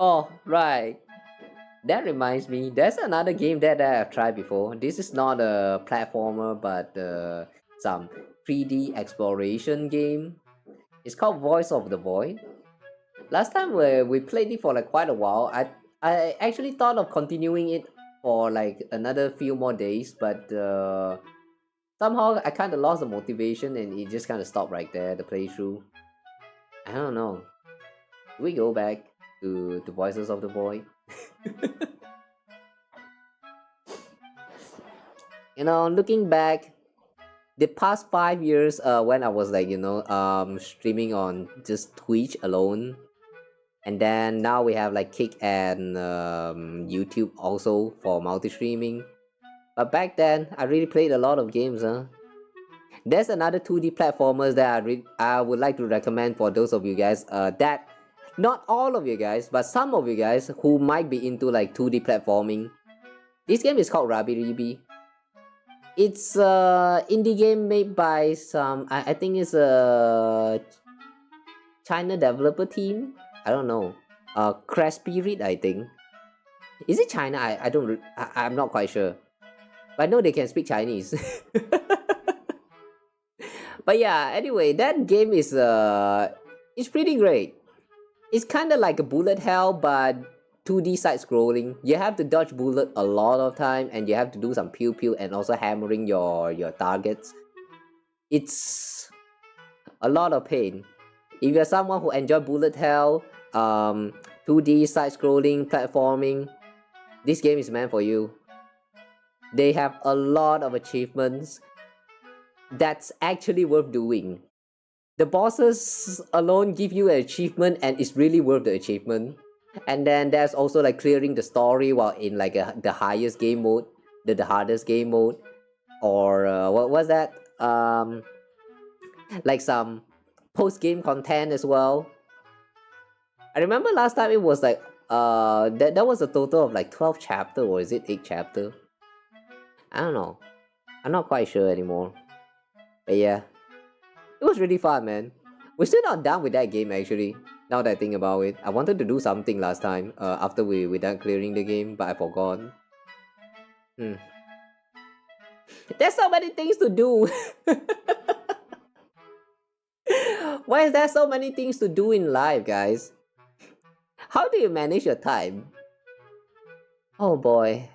Oh, right. That reminds me, there's another game that I've tried before. This is not a platformer, but some 3D exploration game. It's called Voice of the Void. Last time we played it for like quite a while. I actually thought of continuing it for like another few more days, but somehow I kind of lost the motivation and it just kind of stopped right there, the playthrough. I don't know. Do we go back to the Voices of the Void? You know, looking back, the past 5 years when I was like, you know, streaming on just Twitch alone, and then now we have like Kick and YouTube also for multi-streaming. But back then, I really played a lot of games, huh? There's another 2D platformers that I would like to recommend for those of you guys that not all of you guys, but some of you guys who might be into like 2D platforming. This game is called Rabiribi. It's an indie game made by some, I think it's a China developer team. I don't know. Crash Spirit, I think. Is it China? I'm not quite sure. But I know they can speak Chinese. But yeah, anyway, that game is it's pretty great. It's kind of like a bullet hell, but 2D side-scrolling. You have to dodge bullet a lot of time, and you have to do some pew-pew and also hammering your targets. It's a lot of pain. If you're someone who enjoys bullet hell, 2D side-scrolling, platforming, this game is meant for you. They have a lot of achievements that's actually worth doing. The bosses alone give you an achievement and it's really worth the achievement. And then there's also like clearing the story while in like the highest game mode, the hardest game mode, or what was that? Like some post-game content as well. I remember last time it was like that was a total of like 12 chapter, or is it 8 chapter? I don't know. I'm not quite sure anymore. But yeah, it was really fun, man. We're still not done with that game actually, now that I think about it. I wanted to do something last time after we done clearing the game, but I forgot. There's so many things to do. Why is there so many things to do in life, guys? How do you manage your time? Oh boy.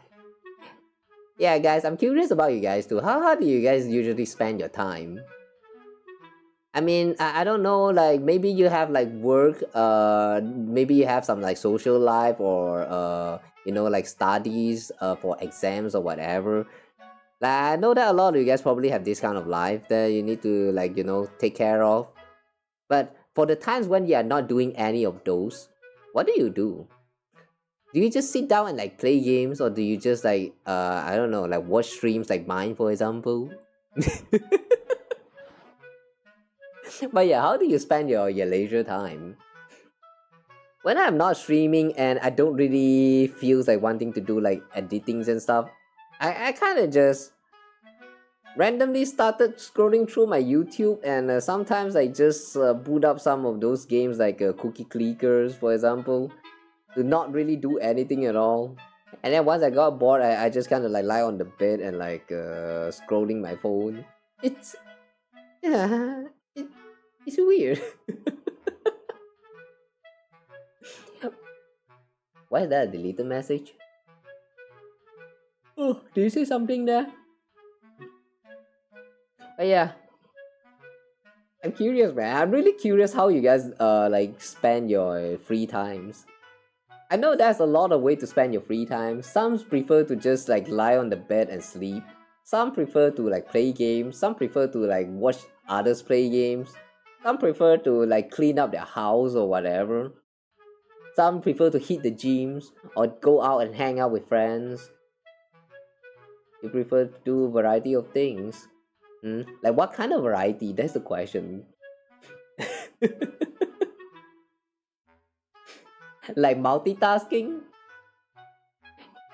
Yeah, guys, I'm curious about you guys too. How do you guys usually spend your time? I mean, I don't know, like maybe you have like work, maybe you have some like social life or you know, like studies for exams or whatever. Like, I know that a lot of you guys probably have this kind of life that you need to, like, you know, take care of. But for the times when you are not doing any of those, what do you do? Do you just sit down and like play games, or do you just like I don't know, like watch streams like mine, for example? But yeah, how do you spend your leisure time? When I'm not streaming and I don't really feel like wanting to do like editings and stuff, I kind of just randomly started scrolling through my YouTube, and sometimes I just boot up some of those games like Cookie Clickers, for example, to not really do anything at all. And then once I got bored, I just kind of like lie on the bed and like scrolling my phone. It's yeah, it's weird. Why is that a deleted message? Oh, did you say something there? But yeah, I'm curious, man. I'm really curious how you guys like spend your free times. I know there's a lot of way to spend your free time. Some prefer to just like lie on the bed and sleep. Some prefer to like play games. Some prefer to like watch others play games. Some prefer to like clean up their house or whatever. Some prefer to hit the gyms or go out and hang out with friends. You prefer to do a variety of things. Like what kind of variety? That's the question. Like multitasking?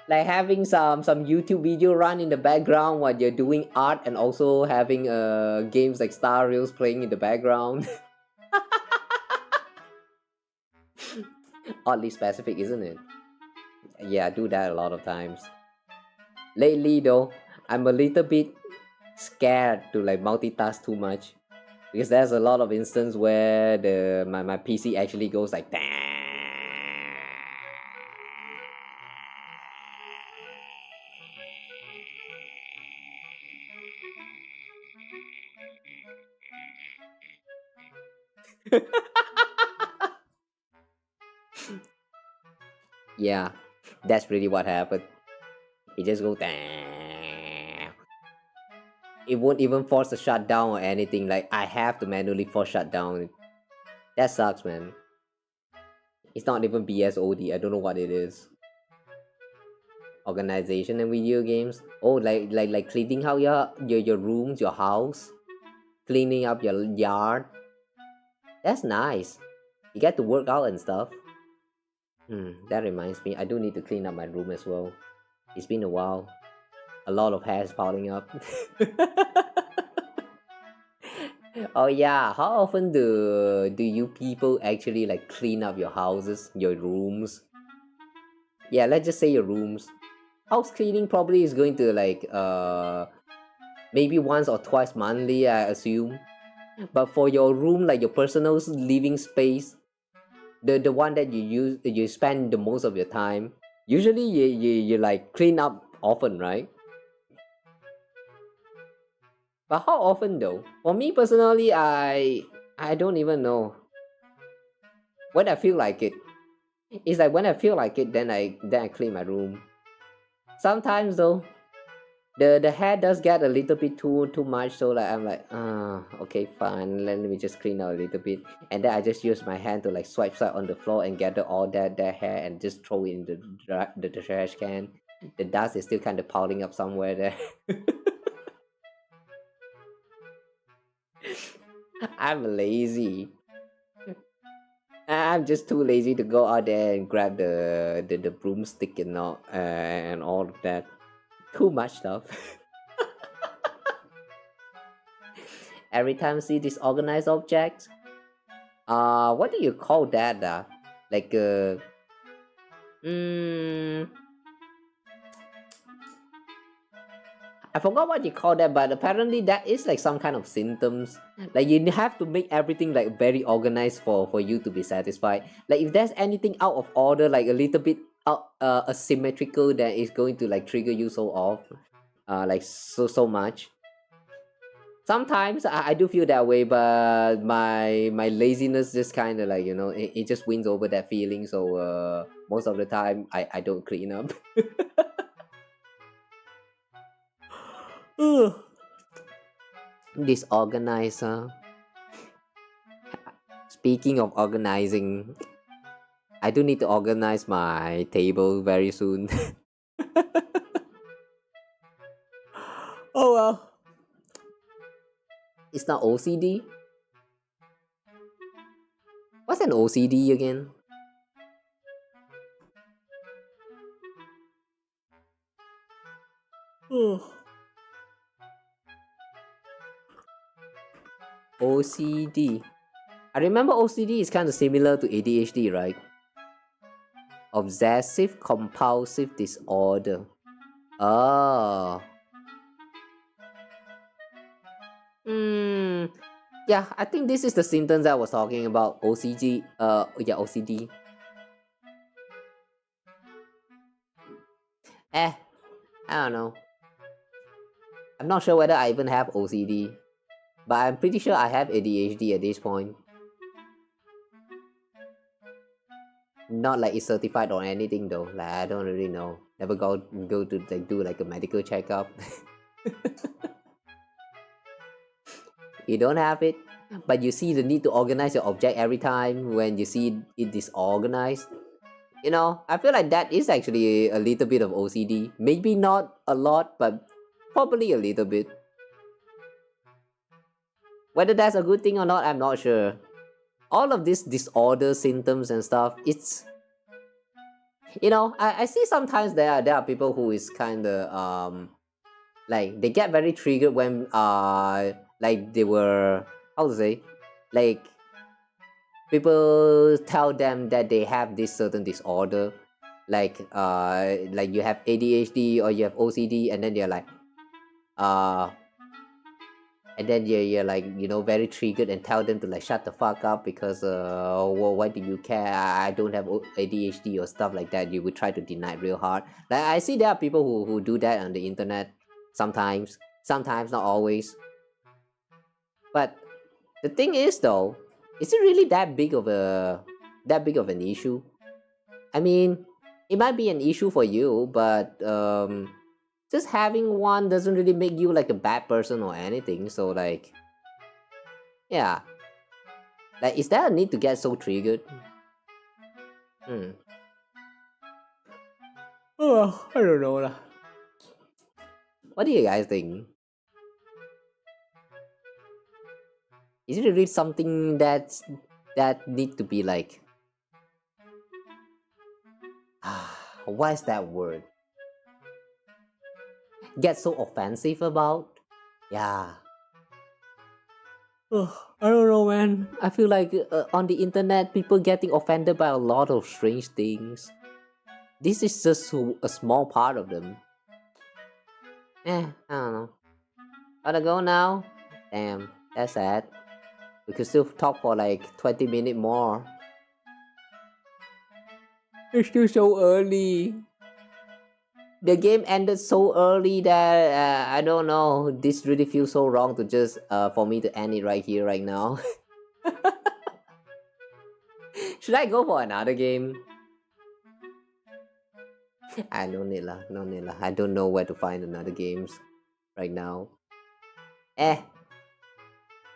Like having some YouTube video run in the background while you're doing art, and also having games like Star Rails playing in the background. Oddly specific, isn't it? Yeah, I do that a lot of times. Lately though, I'm a little bit scared to like multitask too much, because there's a lot of instances where my PC actually goes like damn. Yeah, that's really what happened. It just goes damn. It won't even force a shutdown or anything. Like I have to manually force shutdown. That sucks, man. It's not even BSOD. I don't know what it is. Organization and video games. Oh, like cleaning out your rooms, your house, cleaning up your yard. That's nice. You get to work out and stuff. That reminds me, I do need to clean up my room as well. It's been a while. A lot of hairs piling up. Oh yeah, how often do you people actually like clean up your houses, your rooms? Yeah, let's just say your rooms. House cleaning probably is going to like maybe once or twice monthly, I assume. But for your room, like your personal living space, the one that you spend the most of your time, usually you like clean up often, right? But how often though? For me personally, I don't even know. When I feel like it. It's like when I feel like it, then I clean my room. Sometimes though, the hair does get a little bit too much, so like I'm like, okay, fine, let me just clean out a little bit, and then I just use my hand to like swipe on the floor and gather all that hair and just throw it in the trash can. The dust is still kind of piling up somewhere there. I'm lazy. I'm just too lazy to go out there and grab the broomstick and all of that. Too much stuff. Every time I see disorganized objects, what do you call that? Like I forgot what you call that, but apparently that is like some kind of symptoms. Like you have to make everything like very organized for you to be satisfied. Like if there's anything out of order, like a little bit asymmetrical, that is going to like trigger you so off, like so much. Sometimes I do feel that way, but my laziness just kind of like, you know, it just wins over that feeling. So most of the time I don't clean up. Disorganizer. Speaking of organizing, I do need to organize my table very soon. Oh well. It's not OCD. What's an OCD again? OCD. I remember OCD is kind of similar to ADHD, right? Obsessive compulsive disorder. Oh. Yeah, I think this is the symptoms I was talking about. OCD. Yeah, OCD. I don't know. I'm not sure whether I even have OCD, but I'm pretty sure I have ADHD at this point. Not like it's certified or anything though. Like I don't really know. Never go to like do like a medical checkup. You don't have it, but you see the need to organize your object every time when you see it disorganized. You know, I feel like that is actually a little bit of OCD. Maybe not a lot, but probably a little bit. Whether that's a good thing or not, I'm not sure. All of these disorder symptoms and stuff, it's, you know, I see sometimes there are people who is kind of like they get very triggered when like they were, how to say, like people tell them that they have this certain disorder, like you have ADHD or you have OCD, and then they're like and then you're like, you know, very triggered and tell them to like shut the fuck up because well, why do you care? I don't have ADHD or stuff like that. You would try to deny it real hard. Like I see there are people who do that on the internet sometimes, not always. But the thing is though, is it really that big of an issue? I mean, it might be an issue for you, but just having one doesn't really make you like a bad person or anything. So like, yeah, like is there a need to get so triggered? Oh, I don't know lah. What do you guys think? Is it really something that need to be like what is that word? Get so offensive about? Yeah. I don't know, man. I feel like on the internet, people getting offended by a lot of strange things. This is just a small part of them. I don't know. Gotta go now? Damn, that's sad. We could still talk for like 20 minutes more. It's still so early. The game ended so early that I don't know. This really feels so wrong to just for me to end it right here, right now. Should I go for another game? I no need lah. I don't know where to find another games right now.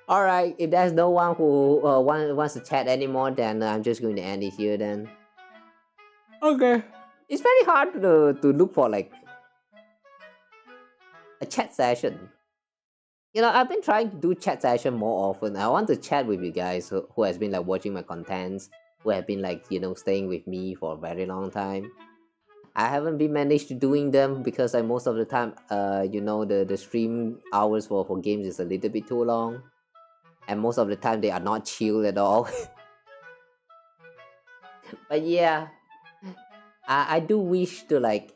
Alright, if there's no one who wants to chat anymore, then I'm just going to end it here then. Okay. It's very hard to look for like a chat session. You know, I've been trying to do chat session more often. I want to chat with you guys who has been like watching my contents, who have been like, you know, staying with me for a very long time. I haven't been managed to doing them because like most of the time, you know, the stream hours for games is a little bit too long. And most of the time they are not chill at all. But yeah, I do wish to like,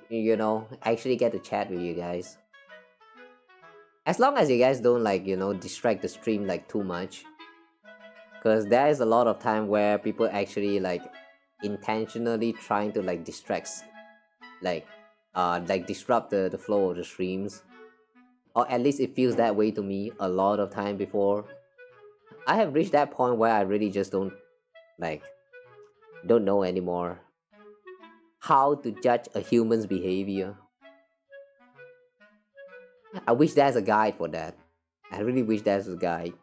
you know, actually get to chat with you guys. As long as you guys don't like, you know, distract the stream like too much. Because there is a lot of time where people actually like intentionally trying to like distract, like disrupt the flow of the streams. Or at least it feels that way to me a lot of time before. I have reached that point where I really just don't know anymore how to judge a human's behavior. I wish there's a guide for that. I really wish there's a guide.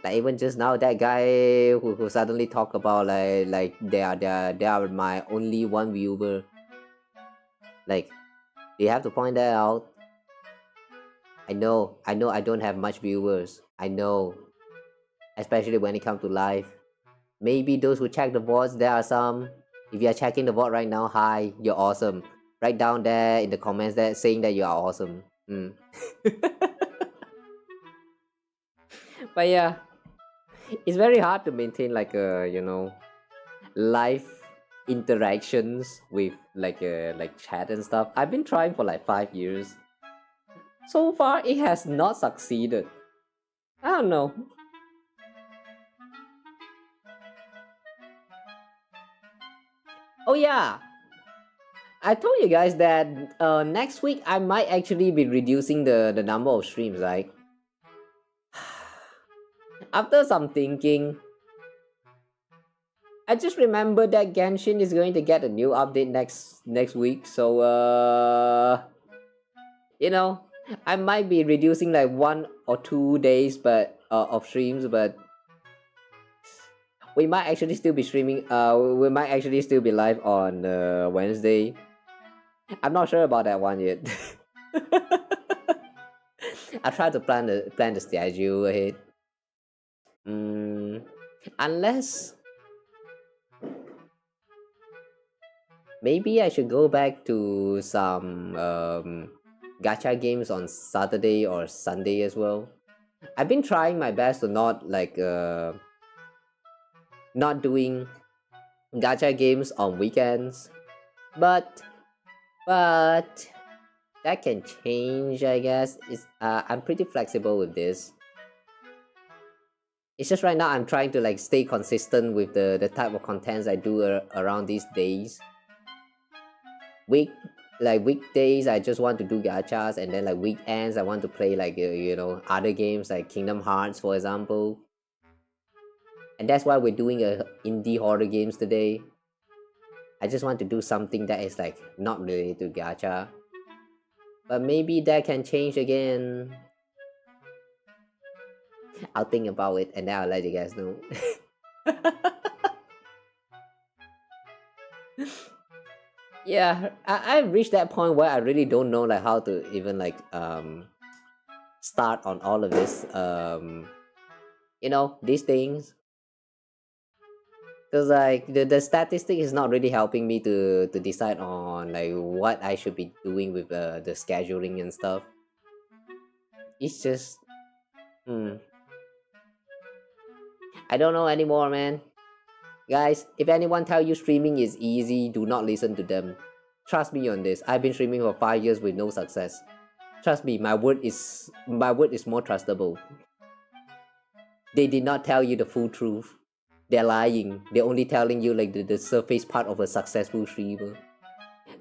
Like even just now, that guy who suddenly talk about like they are my only one viewer. Like, you have to point that out. I know I don't have much viewers. I know, especially when it comes to live. Maybe those who check the votes, there are some. If you are checking the vote right now, hi, you're awesome. Write down there in the comments that saying that you are awesome. But yeah, it's very hard to maintain like live interactions with like chat and stuff. I've been trying for like 5 years. So far, it has not succeeded. I don't know. Oh yeah, I told you guys that next week I might actually be reducing the number of streams, right? After some thinking, I just remember that Genshin is going to get a new update next week, so you know, I might be reducing like 1 or 2 days but of streams, but we might actually still be streaming. We might actually still be live on Wednesday. I'm not sure about that one yet. I try to plan the schedule ahead. Unless maybe I should go back to some gacha games on Saturday or Sunday as well. I've been trying my best to not like not doing gacha games on weekends, but that can change, I guess. I'm pretty flexible with this. It's just right now I'm trying to like stay consistent with the type of contents I do around these days. Weekdays I just want to do gachas, and then like weekends I want to play like other games like Kingdom Hearts, for example. And that's why we're doing indie horror games today. I just want to do something that is like not related to gacha. But maybe that can change again. I'll think about it and then I'll let you guys know. Yeah, I've reached that point where I really don't know like how to even like start on all of this these things. Because like the statistic is not really helping me to decide on like what I should be doing with the scheduling and stuff. It's just I don't know anymore, man. Guys, if anyone tell you streaming is easy, do not listen to them. Trust me on this. I've been streaming for 5 years with no success. Trust me, my word is more trustable. They did not tell you the full truth. They're lying. They're only telling you like the surface part of a successful streamer.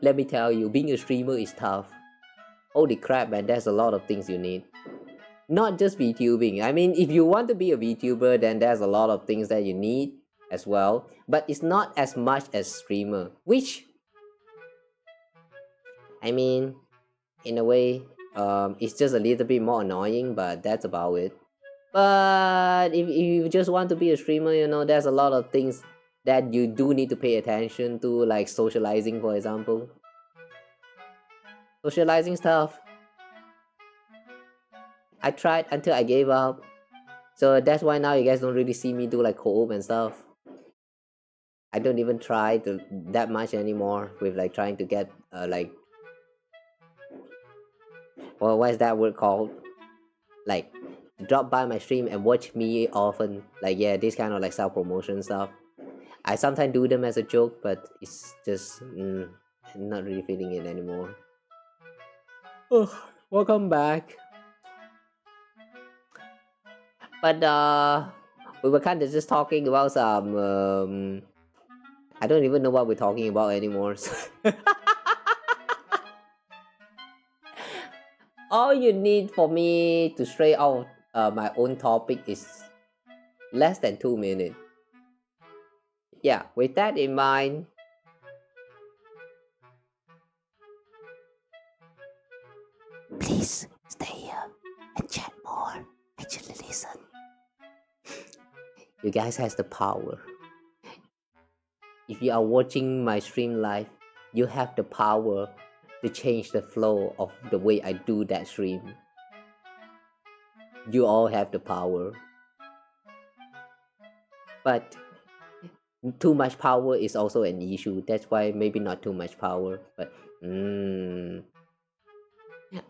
Let me tell you, being a streamer is tough. Holy crap, man, there's a lot of things you need. Not just VTubing. I mean, if you want to be a VTuber, then there's a lot of things that you need as well. But it's not as much as streamer. Which, I mean, in a way, it's just a little bit more annoying, but that's about it. But if you just want to be a streamer, there's a lot of things that you do need to pay attention to, like socializing, for example. Socializing stuff. I tried until I gave up. So that's why now you guys don't really see me do like co-op and stuff. I don't even try that much anymore with like trying to get well, what is that word called? Like, drop by my stream and watch me often. Like, yeah, this kind of like self-promotion stuff. I sometimes do them as a joke, but it's just I'm not really feeling it anymore. Oh, welcome back. But we were kind of just talking about some I don't even know what we're talking about anymore. All you need for me to stray out my own topic is less than 2 minutes. Yeah, with that in mind, Please stay here and chat more. Actually listen. You guys has the power. If you are watching my stream live, you have the power to change the flow of the way I do that stream. You all have the power. But too much power is also an issue. That's why maybe not too much power. But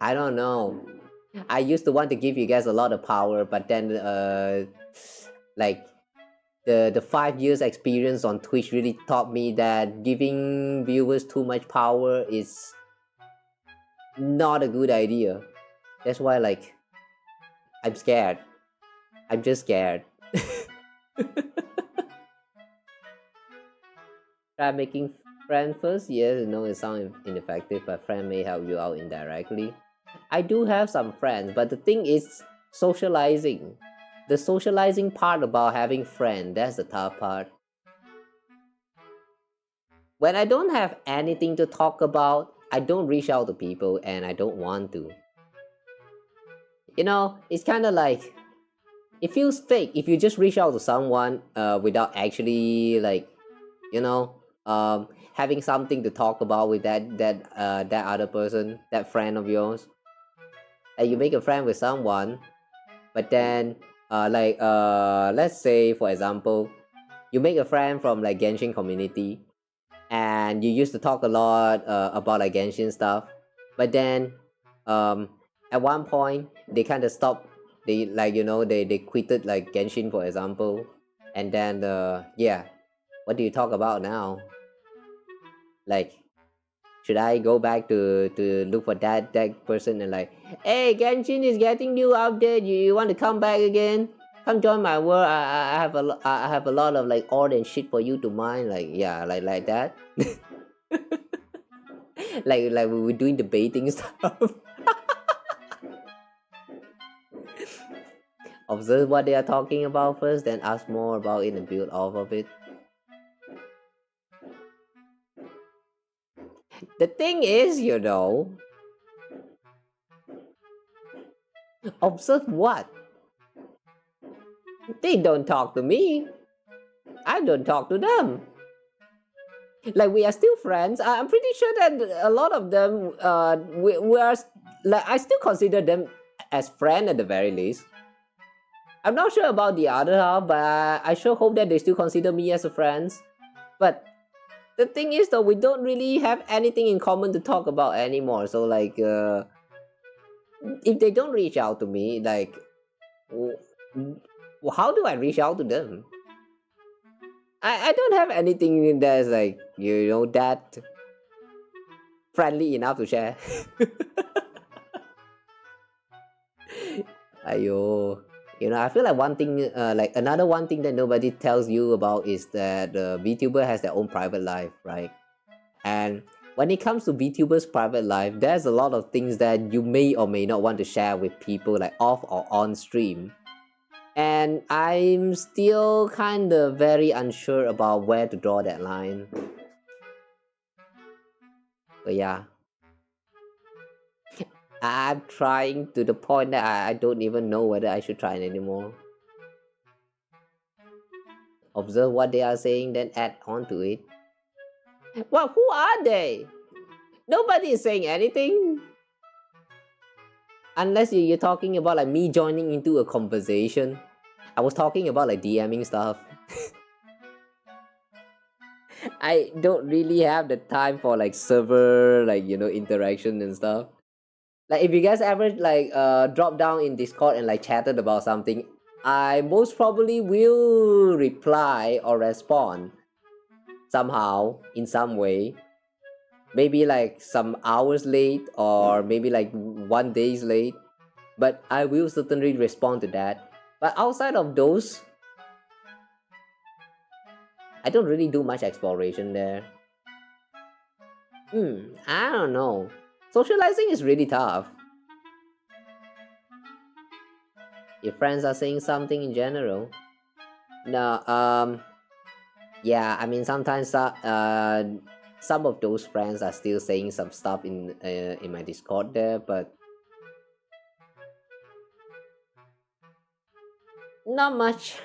I don't know. I used to want to give you guys a lot of power, but then like the 5 years experience on Twitch really taught me that giving viewers too much power is not a good idea. That's why like I'm scared. I'm just scared. Try making friends first. Yes, no, it sounds ineffective, but friend may help you out indirectly. I do have some friends, but the thing is socializing. The socializing part about having friends, that's the tough part. When I don't have anything to talk about, I don't reach out to people and I don't want to. You know, it's kind of like, it feels fake if you just reach out to someone without actually like, you know, having something to talk about with that other person, that friend of yours. Like you make a friend with someone, but then let's say for example, you make a friend from like Genshin community, and you used to talk a lot about like Genshin stuff, but then at one point they kind of stopped. They like, you know, they quitted like Genshin for example, and then yeah, what do you talk about now? Like, should I go back to look for that person and like, hey, Genshin is getting new update. You want to come back again? Come join my world. I have a lot of like ore and shit for you to mine. Like, yeah, like that. like we were doing debating stuff. Observe what they are talking about first, then ask more about it and build off of it. The thing is, you know, observe what? They don't talk to me. I don't talk to them. Like, we are still friends. I'm pretty sure that a lot of them, we are, like, I still consider them as friends at the very least. I'm not sure about the other half, but I sure hope that they still consider me as a friend. But the thing is though, we don't really have anything in common to talk about anymore. So like, if they don't reach out to me, like, how do I reach out to them? I don't have anything that's like, you know, that friendly enough to share. Ayo. You know, I feel like one thing, like another one thing that nobody tells you about is that VTuber has their own private life, right? And when it comes to VTuber's private life, there's a lot of things that you may or may not want to share with people, like off or on stream. And I'm still kind of very unsure about where to draw that line. But yeah. I'm trying to the point that I don't even know whether I should try it anymore. Observe what they are saying, then add on to it. Well, who are they? Nobody is saying anything. Unless you're talking about like me joining into a conversation. I was talking about like DMing stuff. I don't really have the time for like server, like, you know, interaction and stuff. Like, if you guys ever like drop down in Discord and like chatted about something, I most probably will reply or respond somehow, in some way. Maybe like some hours late, or maybe like 1 day late, but I will certainly respond to that. But outside of those, I don't really do much exploration there. I don't know. Socializing is really tough. If friends are saying something in general. No, yeah, I mean sometimes some of those friends are still saying some stuff in my Discord there, but Not much.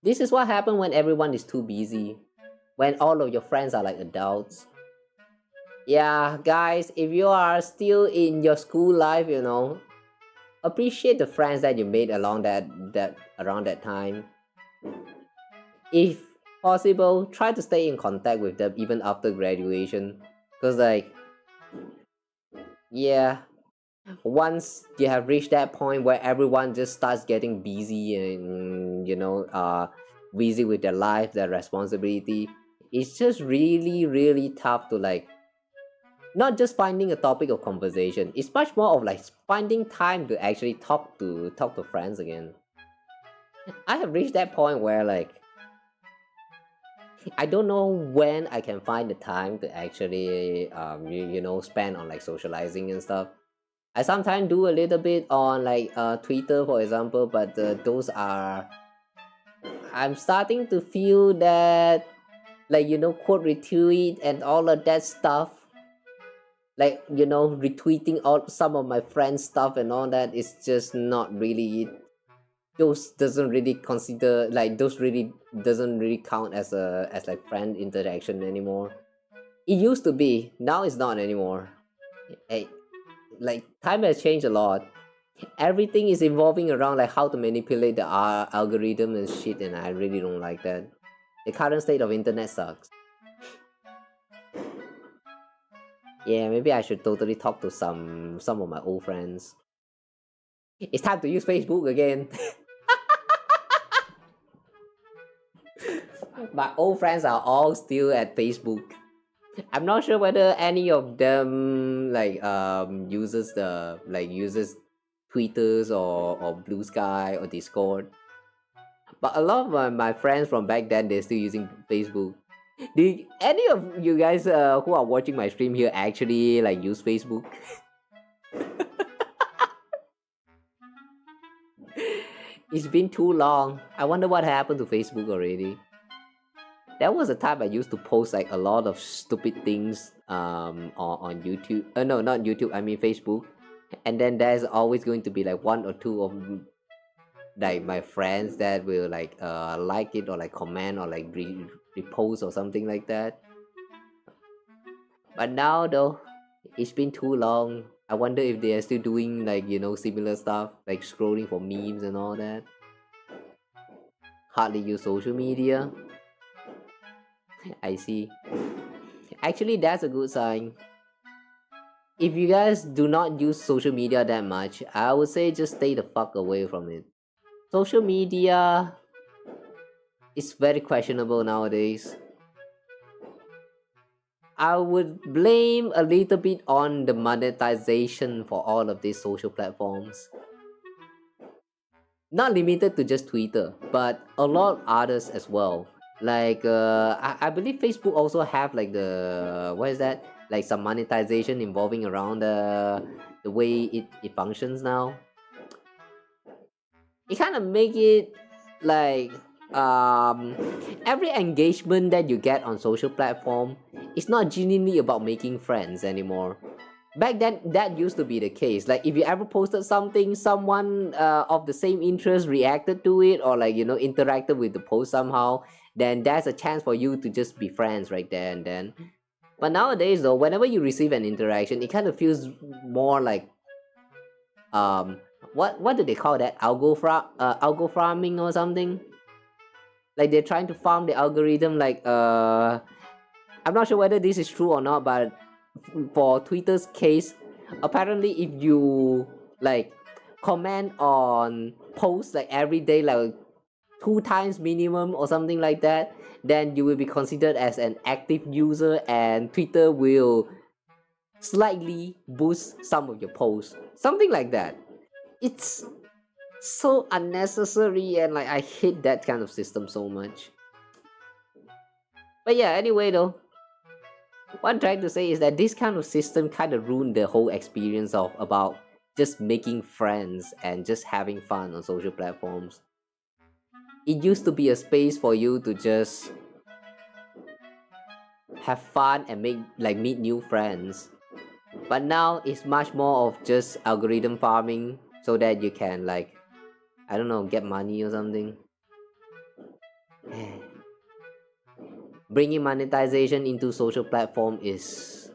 This is what happens when everyone is too busy. When all of your friends are like adults. Yeah, guys, if you are still in your school life, you know, appreciate the friends that you made along around that time. If possible, try to stay in contact with them even after graduation. Cause like, yeah, once you have reached that point where everyone just starts getting busy and busy with their life, their responsibility, it's just really tough to like not just finding a topic of conversation. It's much more of like finding time to actually talk to friends again. I have reached that point where like I don't know when I can find the time to actually spend on like socializing and stuff. I sometimes do a little bit on like Twitter, for example, but those are I'm starting to feel that like quote retweet and all of that stuff, like retweeting all some of my friends stuff and all that is just not really, those doesn't really consider like those really doesn't really count as like friend interaction anymore. It used to be, now it's not anymore. Hey, like time has changed a lot. Everything is evolving around like how to manipulate the algorithm and shit, and I really don't like that. The current state of internet sucks. Yeah, maybe I should totally talk to some of my old friends. It's time to use Facebook again. My old friends are all still at Facebook. I'm not sure whether any of them like uses Twitters or Blue Sky or Discord. But a lot of my friends from back then, they're still using Facebook. Do any of you guys who are watching my stream here actually like use Facebook? It's been too long. I wonder what happened to Facebook already. There was a time I used to post like a lot of stupid things on YouTube. No, not YouTube, I mean Facebook. And then there's always going to be like one or two of like my friends that will like it or like comment or like repost or something like that. But now though, it's been too long. I wonder if they are still doing like similar stuff, like scrolling for memes and all that. Hardly use social media. I see. Actually, that's a good sign. If you guys do not use social media that much, I would say just stay the fuck away from it. Social media is very questionable nowadays. I would blame a little bit on the monetization for all of these social platforms. Not limited to just Twitter, but a lot of others as well. Like I believe Facebook also have like the what is that, like some monetization involving around the way it functions now. It kind of make it like every engagement that you get on social platform is not genuinely about making friends anymore. Back then that used to be the case. Like if you ever posted something, someone of the same interest reacted to it or like interacted with the post somehow, then there's a chance for you to just be friends right there and then. But nowadays though, whenever you receive an interaction, it kind of feels more like what do they call that, algo farming or something. Like they're trying to farm the algorithm. Like I'm not sure whether this is true or not, but for Twitter's case, apparently if you like comment on posts like every day, like 2 times minimum or something like that, then you will be considered as an active user and Twitter will slightly boost some of your posts, something like that. It's so unnecessary and like I hate that kind of system so much. But yeah, anyway though, what I'm trying to say is that this kind of system kind of ruined the whole experience of about just making friends and just having fun on social platforms. It used to be a space for you to just have fun and meet new friends. But now it's much more of just algorithm farming so that you can like I don't know, get money or something. Bringing monetization into social platform is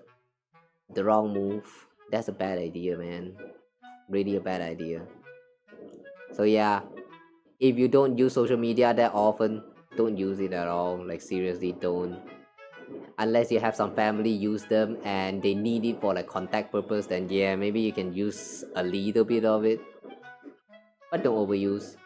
the wrong move. That's a bad idea, man. Really a bad idea. So yeah, if you don't use social media that often, don't use it at all. Like seriously, don't. Unless you have some family use them and they need it for like contact purpose, then yeah, maybe you can use a little bit of it, but don't overuse.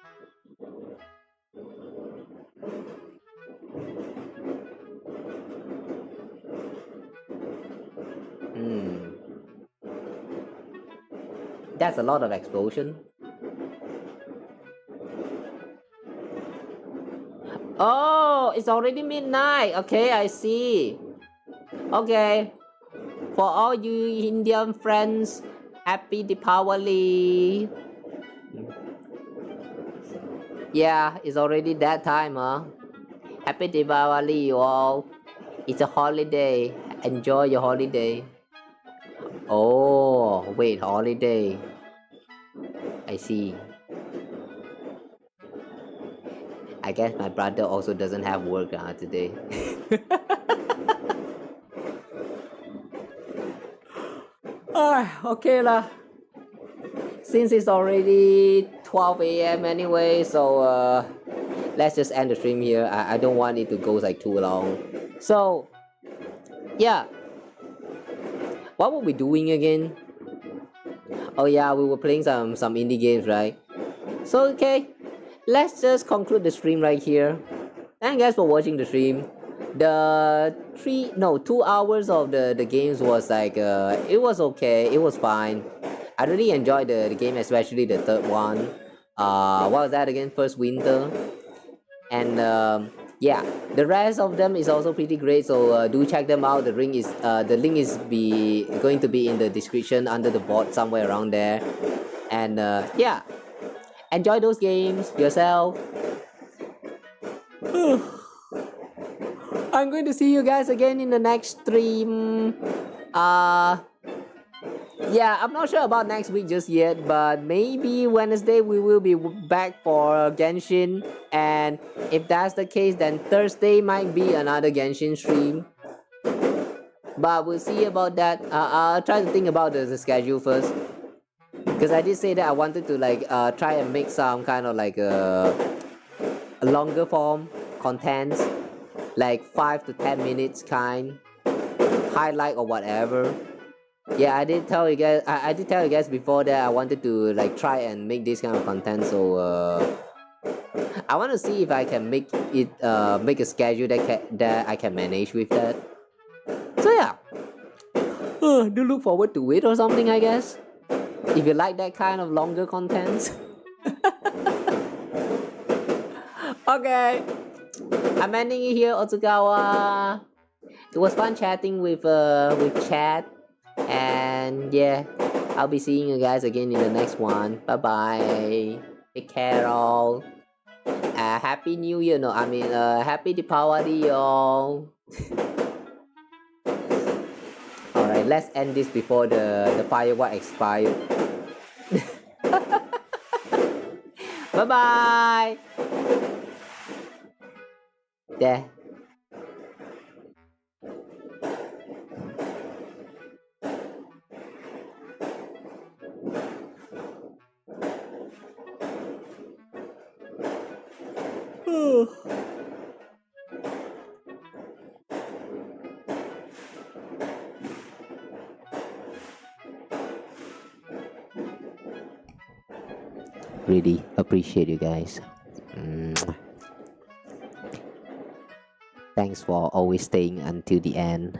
That's a lot of explosion. Oh, it's already midnight. Okay, I see. Okay, for all you Indian friends, happy Deepavali. Yeah, it's already that time, huh? Happy Deepavali, you all. It's a holiday. Enjoy your holiday. Oh, wait, holiday. I see. I guess my brother also doesn't have work today. Okay lah. Since it's already 12 a.m. anyway, so let's just end the stream here. I don't want it to go like too long. So yeah, what were we doing again? Oh yeah, we were playing some indie games, right? So okay, let's just conclude the stream right here. Thank you guys for watching the stream. The 2 hours of the games was like it was okay, it was fine. I really enjoyed the game, especially the third one. What was that again? First Winter. And yeah, the rest of them is also pretty great, so do check them out. The link is going to be in the description under the board somewhere around there. And yeah, enjoy those games yourself. I'm going to see you guys again in the next stream. Yeah, I'm not sure about next week just yet, but maybe Wednesday we will be back for Genshin, and if that's the case, then Thursday might be another Genshin stream. But we'll see about that. I'll try to think about the schedule first, because I did say that I wanted to like try and make some kind of like a longer form contents, like 5 to 10 minutes kind highlight or whatever. Yeah, I did tell you guys. I did tell you guys before that I wanted to like try and make this kind of content. So I want to see if I can make it make a schedule that I can manage with that. So yeah, do look forward to it or something, I guess. If you like that kind of longer content. Okay, I'm ending it here, Otsukawa. It was fun chatting with Chad. And yeah, I'll be seeing you guys again in the next one. Bye bye. Take care all. Happy New Year. No, I mean Happy Deepavali, y'all. Alright, let's end this before the firework expire. Bye bye. There. Really appreciate you guys. Thanks for always staying until the end.